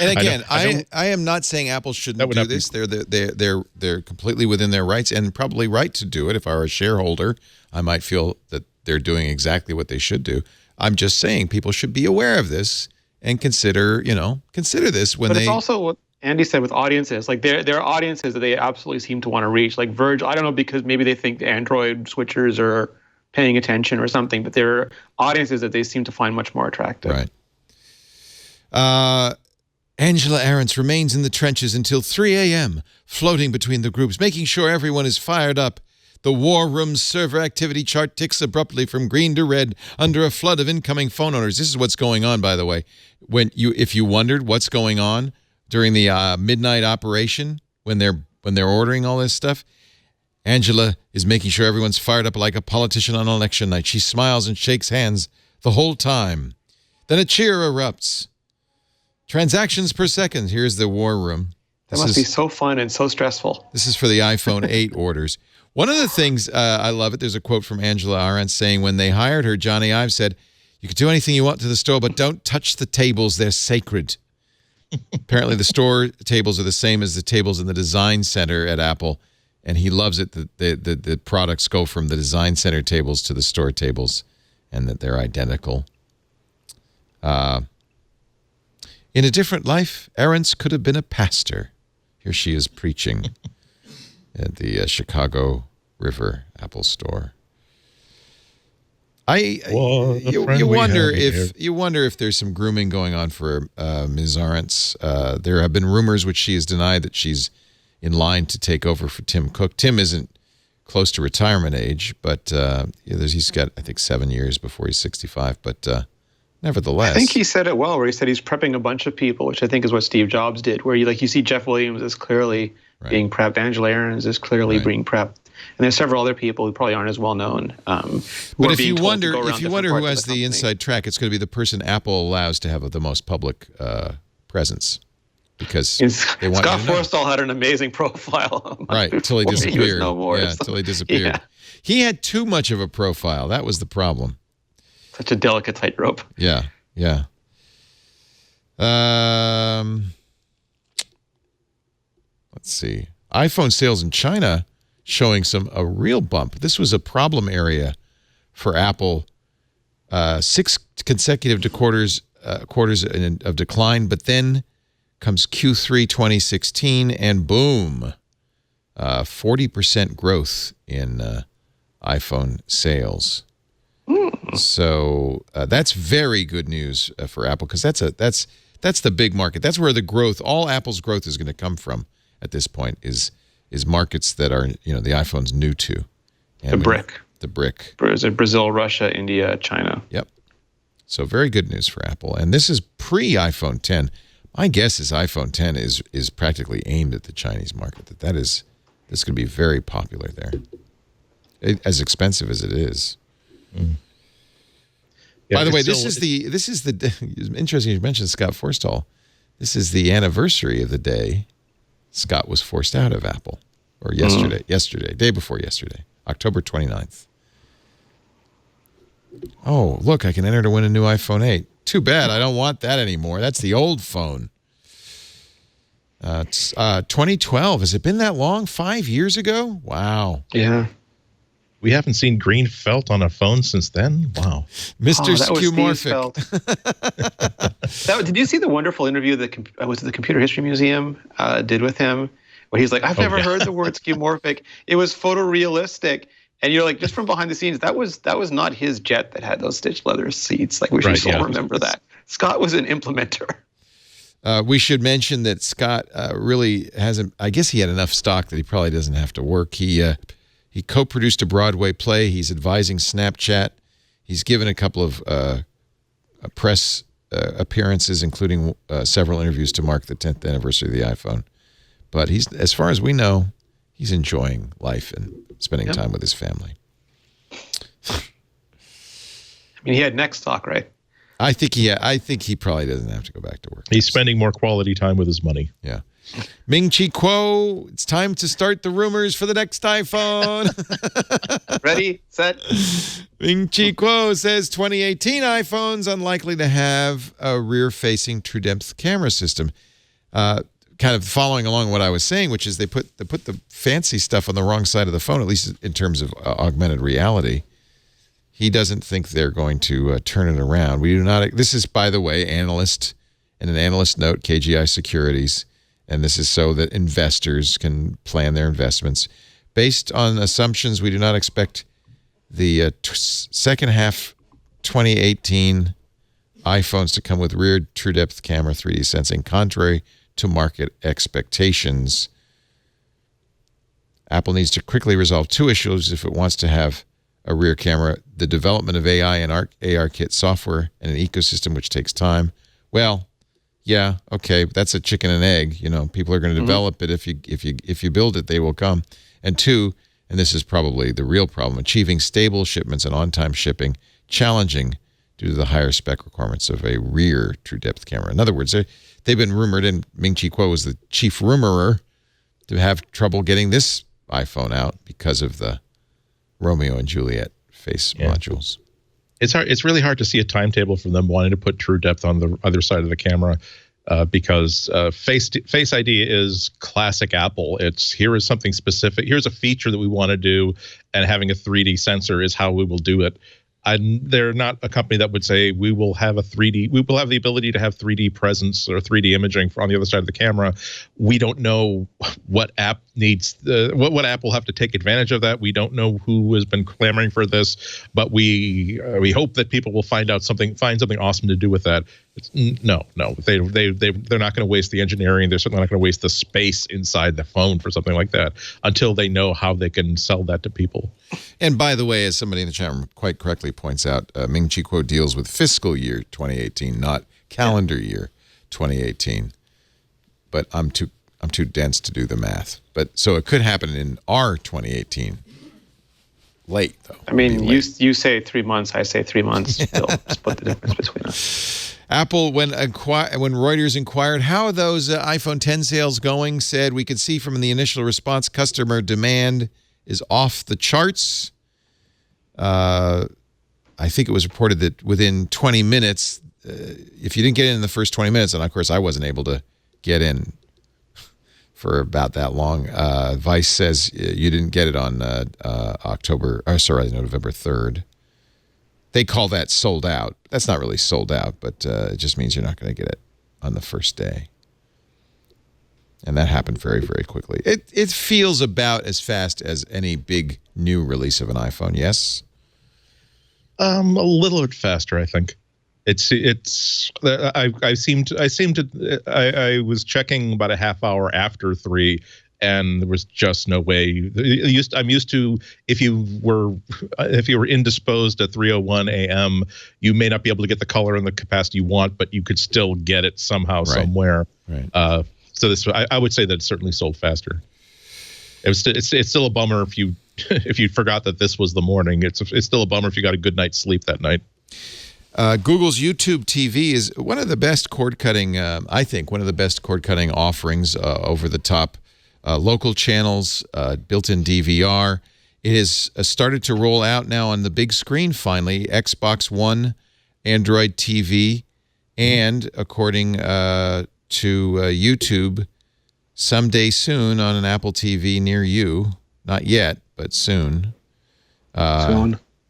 And again, I am not saying Apple shouldn't do this. They're completely within their rights and probably right to do it. If I were a shareholder, I might feel that they're doing exactly what they should do. I'm just saying people should be aware of this and consider this when But it's also what Andy said with audiences. Like there are audiences that they absolutely seem to want to reach. Like Verge, I don't know, because maybe they think the Android switchers are paying attention or something, but there are audiences that they seem to find much more attractive. Right. Angela Ahrendts remains in the trenches until 3 a.m., floating between the groups, making sure everyone is fired up. The war room's server activity chart ticks abruptly from green to red under a flood of incoming phone owners. This is what's going on, by the way. If you wondered what's going on during the midnight operation when they're ordering all this stuff, Angela is making sure everyone's fired up like a politician on election night. She smiles and shakes hands the whole time. Then a cheer erupts. Transactions per second. Here's the war room. That must be so fun and so stressful. This is for the iPhone 8 orders. One of the things, I love it, there's a quote from Angela Ahrendts saying, when they hired her, Johnny Ive said, "You can do anything you want to the store, but don't touch the tables. They're sacred." Apparently the store tables are the same as the tables in the design center at Apple, and he loves it that the products go from the design center tables to the store tables and that they're identical. In a different life, Ahrendts could have been a pastor. Here she is preaching at the Chicago River Apple Store. You wonder if there's some grooming going on for Ms. Ahrendts. There have been rumors, which she has denied, that she's in line to take over for Tim Cook. Tim isn't close to retirement age, but he's got, I think, 7 years before he's 65. But nevertheless, I think he said it well, where he said he's prepping a bunch of people, which I think is what Steve Jobs did, where you see Jeff Williams is clearly being prepped, Angela Ahrendts is clearly being prepped, and there's several other people who probably aren't as well known. But if you wonder who has the inside track, it's going to be the person Apple allows to have the most public presence, because they want Scott Forstall had an amazing profile, right? Until he disappeared. Until he disappeared. Yeah. He had too much of a profile. That was the problem. Such a delicate tightrope. Yeah. Let's see. iPhone sales in China showing a real bump. This was a problem area for Apple. 6 consecutive quarters of decline, but then comes Q3 2016, and boom, 40% growth in iPhone sales. So that's very good news for Apple, because that's the big market. That's where the growth, all Apple's growth, is going to come from at this point. Is markets that are the iPhone's new to. And the BRIC. Brazil, Russia, India, China. Yep. So very good news for Apple, and this is pre-iPhone 10. My guess is iPhone 10 is practically aimed at the Chinese market. This could be very popular there, as expensive as it is. Mm. Yeah, by the way, this is interesting you mentioned Scott Forstall. This is the anniversary of the day Scott was forced out of Apple, or day before yesterday, October 29th. Oh, look, I can enter to win a new iPhone 8. Too bad, I don't want that anymore. That's the old phone. 2012. Has it been that long? 5 years ago? Wow. Yeah. We haven't seen green felt on a phone since then. Wow. Mr. Skewmorphic. Did you see the wonderful interview that the Computer History Museum did with him, where he's like, I've never heard the word skeuomorphic. It was photorealistic. And you're like, just from behind the scenes, that was not his jet that had those stitched leather seats. Like, we should all remember that. Scott was an implementer. We should mention that Scott really hasn't, I guess he had enough stock that he probably doesn't have to work. He co-produced a Broadway play. He's advising Snapchat. He's given a couple of press appearances, including several interviews to mark the 10th anniversary of the iPhone. But he's, as far as we know, he's enjoying life and spending time with his family. I mean, he had neck stock, right? I think he probably doesn't have to go back to work. He's spending more quality time with his money. Yeah. Ming-Chi Kuo, it's time to start the rumors for the next iPhone. Ready, set. Ming-Chi Kuo says 2018 iPhones unlikely to have a rear-facing true depth camera system. Kind of following along what I was saying, which is they put the fancy stuff on the wrong side of the phone, at least in terms of augmented reality. He doesn't think they're going to turn it around. We do not. This is, by the way, in an analyst note, KGI Securities, and this is so that investors can plan their investments. Based on assumptions, we do not expect the second half 2018 iPhones to come with rear true depth camera 3D sensing, contrary to market expectations. Apple needs to quickly resolve two issues if it wants to have a rear camera: the development of AI and ARKit software and an ecosystem, which takes time. Well, yeah, okay, that's a chicken and egg. You know, people are going to develop it. If you build it, they will come. And two, and this is probably the real problem, achieving stable shipments and on-time shipping, challenging due to the higher spec requirements of a rear true depth camera. In other words, they've been rumored, and Ming-Chi Kuo was the chief rumorer, to have trouble getting this iPhone out because of the Romeo and Juliet face modules. It's hard. It's really hard to see a timetable for them wanting to put true depth on the other side of the camera, because Face ID is classic Apple. It's, here is something specific. Here's a feature that we want to do, and having a 3D sensor is how we will do it. They're not a company that would say we will have the ability to have 3D presence or 3D imaging on the other side of the camera. We don't know what app needs, what app will have to take advantage of that. We don't know who has been clamoring for this, but we hope that people will find something awesome to do with that. No, they're not going to waste the engineering. They're certainly not going to waste the space inside the phone for something like that until they know how they can sell that to people. And by the way, as somebody in the chat room quite correctly points out, Ming-Chi Kuo deals with fiscal year 2018, not calendar year 2018. But I'm too dense to do the math. But so it could happen in our 2018. Late though. I mean, you say 3 months, I say 3 months. They'll split the difference between us. Apple, when Reuters inquired how are those iPhone 10 sales going, said we could see from the initial response customer demand is off the charts. I think it was reported that within 20 minutes, if you didn't get in the first 20 minutes, and of course I wasn't able to get in for about that long. Vice says you didn't get it on November 3rd. They call that sold out. That's not really sold out, but it just means you're not going to get it on the first day. And that happened very, very quickly. It feels about as fast as any big new release of an iPhone, yes? A little bit faster, I think. I was checking about a half hour after 3, and there was just no way. I'm used to, if you were indisposed at 3:01 a.m., you may not be able to get the color and the capacity you want, but you could still get it somehow, somewhere. Right. So this, I would say that it's certainly sold faster. It's still a bummer if you forgot that this was the morning. It's still a bummer if you got a good night's sleep that night. Google's YouTube TV is one of the best cord-cutting, I think, one of the best cord-cutting offerings, over-the-top local channels, built-in DVR. It has started to roll out now on the big screen, finally, Xbox One, Android TV, and, according to YouTube, someday soon on an Apple TV near you. Not yet, but soon.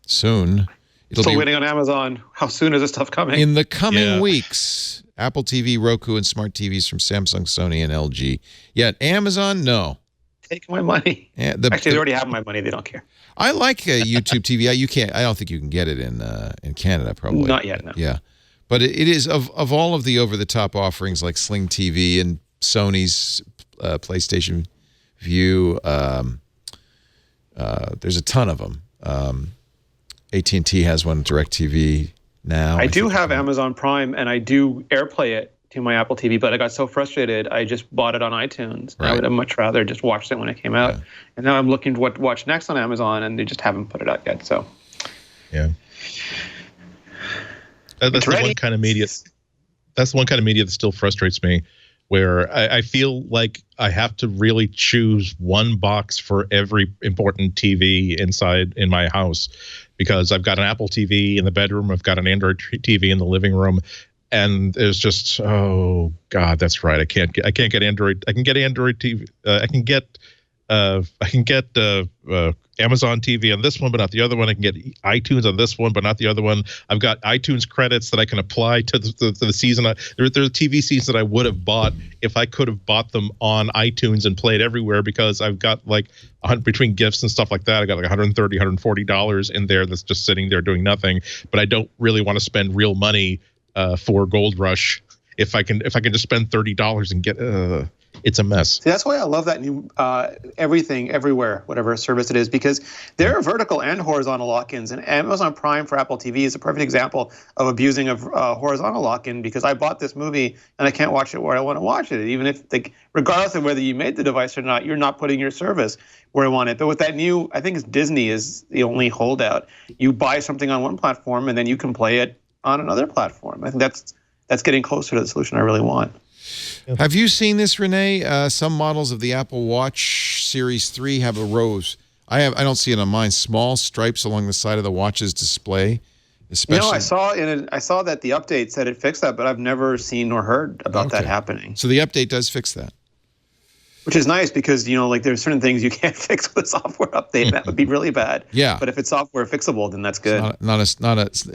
Soon. Still waiting on Amazon. How soon is this stuff coming? In the coming weeks, Apple TV, Roku, and smart TVs from Samsung, Sony, and LG. Yet Amazon, no. Take my money. Yeah, actually, they already have my money. They don't care. I like YouTube TV. I don't think you can get it in Canada, probably. Not yet, no. Yeah. But it is, of all of the over-the-top offerings like Sling TV and Sony's PlayStation View, there's a ton of them. AT&T has one, DirecTV now. I do have Amazon Prime, and I do AirPlay it to my Apple TV, but I got so frustrated, I just bought it on iTunes. Right. I would have much rather just watched it when it came out. Yeah. And now I'm looking to what to watch next on Amazon, and they just haven't put it out yet. So, yeah. That's the one kind of media. That's the one kind of media that still frustrates me. where I feel like I have to really choose one box for every important TV in my house, because I've got an Apple TV in the bedroom, I've got an Android TV in the living room, and there's just, oh God, that's right. I can't get Android. I can get Android TV. I can get Amazon TV on this one, but not the other one. I can get iTunes on this one, but not the other one. I've got iTunes credits that I can apply to the season. There are TV seasons that I would have bought if I could have bought them on iTunes and played everywhere, because I've got like between gifts and stuff like that, I got like $130, $140 in there that's just sitting there doing nothing. But I don't really want to spend real money for Gold Rush. If I can just spend $30 and get it's a mess. See, that's why I love that new Everything Everywhere, whatever service it is, because there are vertical and horizontal lock-ins, and Amazon Prime for Apple TV is a perfect example of abusing a horizontal lock-in, because I bought this movie and I can't watch it where I want to watch it, even if, regardless of whether you made the device or not, you're not putting your service where I want it. But with that new, I think it's Disney is the only holdout. You buy something on one platform and then you can play it on another platform. I think that's getting closer to the solution I really want. Have you seen this, Rene? Some models of the Apple Watch Series 3 have a rose. I don't see it on mine. Small stripes along the side of the watch's display. Especially, I saw that the update said it fixed that, but I've never seen or heard about that happening. So the update does fix that, which is nice, because there's certain things you can't fix with a software update. That would be really bad. Yeah. But if it's software fixable, then that's good. In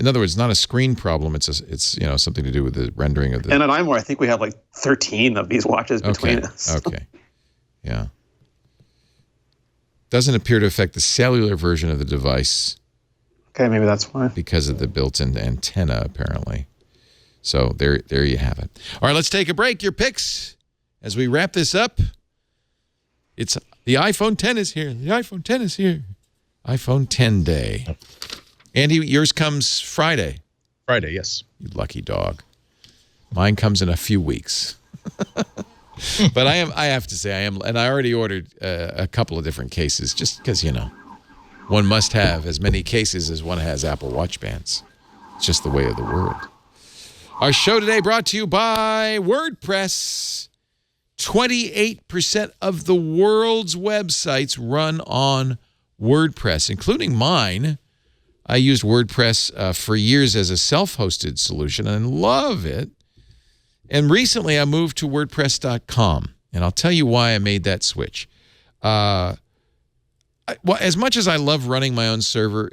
other words, not a screen problem. It's something to do with the rendering of the. And at iMore, I think we have like 13 of these watches between us. Okay. Yeah. Doesn't appear to affect the cellular version of the device. Okay, maybe that's why. Because of the built-in antenna, apparently. So there you have it. All right, let's take a break. Your picks as we wrap this up. It's the iPhone 10 is here. The iPhone 10 is here. iPhone 10 day. Andy, yours comes Friday. Friday, yes. You lucky dog. Mine comes in a few weeks. But I have to say, and I already ordered a couple of different cases, just because, one must have as many cases as one has Apple Watch bands. It's just the way of the world. Our show today brought to you by WordPress. 28% of the world's websites run on WordPress, including mine. I used WordPress for years as a self-hosted solution and love it. And recently I moved to WordPress.com, and I'll tell you why I made that switch. As much as I love running my own server,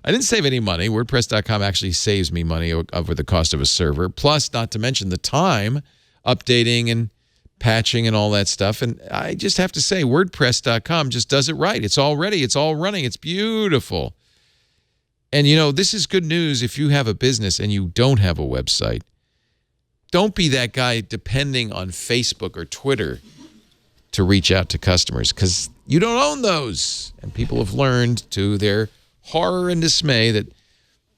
I didn't save any money. WordPress.com actually saves me money over the cost of a server, plus not to mention the time updating and patching and all that stuff. And I just have to say, WordPress.com just does it right. It's all ready. It's all running. It's beautiful. And, this is good news if you have a business and you don't have a website. Don't be that guy depending on Facebook or Twitter to reach out to customers, because you don't own those. And people have learned, to their horror and dismay, that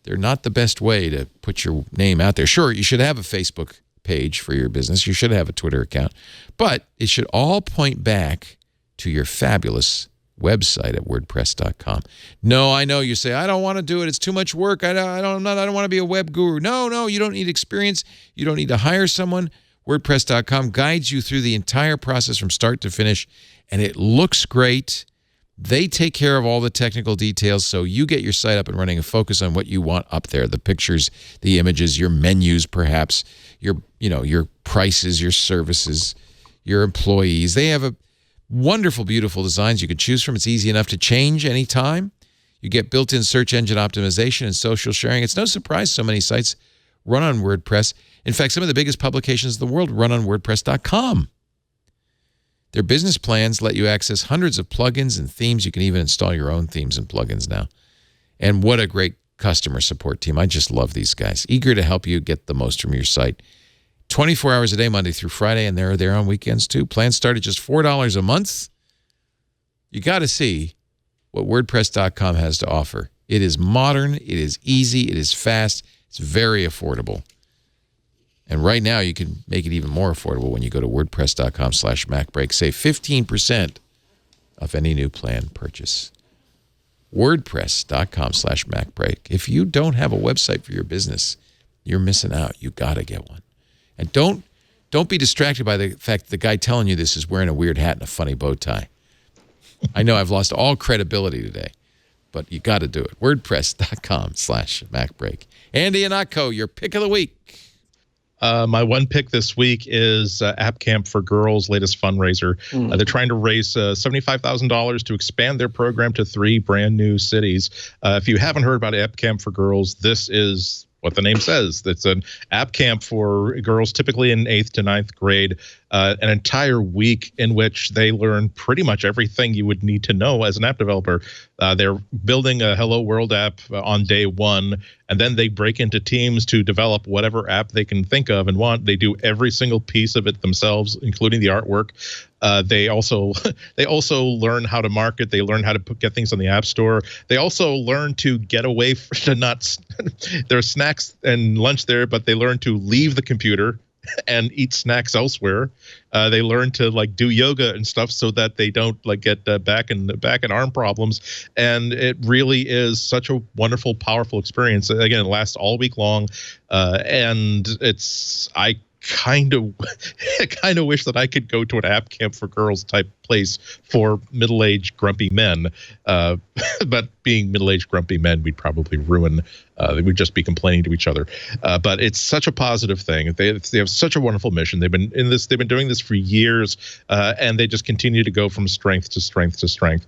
they're not the best way to put your name out there. Sure, you should have a Facebook page for your business. You should have a Twitter account. But it should all point back to your fabulous website at WordPress.com. No, I know you say, I don't want to do it. It's too much work. I don't want to be a web guru. No, you don't need experience. You don't need to hire someone. WordPress.com guides you through the entire process from start to finish, and it looks great. They take care of all the technical details, so you get your site up and running and focus on what you want up there, the pictures, the images, your menus perhaps, your prices, your services, your employees. They have a wonderful, beautiful designs you can choose from. It's easy enough to change anytime. You get built-in search engine optimization and social sharing. It's no surprise so many sites run on WordPress. In fact, some of the biggest publications in the world run on WordPress.com. Their business plans let you access hundreds of plugins and themes. You can even install your own themes and plugins now. And what a great customer support team. I just love these guys. Eager to help you get the most from your site. 24 hours a day, Monday through Friday, and they're there on weekends too. Plans start at just $4 a month. You got to see what WordPress.com has to offer. It is modern, it is easy, it is fast, it's very affordable. And right now, you can make it even more affordable when you go to WordPress.com/MacBreak. Save 15% off any new plan purchase. WordPress.com/MacBreak. If you don't have a website for your business, you're missing out. You got to get one. And don't Don't be distracted by the fact that the guy telling you this is wearing a weird hat and a funny bow tie. I know I've lost all credibility today, but you got to do it. WordPress.com/MacBreak. Andy and Akko, your pick of the week. My one pick this week is App Camp for Girls' latest fundraiser. They're trying to raise $75,000 to expand their program to 3 brand new cities. If you haven't heard about App Camp for Girls, this is what the name says. It's an app camp for girls, typically in 8th to 9th grade, an entire week in which they learn pretty much everything you would need to know as an app developer. They're building a Hello World app on day 1, and then they break into teams to develop whatever app they can think of and want. They do every single piece of it themselves, including the artwork. They also learn how to market. They learn how to get things on the App Store. They also learn to get away from not. There's snacks and lunch there, but they learn to leave the computer and eat snacks elsewhere. They learn to do yoga and stuff so that they don't get back and arm problems. And it really is such a wonderful, powerful experience. Again, it lasts all week long, and I kind of wish that I could go to an app camp for girls type place for middle-aged grumpy men, but being middle-aged grumpy men, we'd probably ruin. We'd just be complaining to each other. But it's such a positive thing. They have such a wonderful mission. They've been doing this for years, and they just continue to go from strength to strength to strength.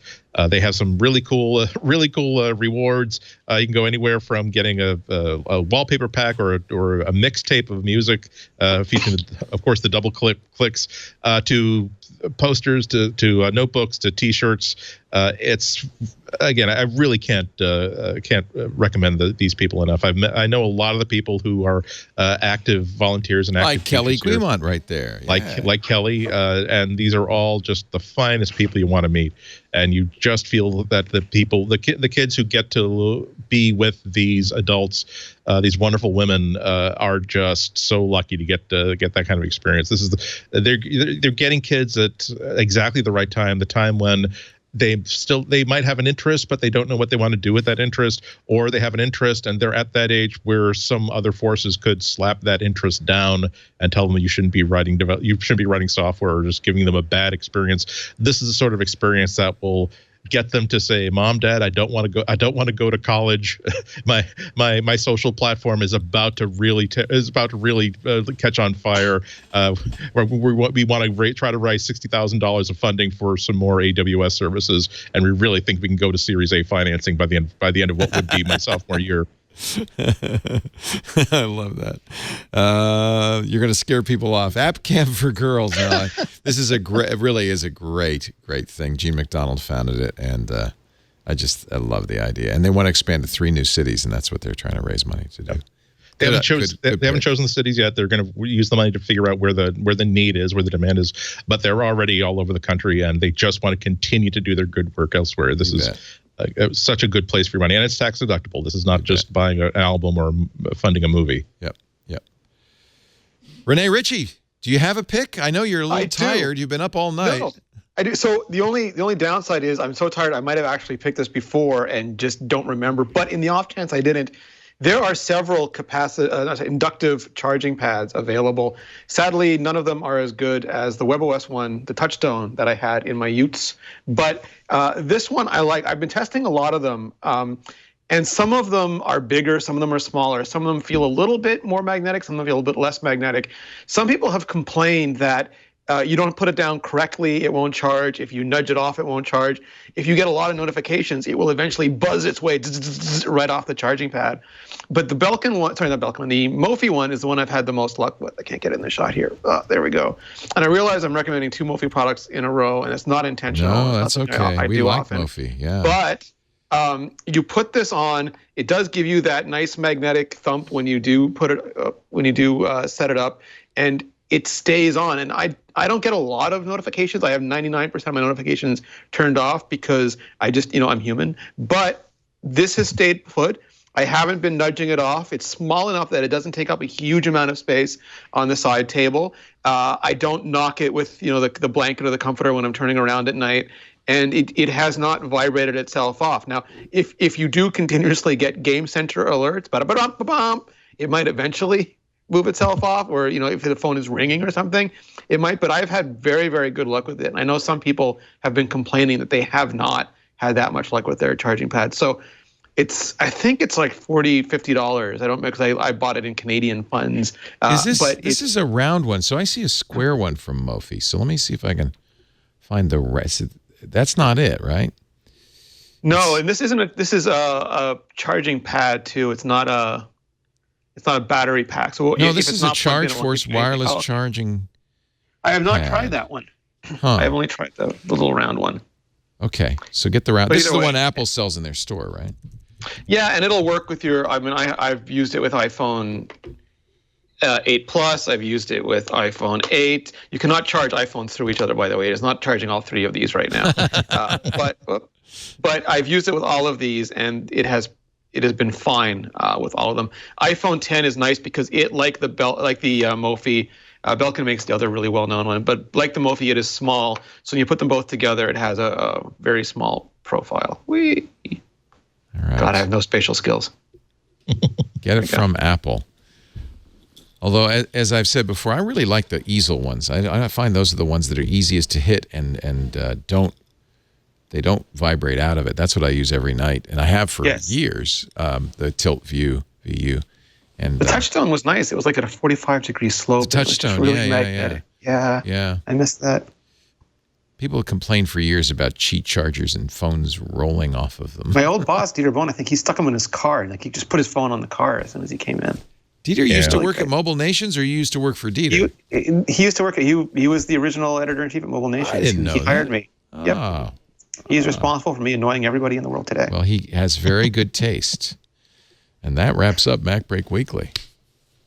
They have some really cool rewards. You can go anywhere from getting a wallpaper pack or a mixtape of music, featuring, of course, the double clicks, to posters, to notebooks, to T-shirts. It's, again, I really can't recommend these people enough. I know a lot of the people who are active volunteers and active like Kelly teachers here. Guimont right there. Yeah. Like Kelly, and these are all just the finest people you want to meet. And you just feel that the kids who get to be with these adults, these wonderful women, are just so lucky to get that kind of experience. They're getting kids at exactly the right time, the time when they might have an interest, but they don't know what they want to do with that interest, or they have an interest and they're at that age where some other forces could slap that interest down and tell them you shouldn't be writing software, or just giving them a bad experience. This is the sort of experience that will get them to say, "Mom, Dad, I don't want to go to college. my social platform is about to really catch on fire. We want to try to raise $60,000 of funding for some more AWS services, and we really think we can go to Series A financing by the end of what would be my sophomore year." I love that. You're going to scare people off. App Camp for Girls. This is really is a great thing. Gene McDonald founded it, and I love the idea. And they want to expand to 3 new cities, and that's what they're trying to raise money to do. They haven't chosen the cities yet. They're going to use the money to figure out where the need is, where the demand is. But they're already all over the country, and they just want to continue to do their good work elsewhere. This is such a good place for your money, and it's tax deductible. This is not just buying an album or funding a movie. Yep. Rene Ritchie, do you have a pick? I know you're a little tired. You've been up all night. No, I do. So the only downside is I'm so tired. I might have actually picked this before and just don't remember. But in the off chance I didn't, there are several inductive charging pads available. Sadly, none of them are as good as the WebOS one, the Touchstone that I had in my Utes. But this one I like. I've been testing a lot of them, and some of them are bigger, some of them are smaller. Some of them feel a little bit more magnetic, some of them feel a little bit less magnetic. Some people have complained that you don't put it down correctly, it won't charge. If you nudge it off, it won't charge. If you get a lot of notifications, it will eventually buzz its way right off the charging pad. But the Belkin one, the Mophie one is the one I've had the most luck with. I can't get it in the shot here. Oh, there we go. And I realize I'm recommending 2 Mophie products in a row, and it's not intentional. No, that's okay. We like often. Mophie, yeah. But you put this on, it does give you that nice magnetic thump when you do set it up, and it stays on. And I don't get a lot of notifications. I have 99% of my notifications turned off because I just, I'm human. But this has stayed put. I haven't been nudging it off. It's small enough that it doesn't take up a huge amount of space on the side table. I don't knock it with, the blanket or the comforter when I'm turning around at night. And it has not vibrated itself off. Now, if you do continuously get Game Center alerts, it might eventually move itself off, or if the phone is ringing or something, it might. But I've had very, very good luck with it. And I know some people have been complaining that they have not had that much luck with their charging pad. So I think it's like $40-$50. I don't know, because I bought it in Canadian funds. This is a round one. So I see a square one from Mophie. So let me see if I can find the rest. That's not it, right? No, and this is a charging pad too. It's not a battery pack. So no, this is a ChargeForce wireless charging. I have not tried that one. Huh. I have only tried the little round one. Okay, so get the round. This is the one Apple sells in their store, right? Yeah, and it'll work with your. I mean, I've used it with iPhone 8 Plus. I've used it with iPhone 8. You cannot charge iPhones through each other, by the way. It's not charging all three of these right now. But I've used it with all of these, and it has been fine with all of them. iPhone 10 is nice because it, like the Mophie. Belkin makes the other really well-known one, but like the Mophie, it is small. So when you put them both together, it has a very small profile. All right. God, I have no spatial skills. Get it from Apple. Although, as I've said before, I really like the easel ones. I find those are the ones that are easiest to hit and don't vibrate out of it. That's what I use every night, and I have for years. The Tilt View VU. And the Touchstone was nice. It was like at a 45-degree slope. The Touchstone, really magnetic. Yeah. I missed that. People complained for years about cheat chargers and phones rolling off of them. My old boss, Dieter Bohn, I think he stuck them in his car. Like he just put his phone on the car as soon as he came in. Dieter used to work at Mobile Nations, or you used to work for Dieter? He used to work at. He was the original editor-in-chief at Mobile Nations. I didn't know He hired that. me. Oh. Yep. He's responsible for me annoying everybody in the world today. Well, he has very good taste. And that wraps up MacBreak Weekly.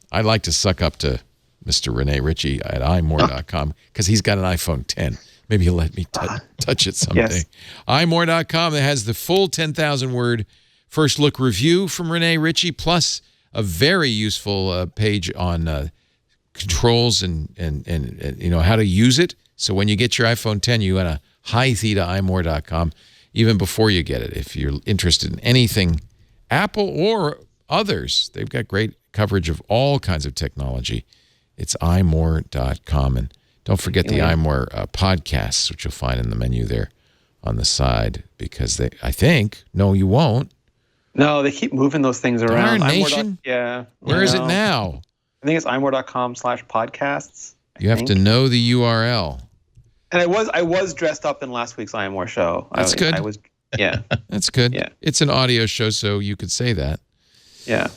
I'd like to suck up to Mr. Rene Ritchie at imore.com because he's got an iPhone 10. Maybe he'll let me touch it someday. Yes. imore.com that has the full 10,000-word first look review from Rene Ritchie, plus a very useful page on controls and how to use it. So when you get your iPhone 10, you want to hi-thee to imore.com even before you get it. If you're interested in anything Apple or others, they've got great coverage of all kinds of technology. It's imore.com. And don't forget the iMore podcasts, which you'll find in the menu there on the side, because no, you won't. No, they keep moving those things around. Darn Nation? Yeah. Where is it now? I think it's imore.com/podcasts. You have to know the URL. And I was dressed up in last week's iMore show. That's good. Yeah. That's good. Yeah. It's an audio show, so you could say that. Yeah.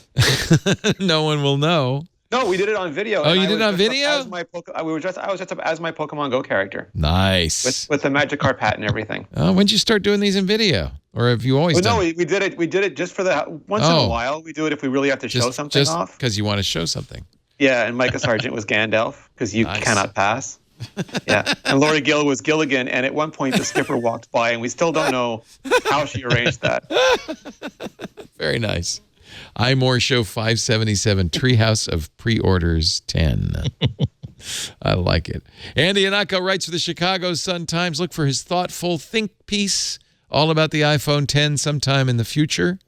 No one will know. No, we did it on video. Oh, you did it on video? I was dressed up as my Pokemon Go character. Nice. With the Magikarp hat and everything. When'd you start doing these in video? Or have you always done? No, we did it. We did it just for once in a while. We do it if we really have to show something off. Because you want to show something. Yeah, and Micah Sargent was Gandalf because you cannot pass. Yeah, and Lori Gill was Gilligan, and at one point the skipper walked by, and we still don't know how she arranged that. Very nice. iMore Show 577, Treehouse of Pre-Orders 10. I like it. Andy Anako writes for the Chicago Sun-Times. Look for his thoughtful think piece all about the iPhone 10 sometime in the future.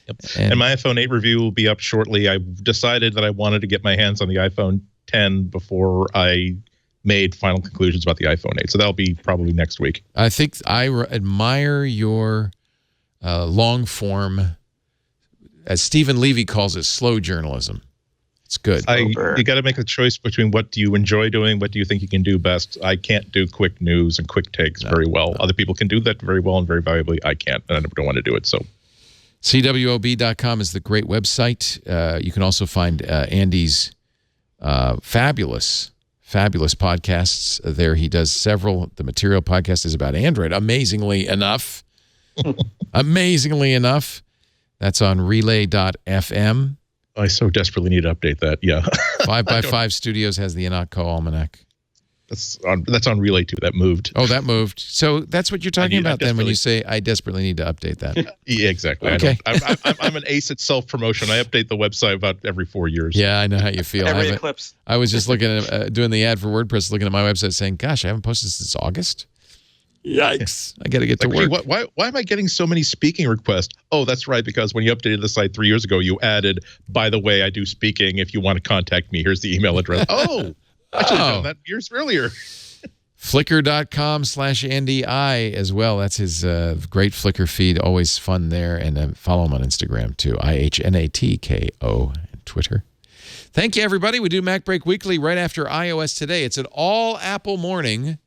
Yep. And my iPhone 8 review will be up shortly. I decided that I wanted to get my hands on the iPhone 10 before I made final conclusions about the iPhone 8. So that'll be probably next week. I think I admire your long-form, as Stephen Levy calls it, slow journalism. It's good. You got to make a choice between what do you enjoy doing, what do you think you can do best. I can't do quick news and quick takes very well. Other people can do that very well and very valuably. I can't, and I don't want to do it. So CWOB.com is the great website. You can also find Andy's fabulous podcasts there. He does several. The Material podcast is about Android, amazingly enough. Amazingly enough. That's on relay.fm. I so desperately need to update that. Yeah. 5x5 Studios has the Anako Almanac. That's on Relay too. That moved. Oh, that moved. So that's what you're talking about then when you say, I desperately need to update that. Yeah, exactly. Okay. I'm an ace at self-promotion. I update the website about every 4 years. Yeah, I know how you feel. Every eclipse. I was just looking at doing the ad for WordPress, looking at my website saying, gosh, I haven't posted since August. Yikes. I got to get to Like, work. hey, why am I getting so many speaking requests? Oh, that's right, because when you updated the site 3 years ago, you added, by the way, I do speaking. If you want to contact me, here's the email address. Oh, I should have done that years earlier. Flickr.com/AndyI as well. That's his great Flickr feed. Always fun there. And follow him on Instagram, too. IHNATKO and Twitter. Thank you, everybody. We do MacBreak Weekly right after iOS Today. It's an all-Apple morning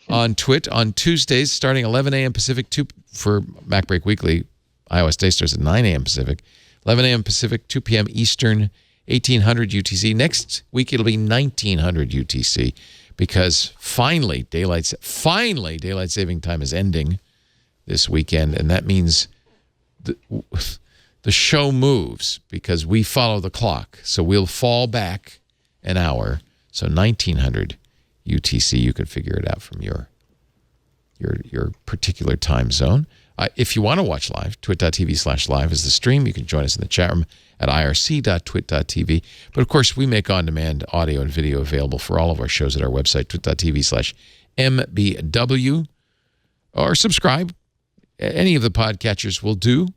on Twit on Tuesdays, starting 11 a.m. Pacific for MacBreak Weekly. iOS Day starts at 9 a.m. Pacific, 11 a.m. Pacific, 2 p.m. Eastern, 1800 UTC. Next week, it'll be 1900 UTC because finally, daylight saving time is ending this weekend, and that means the show moves because we follow the clock. So we'll fall back an hour. So 1900 UTC, you can figure it out from your particular time zone. If you want to watch live, twit.tv/live is the stream. You can join us in the chat room at irc.twit.tv. But of course, we make on-demand audio and video available for all of our shows at our website, twit.tv/mbw, or subscribe. Any of the podcatchers will do.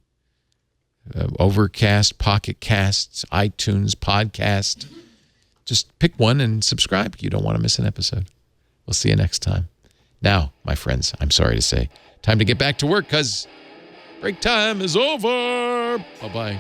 Overcast, Pocket Casts, iTunes, Podcast. Just pick one and subscribe. You don't want to miss an episode. We'll see you next time. Now, my friends, I'm sorry to say, time to get back to work because break time is over. Bye-bye.